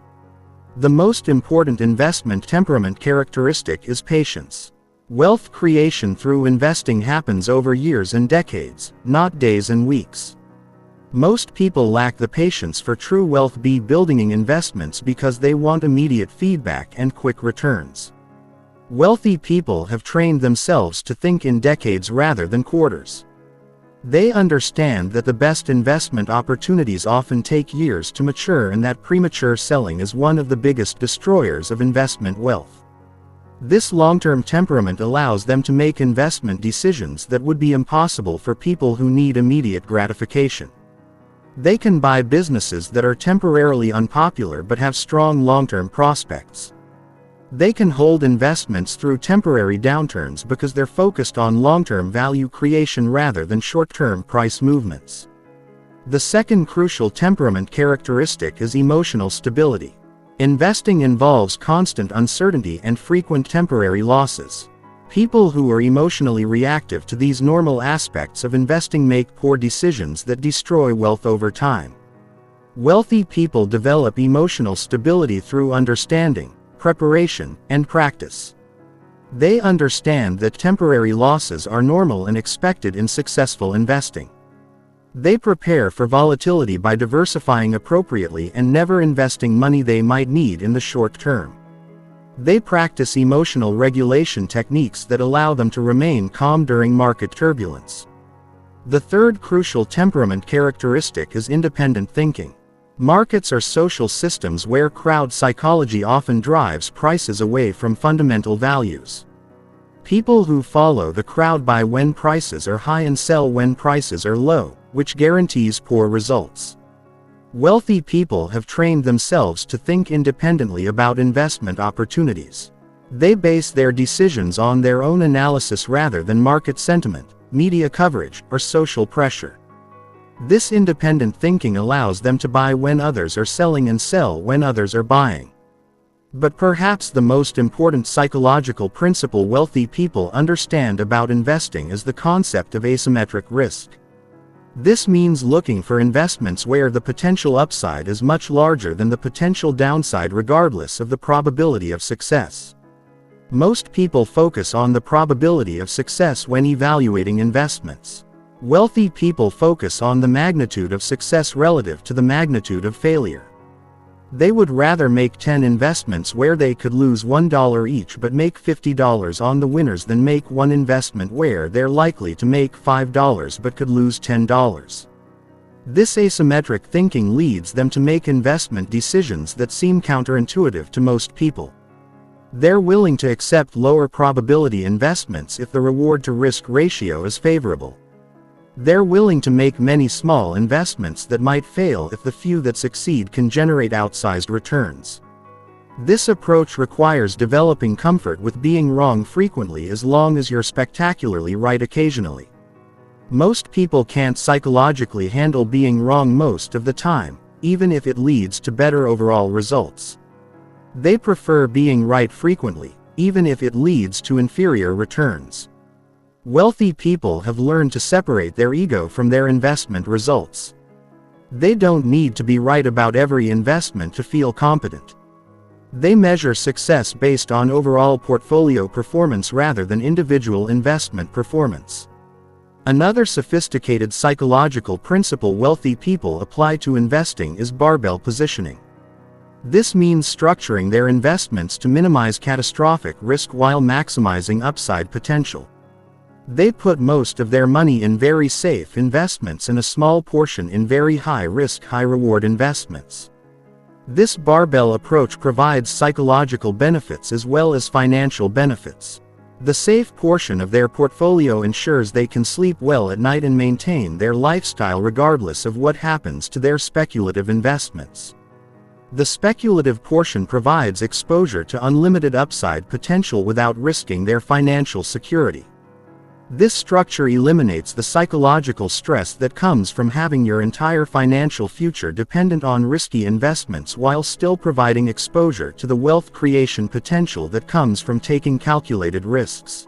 The most important investment temperament characteristic is patience. Wealth creation through investing happens over years and decades, not days and weeks. Most people lack the patience for true wealth building investments because they want immediate feedback and quick returns. Wealthy people have trained themselves to think in decades rather than quarters. They understand that the best investment opportunities often take years to mature, and that premature selling is one of the biggest destroyers of investment wealth. This long-term temperament allows them to make investment decisions that would be impossible for people who need immediate gratification. They can buy businesses that are temporarily unpopular but have strong long-term prospects. They can hold investments through temporary downturns because they're focused on long-term value creation rather than short-term price movements. The second crucial temperament characteristic is emotional stability. Investing involves constant uncertainty and frequent temporary losses. People who are emotionally reactive to these normal aspects of investing make poor decisions that destroy wealth over time. Wealthy people develop emotional stability through understanding, preparation, and practice. They understand that temporary losses are normal and expected in successful investing. They prepare for volatility by diversifying appropriately and never investing money they might need in the short term. They practice emotional regulation techniques that allow them to remain calm during market turbulence. The third crucial temperament characteristic is independent thinking. Markets are social systems where crowd psychology often drives prices away from fundamental values. People who follow the crowd buy when prices are high and sell when prices are low, which guarantees poor results. Wealthy people have trained themselves to think independently about investment opportunities. They base their decisions on their own analysis rather than market sentiment, media coverage, or social pressure. This independent thinking allows them to buy when others are selling and sell when others are buying. But perhaps the most important psychological principle wealthy people understand about investing is the concept of asymmetric risk. This means looking for investments where the potential upside is much larger than the potential downside regardless of the probability of success. Most people focus on the probability of success when evaluating investments. Wealthy people focus on the magnitude of success relative to the magnitude of failure. They would rather make 10 investments where they could lose $1 each but make $50 on the winners than make one investment where they're likely to make $5 but could lose $10. This asymmetric thinking leads them to make investment decisions that seem counterintuitive to most people. They're willing to accept lower probability investments if the reward-to-risk ratio is favorable. They're willing to make many small investments that might fail if the few that succeed can generate outsized returns. This approach requires developing comfort with being wrong frequently as long as you're spectacularly right occasionally. Most people can't psychologically handle being wrong most of the time, even if it leads to better overall results. They prefer being right frequently, even if it leads to inferior returns. Wealthy people have learned to separate their ego from their investment results. They don't need to be right about every investment to feel competent. They measure success based on overall portfolio performance rather than individual investment performance. Another sophisticated psychological principle wealthy people apply to investing is barbell positioning. This means structuring their investments to minimize catastrophic risk while maximizing upside potential. They put most of their money in very safe investments and a small portion in very high-risk, high-reward investments. This barbell approach provides psychological benefits as well as financial benefits. The safe portion of their portfolio ensures they can sleep well at night and maintain their lifestyle regardless of what happens to their speculative investments. The speculative portion provides exposure to unlimited upside potential without risking their financial security. This structure eliminates the psychological stress that comes from having your entire financial future dependent on risky investments while still providing exposure to the wealth creation potential that comes from taking calculated risks.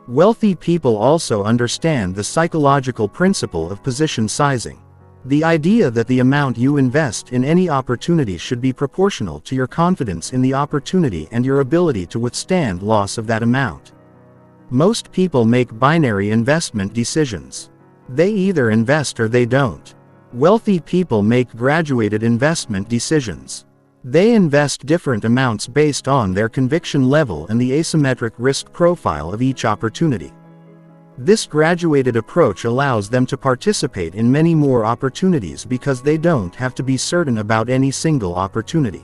Wealthy people also understand the psychological principle of position sizing. The idea that the amount you invest in any opportunity should be proportional to your confidence in the opportunity and your ability to withstand loss of that amount. Most people make binary investment decisions. They either invest or they don't. Wealthy people make graduated investment decisions. They invest different amounts based on their conviction level and the asymmetric risk profile of each opportunity. This graduated approach allows them to participate in many more opportunities because they don't have to be certain about any single opportunity.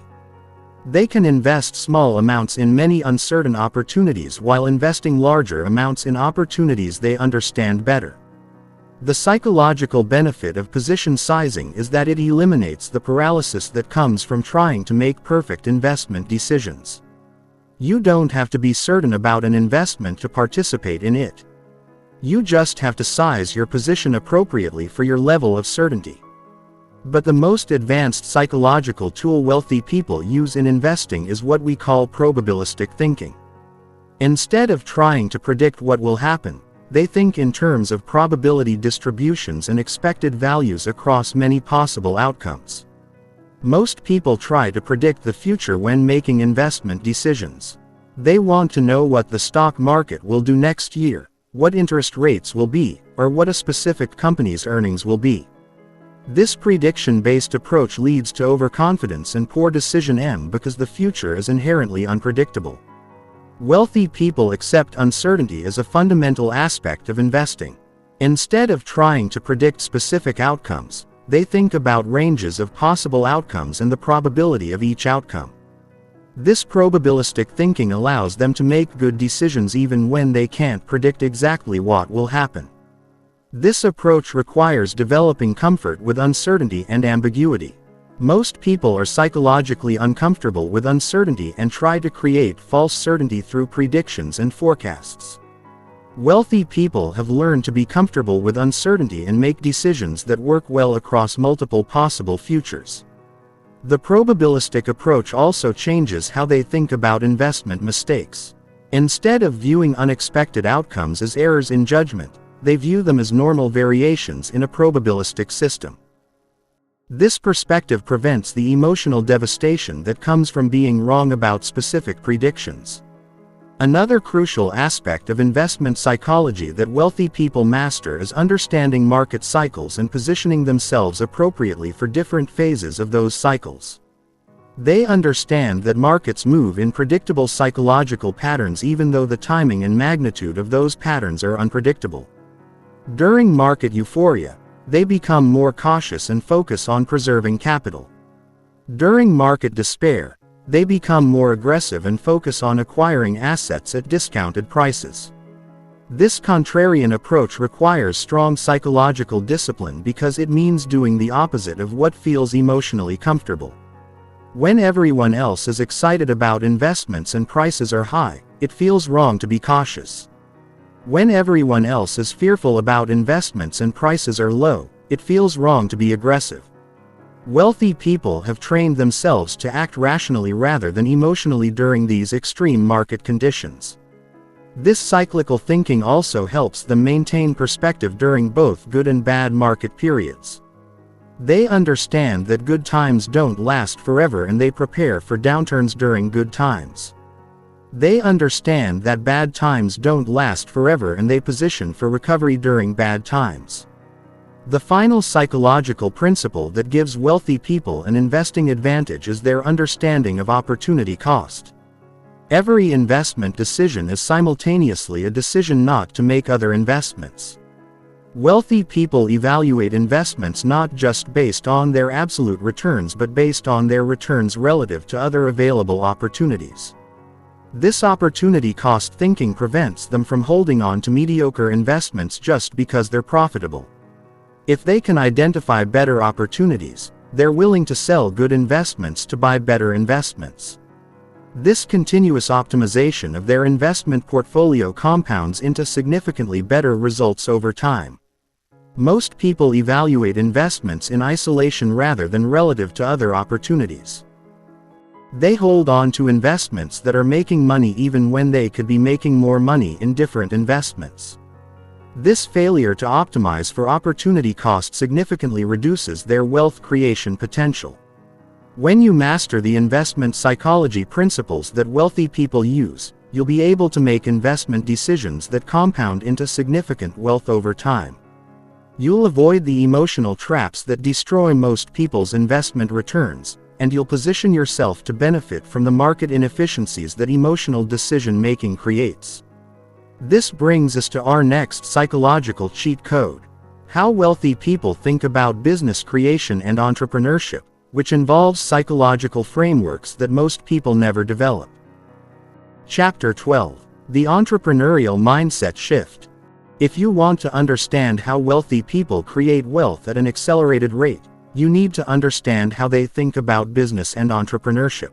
They can invest small amounts in many uncertain opportunities while investing larger amounts in opportunities they understand better. The psychological benefit of position sizing is that it eliminates the paralysis that comes from trying to make perfect investment decisions. You don't have to be certain about an investment to participate in it. You just have to size your position appropriately for your level of certainty. But the most advanced psychological tool wealthy people use in investing is what we call probabilistic thinking. Instead of trying to predict what will happen, they think in terms of probability distributions and expected values across many possible outcomes. Most people try to predict the future when making investment decisions. They want to know what the stock market will do next year, what interest rates will be, or what a specific company's earnings will be. This prediction-based approach leads to overconfidence and poor decision because the future is inherently unpredictable. Wealthy people accept uncertainty as a fundamental aspect of investing. Instead of trying to predict specific outcomes, they think about ranges of possible outcomes and the probability of each outcome. This probabilistic thinking allows them to make good decisions even when they can't predict exactly what will happen. This approach requires developing comfort with uncertainty and ambiguity. Most people are psychologically uncomfortable with uncertainty and try to create false certainty through predictions and forecasts. Wealthy people have learned to be comfortable with uncertainty and make decisions that work well across multiple possible futures. The probabilistic approach also changes how they think about investment mistakes. Instead of viewing unexpected outcomes as errors in judgment, they view them as normal variations in a probabilistic system. This perspective prevents the emotional devastation that comes from being wrong about specific predictions. Another crucial aspect of investment psychology that wealthy people master is understanding market cycles and positioning themselves appropriately for different phases of those cycles. They understand that markets move in predictable psychological patterns even though the timing and magnitude of those patterns are unpredictable. During market euphoria, they become more cautious and focus on preserving capital. During market despair, they become more aggressive and focus on acquiring assets at discounted prices. This contrarian approach requires strong psychological discipline because it means doing the opposite of what feels emotionally comfortable. When everyone else is excited about investments and prices are high, it feels wrong to be cautious. When everyone else is fearful about investments and prices are low, it feels wrong to be aggressive. Wealthy people have trained themselves to act rationally rather than emotionally during these extreme market conditions. This cyclical thinking also helps them maintain perspective during both good and bad market periods. They understand that good times don't last forever and they prepare for downturns during good times. They understand that bad times don't last forever and they position for recovery during bad times. The final psychological principle that gives wealthy people an investing advantage is their understanding of opportunity cost. Every investment decision is simultaneously a decision not to make other investments. Wealthy people evaluate investments not just based on their absolute returns but based on their returns relative to other available opportunities. This opportunity cost thinking prevents them from holding on to mediocre investments just because they're profitable. If they can identify better opportunities, they're willing to sell good investments to buy better investments. This continuous optimization of their investment portfolio compounds into significantly better results over time. Most people evaluate investments in isolation rather than relative to other opportunities. They hold on to investments that are making money even when they could be making more money in different investments. This failure to optimize for opportunity cost significantly reduces their wealth creation potential. When you master the investment psychology principles that wealthy people use, you'll be able to make investment decisions that compound into significant wealth over time. You'll avoid the emotional traps that destroy most people's investment returns, and you'll position yourself to benefit from the market inefficiencies that emotional decision-making creates. This brings us to our next psychological cheat code: how wealthy people think about business creation and entrepreneurship, which involves psychological frameworks that most people never develop. Chapter 12: The Entrepreneurial Mindset Shift. If you want to understand how wealthy people create wealth at an accelerated rate, you need to understand how they think about business and entrepreneurship.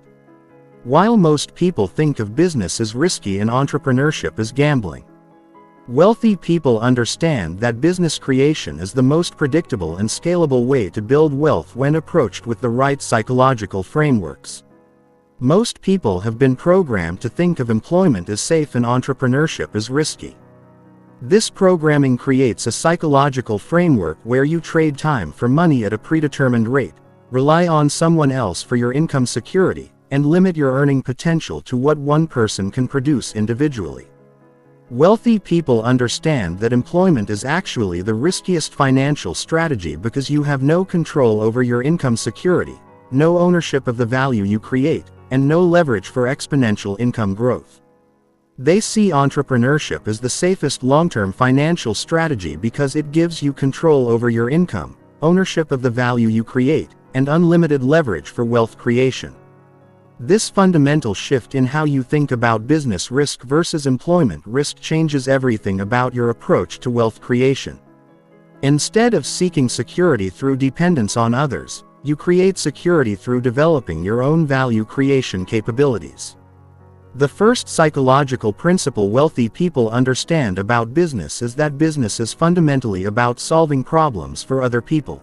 While most people think of business as risky and entrepreneurship as gambling, wealthy people understand that business creation is the most predictable and scalable way to build wealth when approached with the right psychological frameworks. Most people have been programmed to think of employment as safe and entrepreneurship as risky. This programming creates a psychological framework where you trade time for money at a predetermined rate, rely on someone else for your income security, and limit your earning potential to what one person can produce individually. Wealthy people understand that employment is actually the riskiest financial strategy because you have no control over your income security, no ownership of the value you create, and no leverage for exponential income growth. They see entrepreneurship as the safest long-term financial strategy because it gives you control over your income, ownership of the value you create, and unlimited leverage for wealth creation. This fundamental shift in how you think about business risk versus employment risk changes everything about your approach to wealth creation. Instead of seeking security through dependence on others, you create security through developing your own value creation capabilities. The first psychological principle wealthy people understand about business is that business is fundamentally about solving problems for other people.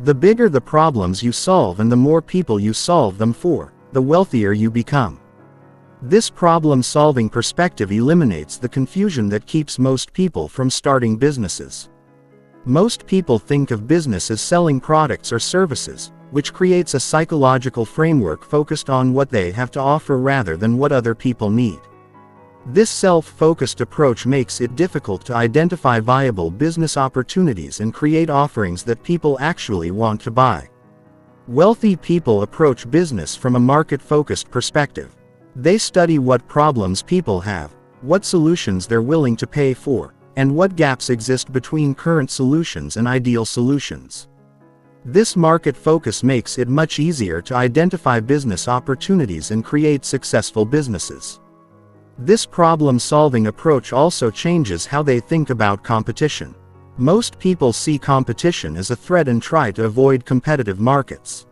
The bigger the problems you solve and the more people you solve them for, the wealthier you become. This problem-solving perspective eliminates the confusion that keeps most people from starting businesses. Most people think of business as selling products or services, which creates a psychological framework focused on what they have to offer rather than what other people need. This self-focused approach makes it difficult to identify viable business opportunities and create offerings that people actually want to buy. Wealthy people approach business from a market-focused perspective. They study what problems people have, what solutions they're willing to pay for, and what gaps exist between current solutions and ideal solutions. This market focus makes it much easier to identify business opportunities and create successful businesses. This problem-solving approach also changes how they think about competition. Most people see competition as a threat and try to avoid competitive markets.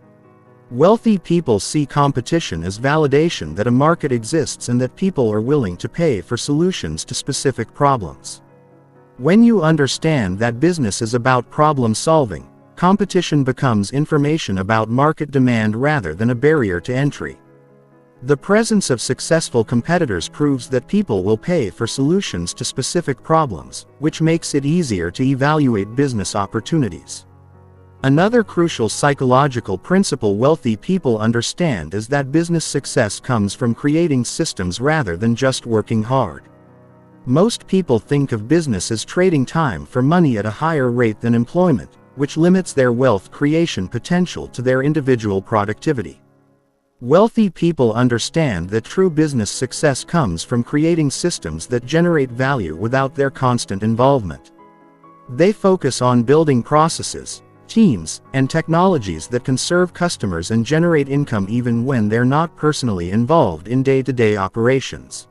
Wealthy people see competition as validation that a market exists and that people are willing to pay for solutions to specific problems. When you understand that business is about problem solving, competition becomes information about market demand rather than a barrier to entry. The presence of successful competitors proves that people will pay for solutions to specific problems, which makes it easier to evaluate business opportunities. Another crucial psychological principle wealthy people understand is that business success comes from creating systems rather than just working hard. Most people think of business as trading time for money at a higher rate than employment, which limits their wealth creation potential to their individual productivity. Wealthy people understand that true business success comes from creating systems that generate value without their constant involvement. They focus on building processes, teams, and technologies that can serve customers and generate income even when they're not personally involved in day-to-day operations.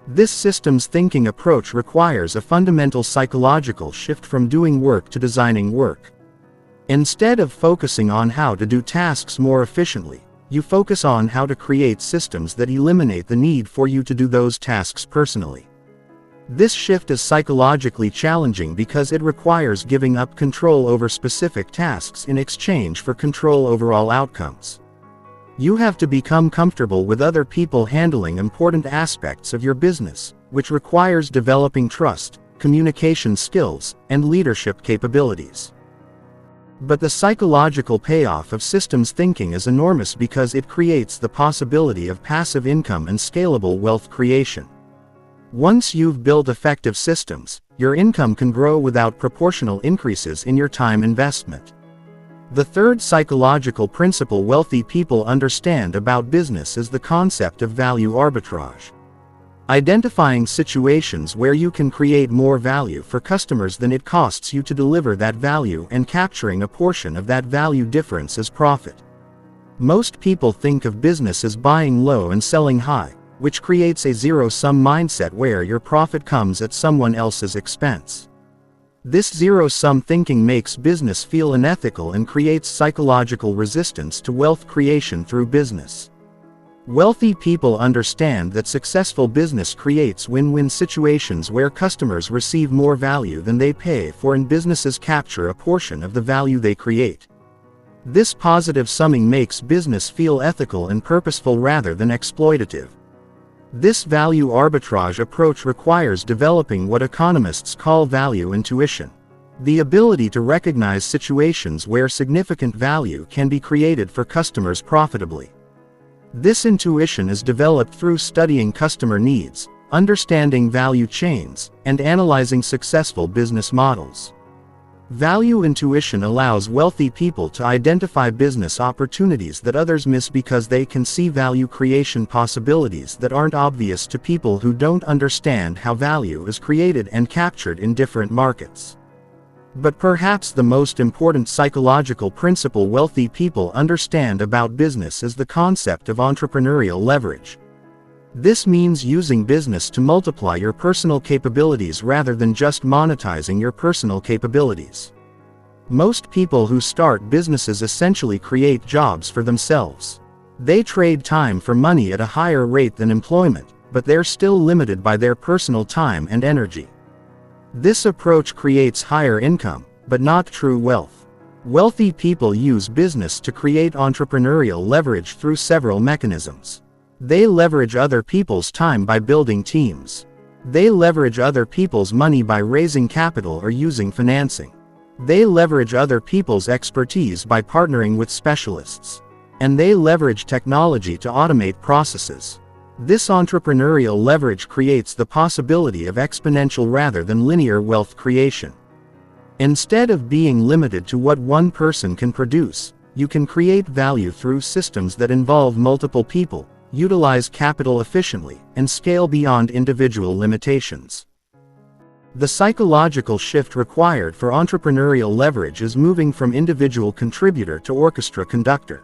This systems thinking approach requires a fundamental psychological shift from doing work to designing work. Instead of focusing on how to do tasks more efficiently, you focus on how to create systems that eliminate the need for you to do those tasks personally. This shift is psychologically challenging because it requires giving up control over specific tasks in exchange for control over all outcomes. You have to become comfortable with other people handling important aspects of your business, which requires developing trust, communication skills, and leadership capabilities. But the psychological payoff of systems thinking is enormous because it creates the possibility of passive income and scalable wealth creation. Once you've built effective systems, your income can grow without proportional increases in your time investment. The third psychological principle wealthy people understand about business is the concept of value arbitrage. Identifying situations where you can create more value for customers than it costs you to deliver that value and capturing a portion of that value difference as profit. Most people think of business as buying low and selling high, which creates a zero-sum mindset where your profit comes at someone else's expense. This zero-sum thinking makes business feel unethical and creates psychological resistance to wealth creation through business. Wealthy people understand that successful business creates win-win situations where customers receive more value than they pay for and businesses capture a portion of the value they create. This positive summing makes business feel ethical and purposeful rather than exploitative. This value arbitrage approach requires developing what economists call value intuition, the ability to recognize situations where significant value can be created for customers profitably. This intuition is developed through studying customer needs, understanding value chains, and analyzing successful business models. Value intuition allows wealthy people to identify business opportunities that others miss because they can see value creation possibilities that aren't obvious to people who don't understand how value is created and captured in different markets. But perhaps the most important psychological principle wealthy people understand about business is the concept of entrepreneurial leverage. This means using business to multiply your personal capabilities rather than just monetizing your personal capabilities. Most people who start businesses essentially create jobs for themselves. They trade time for money at a higher rate than employment, but they're still limited by their personal time and energy. This approach creates higher income, but not true wealth. Wealthy people use business to create entrepreneurial leverage through several mechanisms. They leverage other people's time by building teams. They leverage other people's money by raising capital or using financing. They leverage other people's expertise by partnering with specialists. And they leverage technology to automate processes. This entrepreneurial leverage creates the possibility of exponential rather than linear wealth creation. Instead of being limited to what one person can produce, you can create value through systems that involve multiple people, utilize capital efficiently, and scale beyond individual limitations. The psychological shift required for entrepreneurial leverage is moving from individual contributor to orchestra conductor.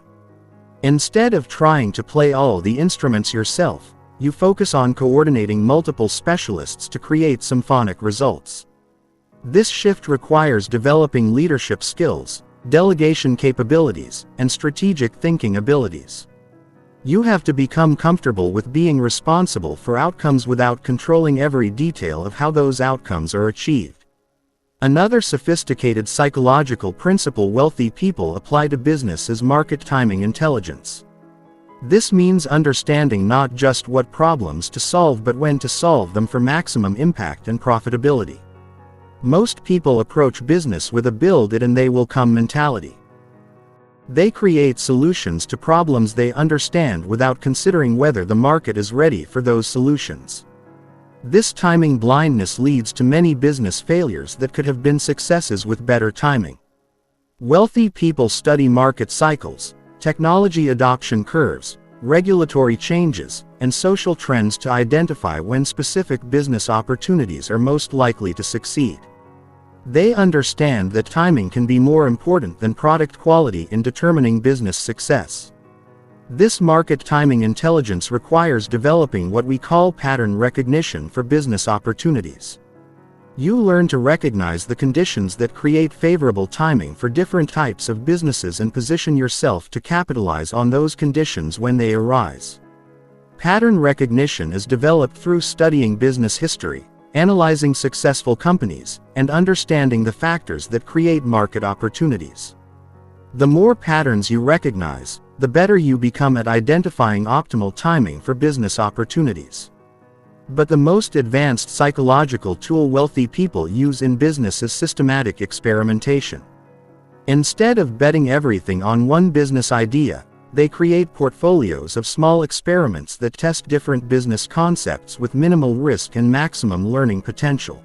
Instead of trying to play all the instruments yourself, you focus on coordinating multiple specialists to create symphonic results. This shift requires developing leadership skills, delegation capabilities, and strategic thinking abilities. You have to become comfortable with being responsible for outcomes without controlling every detail of how those outcomes are achieved. Another sophisticated psychological principle wealthy people apply to business is market timing intelligence. This means understanding not just what problems to solve but when to solve them for maximum impact and profitability. Most people approach business with a build it and they will come mentality. They create solutions to problems they understand without considering whether the market is ready for those solutions. This timing blindness leads to many business failures that could have been successes with better timing. Wealthy people study market cycles, technology adoption curves, regulatory changes, and social trends to identify when specific business opportunities are most likely to succeed. They understand that timing can be more important than product quality in determining business success. This market timing intelligence requires developing what we call pattern recognition for business opportunities. You learn to recognize the conditions that create favorable timing for different types of businesses and position yourself to capitalize on those conditions when they arise. Pattern recognition is developed through studying business history, analyzing successful companies, and understanding the factors that create market opportunities. The more patterns you recognize, the better you become at identifying optimal timing for business opportunities. But the most advanced psychological tool wealthy people use in business is systematic experimentation. Instead of betting everything on one business idea, they create portfolios of small experiments that test different business concepts with minimal risk and maximum learning potential.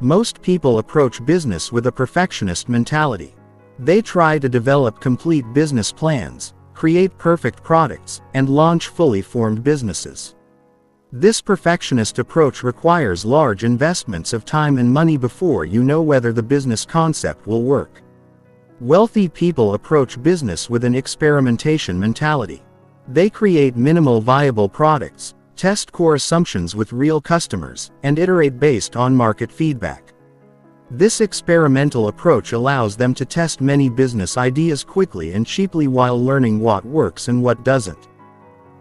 Most people approach business with a perfectionist mentality. They try to develop complete business plans, create perfect products, and launch fully formed businesses. This perfectionist approach requires large investments of time and money before you know whether the business concept will work. Wealthy people approach business with an experimentation mentality. They create minimal viable products, test core assumptions with real customers, and iterate based on market feedback. This experimental approach allows them to test many business ideas quickly and cheaply while learning what works and what doesn't.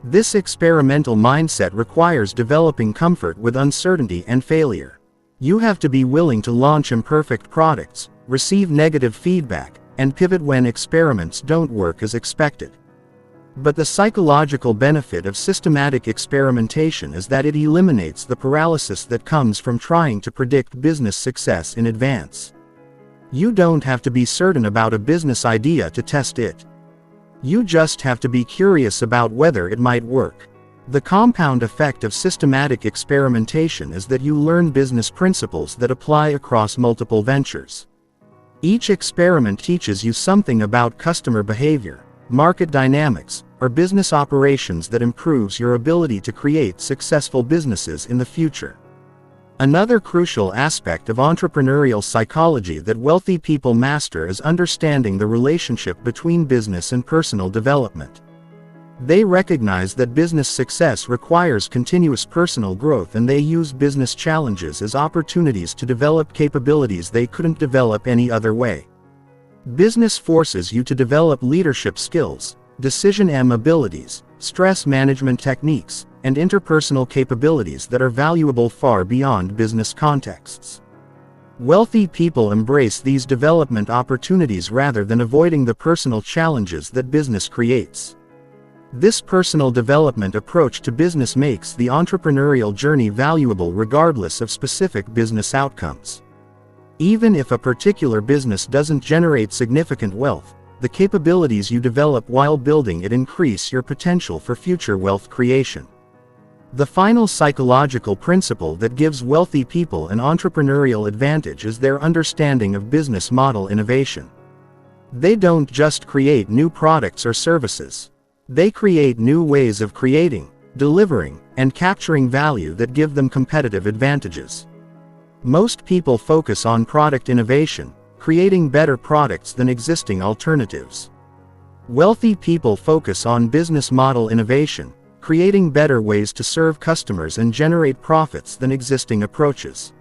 This experimental mindset requires developing comfort with uncertainty and failure. You have to be willing to launch imperfect products, receive negative feedback, and pivot when experiments don't work as expected. But the psychological benefit of systematic experimentation is that it eliminates the paralysis that comes from trying to predict business success in advance. You don't have to be certain about a business idea to test it. You just have to be curious about whether it might work. The compound effect of systematic experimentation is that you learn business principles that apply across multiple ventures. Each experiment teaches you something about customer behavior, market dynamics, or business operations that improves your ability to create successful businesses in the future. Another crucial aspect of entrepreneurial psychology that wealthy people master is understanding the relationship between business and personal development. They recognize that business success requires continuous personal growth, and they use business challenges as opportunities to develop capabilities they couldn't develop any other way. Business forces you to develop leadership skills, decision abilities, stress management techniques, and interpersonal capabilities that are valuable far beyond business contexts. Wealthy people embrace these development opportunities rather than avoiding the personal challenges that business creates. This personal development approach to business makes the entrepreneurial journey valuable regardless of specific business outcomes. Even if a particular business doesn't generate significant wealth, the capabilities you develop while building it increase your potential for future wealth creation. The final psychological principle that gives wealthy people an entrepreneurial advantage is their understanding of business model innovation. They don't just create new products or services. They create new ways of creating, delivering, and capturing value that give them competitive advantages. Most people focus on product innovation, creating better products than existing alternatives. Wealthy people focus on business model innovation, creating better ways to serve customers and generate profits than existing approaches.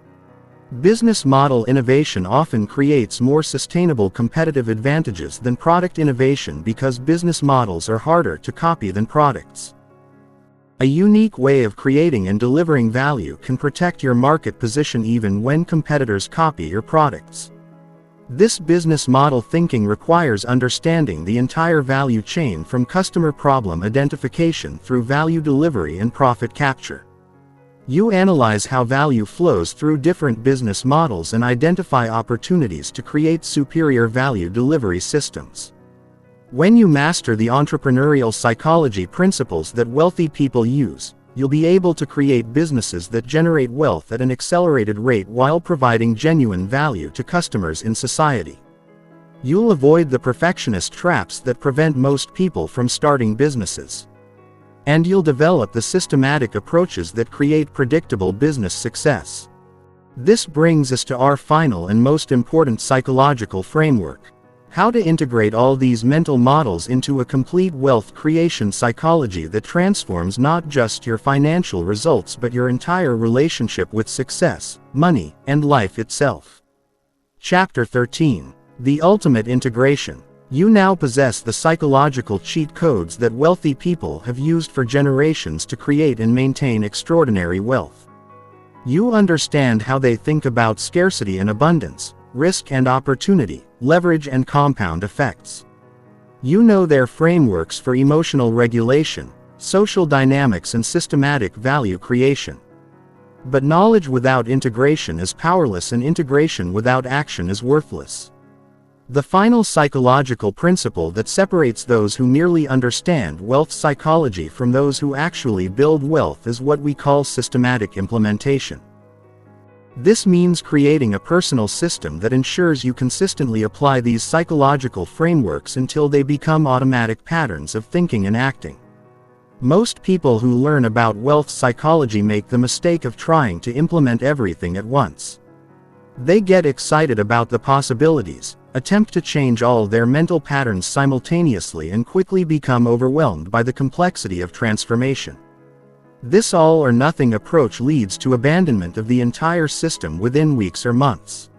Business model innovation often creates more sustainable competitive advantages than product innovation because business models are harder to copy than products. A unique way of creating and delivering value can protect your market position even when competitors copy your products. This business model thinking requires understanding the entire value chain from customer problem identification through value delivery and profit capture. You analyze how value flows through different business models and identify opportunities to create superior value delivery systems. When you master the entrepreneurial psychology principles that wealthy people use, you'll be able to create businesses that generate wealth at an accelerated rate while providing genuine value to customers in society. You'll avoid the perfectionist traps that prevent most people from starting businesses. And you'll develop the systematic approaches that create predictable business success. This brings us to our final and most important psychological framework: how to integrate all these mental models into a complete wealth creation psychology that transforms not just your financial results but your entire relationship with success, money, and life itself. Chapter 13. The Ultimate Integration. You now possess the psychological cheat codes that wealthy people have used for generations to create and maintain extraordinary wealth. You understand how they think about scarcity and abundance, risk and opportunity, leverage and compound effects. You know their frameworks for emotional regulation, social dynamics and systematic value creation. But knowledge without integration is powerless and integration without action is worthless. The final psychological principle that separates those who merely understand wealth psychology from those who actually build wealth is what we call systematic implementation. This means creating a personal system that ensures you consistently apply these psychological frameworks until they become automatic patterns of thinking and acting. Most people who learn about wealth psychology make the mistake of trying to implement everything at once. They get excited about the possibilities, attempt to change all their mental patterns simultaneously and quickly become overwhelmed by the complexity of transformation. This all-or-nothing approach leads to abandonment of the entire system within weeks or months.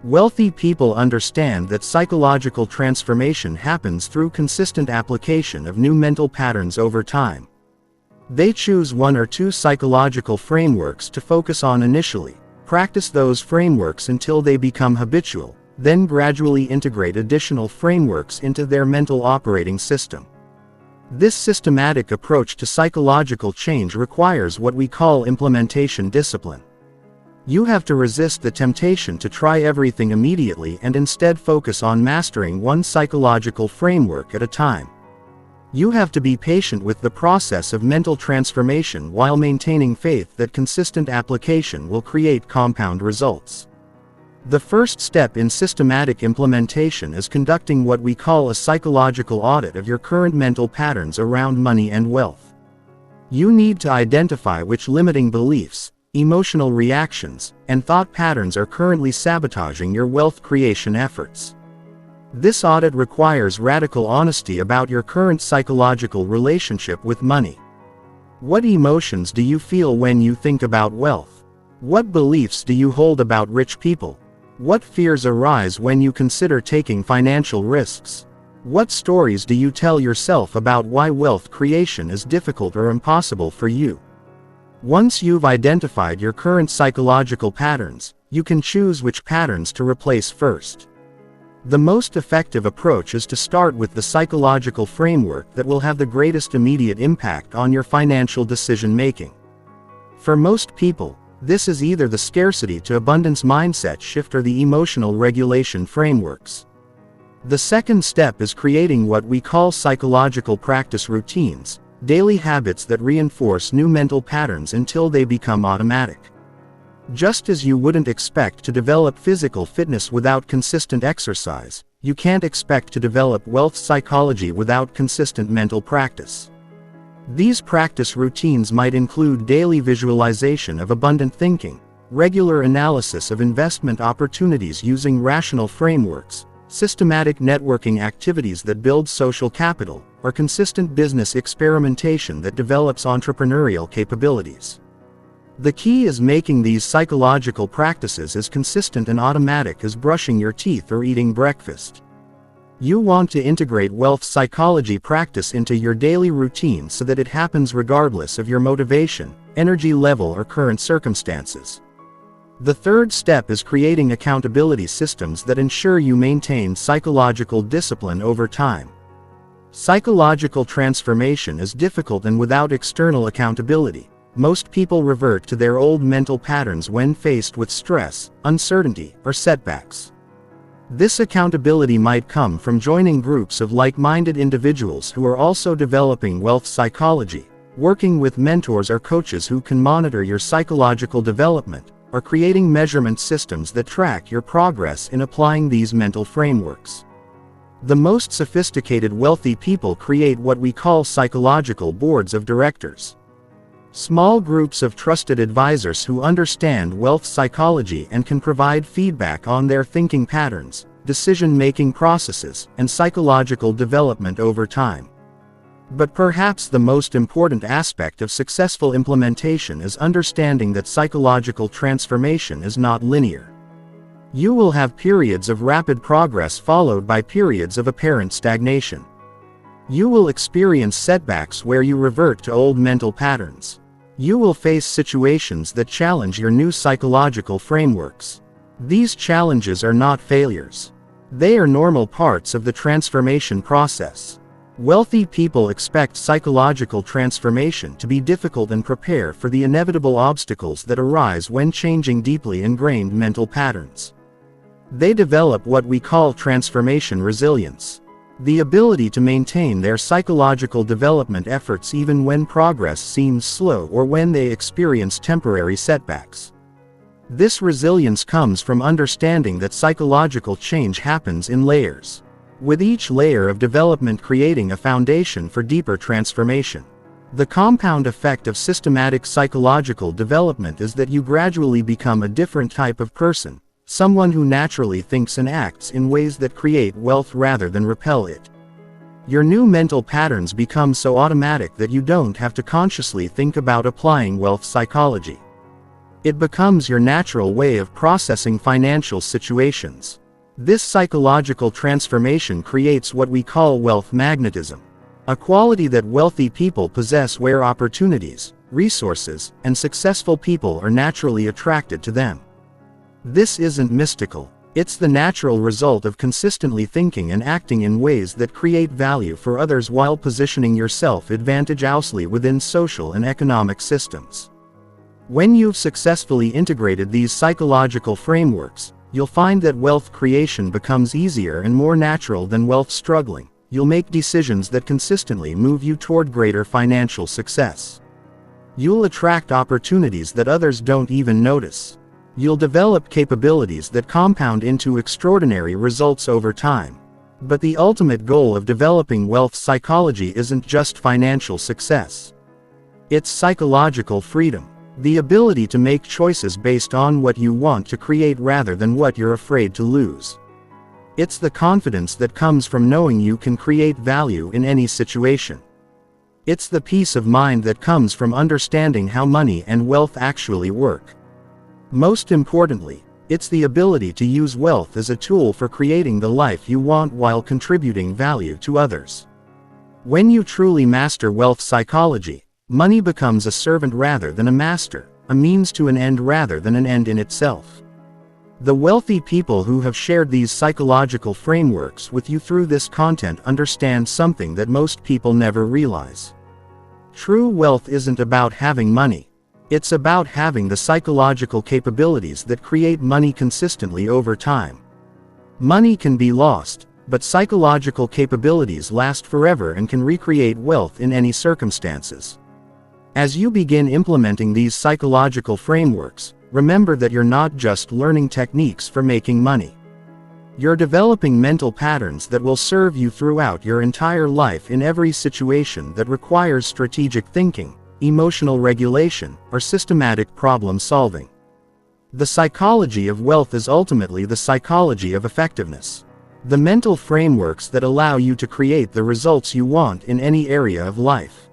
Wealthy people understand that psychological transformation happens through consistent application of new mental patterns over time. They choose one or two psychological frameworks to focus on initially, practice those frameworks until they become habitual, then gradually integrate additional frameworks into their mental operating system. This systematic approach to psychological change requires what we call implementation discipline. You have to resist the temptation to try everything immediately and instead focus on mastering one psychological framework at a time. You have to be patient with the process of mental transformation while maintaining faith that consistent application will create compound results. The first step in systematic implementation is conducting what we call a psychological audit of your current mental patterns around money and wealth. You need to identify which limiting beliefs, emotional reactions, and thought patterns are currently sabotaging your wealth creation efforts. This audit requires radical honesty about your current psychological relationship with money. What emotions do you feel when you think about wealth? What beliefs do you hold about rich people? What fears arise when you consider taking financial risks? What stories do you tell yourself about why wealth creation is difficult or impossible for you? Once you've identified your current psychological patterns, you can choose which patterns to replace first. The most effective approach is to start with the psychological framework that will have the greatest immediate impact on your financial decision-making. For most people, this is either the scarcity to abundance mindset shift or the emotional regulation frameworks. The second step is creating what we call psychological practice routines, daily habits that reinforce new mental patterns until they become automatic. Just as you wouldn't expect to develop physical fitness without consistent exercise, you can't expect to develop wealth psychology without consistent mental practice. These practice routines might include daily visualization of abundant thinking, regular analysis of investment opportunities using rational frameworks, systematic networking activities that build social capital, or consistent business experimentation that develops entrepreneurial capabilities. The key is making these psychological practices as consistent and automatic as brushing your teeth or eating breakfast. You want to integrate wealth psychology practice into your daily routine so that it happens regardless of your motivation, energy level, or current circumstances. The third step is creating accountability systems that ensure you maintain psychological discipline over time. Psychological transformation is difficult, and without external accountability, most people revert to their old mental patterns when faced with stress, uncertainty, or setbacks. This accountability might come from joining groups of like-minded individuals who are also developing wealth psychology, working with mentors or coaches who can monitor your psychological development, or creating measurement systems that track your progress in applying these mental frameworks. The most sophisticated wealthy people create what we call psychological boards of directors. Small groups of trusted advisors who understand wealth psychology and can provide feedback on their thinking patterns, decision-making processes, and psychological development over time. But perhaps the most important aspect of successful implementation is understanding that psychological transformation is not linear. You will have periods of rapid progress followed by periods of apparent stagnation. You will experience setbacks where you revert to old mental patterns. You will face situations that challenge your new psychological frameworks. These challenges are not failures. They are normal parts of the transformation process. Wealthy people expect psychological transformation to be difficult and prepare for the inevitable obstacles that arise when changing deeply ingrained mental patterns. They develop what we call transformation resilience, the ability to maintain their psychological development efforts even when progress seems slow or when they experience temporary setbacks. This resilience comes from understanding that psychological change happens in layers, with each layer of development creating a foundation for deeper transformation. The compound effect of systematic psychological development is that you gradually become a different type of person, someone who naturally thinks and acts in ways that create wealth rather than repel it. Your new mental patterns become so automatic that you don't have to consciously think about applying wealth psychology. It becomes your natural way of processing financial situations. This psychological transformation creates what we call wealth magnetism, a quality that wealthy people possess where opportunities, resources, and successful people are naturally attracted to them. This isn't mystical. It's the natural result of consistently thinking and acting in ways that create value for others while positioning yourself advantageously within social and economic systems. When you've successfully integrated these psychological frameworks, you'll find that wealth creation becomes easier and more natural than wealth struggling. You'll make decisions that consistently move you toward greater financial success. You'll attract opportunities that others don't even notice. You'll develop capabilities that compound into extraordinary results over time. But the ultimate goal of developing wealth psychology isn't just financial success. It's psychological freedom, the ability to make choices based on what you want to create rather than what you're afraid to lose. It's the confidence that comes from knowing you can create value in any situation. It's the peace of mind that comes from understanding how money and wealth actually work. Most importantly, it's the ability to use wealth as a tool for creating the life you want while contributing value to others. When you truly master wealth psychology, money becomes a servant rather than a master, a means to an end rather than an end in itself. The wealthy people who have shared these psychological frameworks with you through this content understand something that most people never realize. True wealth isn't about having money. It's about having the psychological capabilities that create money consistently over time. Money can be lost, But psychological capabilities last forever and can recreate wealth in any circumstances. As you begin implementing these psychological frameworks, remember that you're not just learning techniques for making money. You're developing mental patterns that will serve you throughout your entire life in every situation that requires strategic thinking, emotional regulation, or systematic problem solving. The psychology of wealth is ultimately the psychology of effectiveness. The mental frameworks that allow you to create the results you want in any area of life.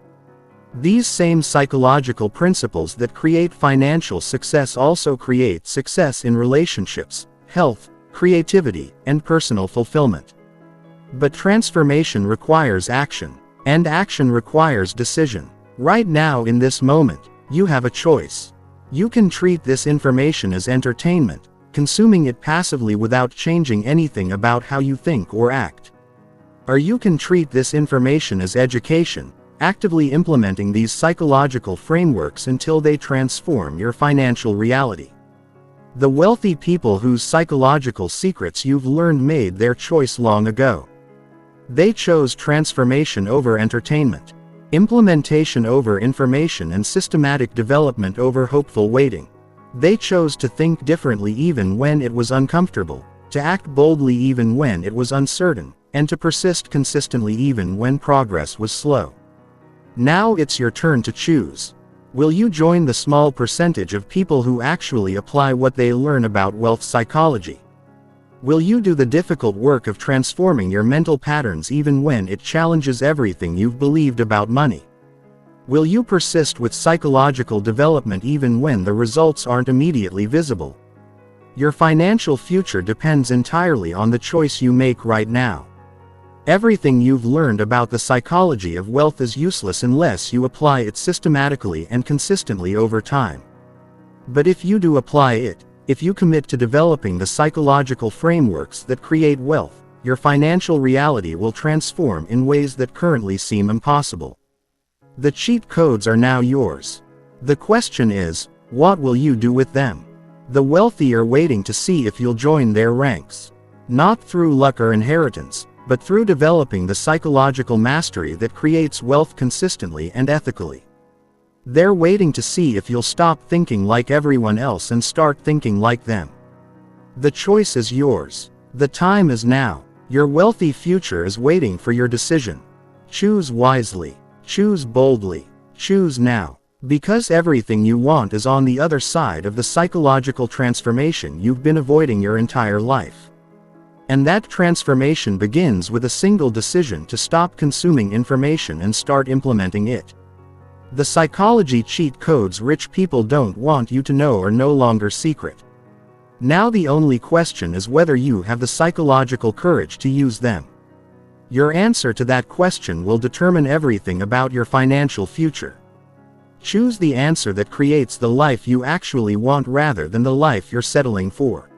These same psychological principles that create financial success also create success in relationships, health, creativity, and personal fulfillment. But transformation requires action, and action requires decision. Right now in this moment, you have a choice. You can treat this information as entertainment, consuming it passively without changing anything about how you think or act. Or you can treat this information as education, actively implementing these psychological frameworks until they transform your financial reality. The wealthy people whose psychological secrets you've learned made their choice long ago. They chose transformation over entertainment, implementation over information, and systematic development over hopeful waiting. They chose to think differently even when it was uncomfortable, to act boldly even when it was uncertain, and to persist consistently even when progress was slow. Now it's your turn to choose. Will you join the small percentage of people who actually apply what they learn about wealth psychology? Will you do the difficult work of transforming your mental patterns even when it challenges everything you've believed about money? Will you persist with psychological development even when the results aren't immediately visible? Your financial future depends entirely on the choice you make right now. Everything you've learned about the psychology of wealth is useless unless you apply it systematically and consistently over time. But if you do apply it, if you commit to developing the psychological frameworks that create wealth, your financial reality will transform in ways that currently seem impossible. The cheat codes are now yours. The question is, what will you do with them? The wealthy are waiting to see if you'll join their ranks. Not through luck or inheritance, but through developing the psychological mastery that creates wealth consistently and ethically. They're waiting to see if you'll stop thinking like everyone else and start thinking like them. The choice is yours. The time is now. Your wealthy future is waiting for your decision. Choose wisely. Choose boldly. Choose now. Because everything you want is on the other side of the psychological transformation you've been avoiding your entire life. And that transformation begins with a single decision to stop consuming information and start implementing it. The psychology cheat codes rich people don't want you to know are no longer secret. Now the only question is whether you have the psychological courage to use them. Your answer to that question will determine everything about your financial future. Choose the answer that creates the life you actually want rather than the life you're settling for.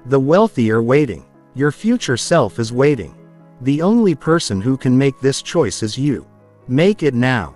The wealthy are waiting. Your future self is waiting. The only person who can make this choice is you. Make it now.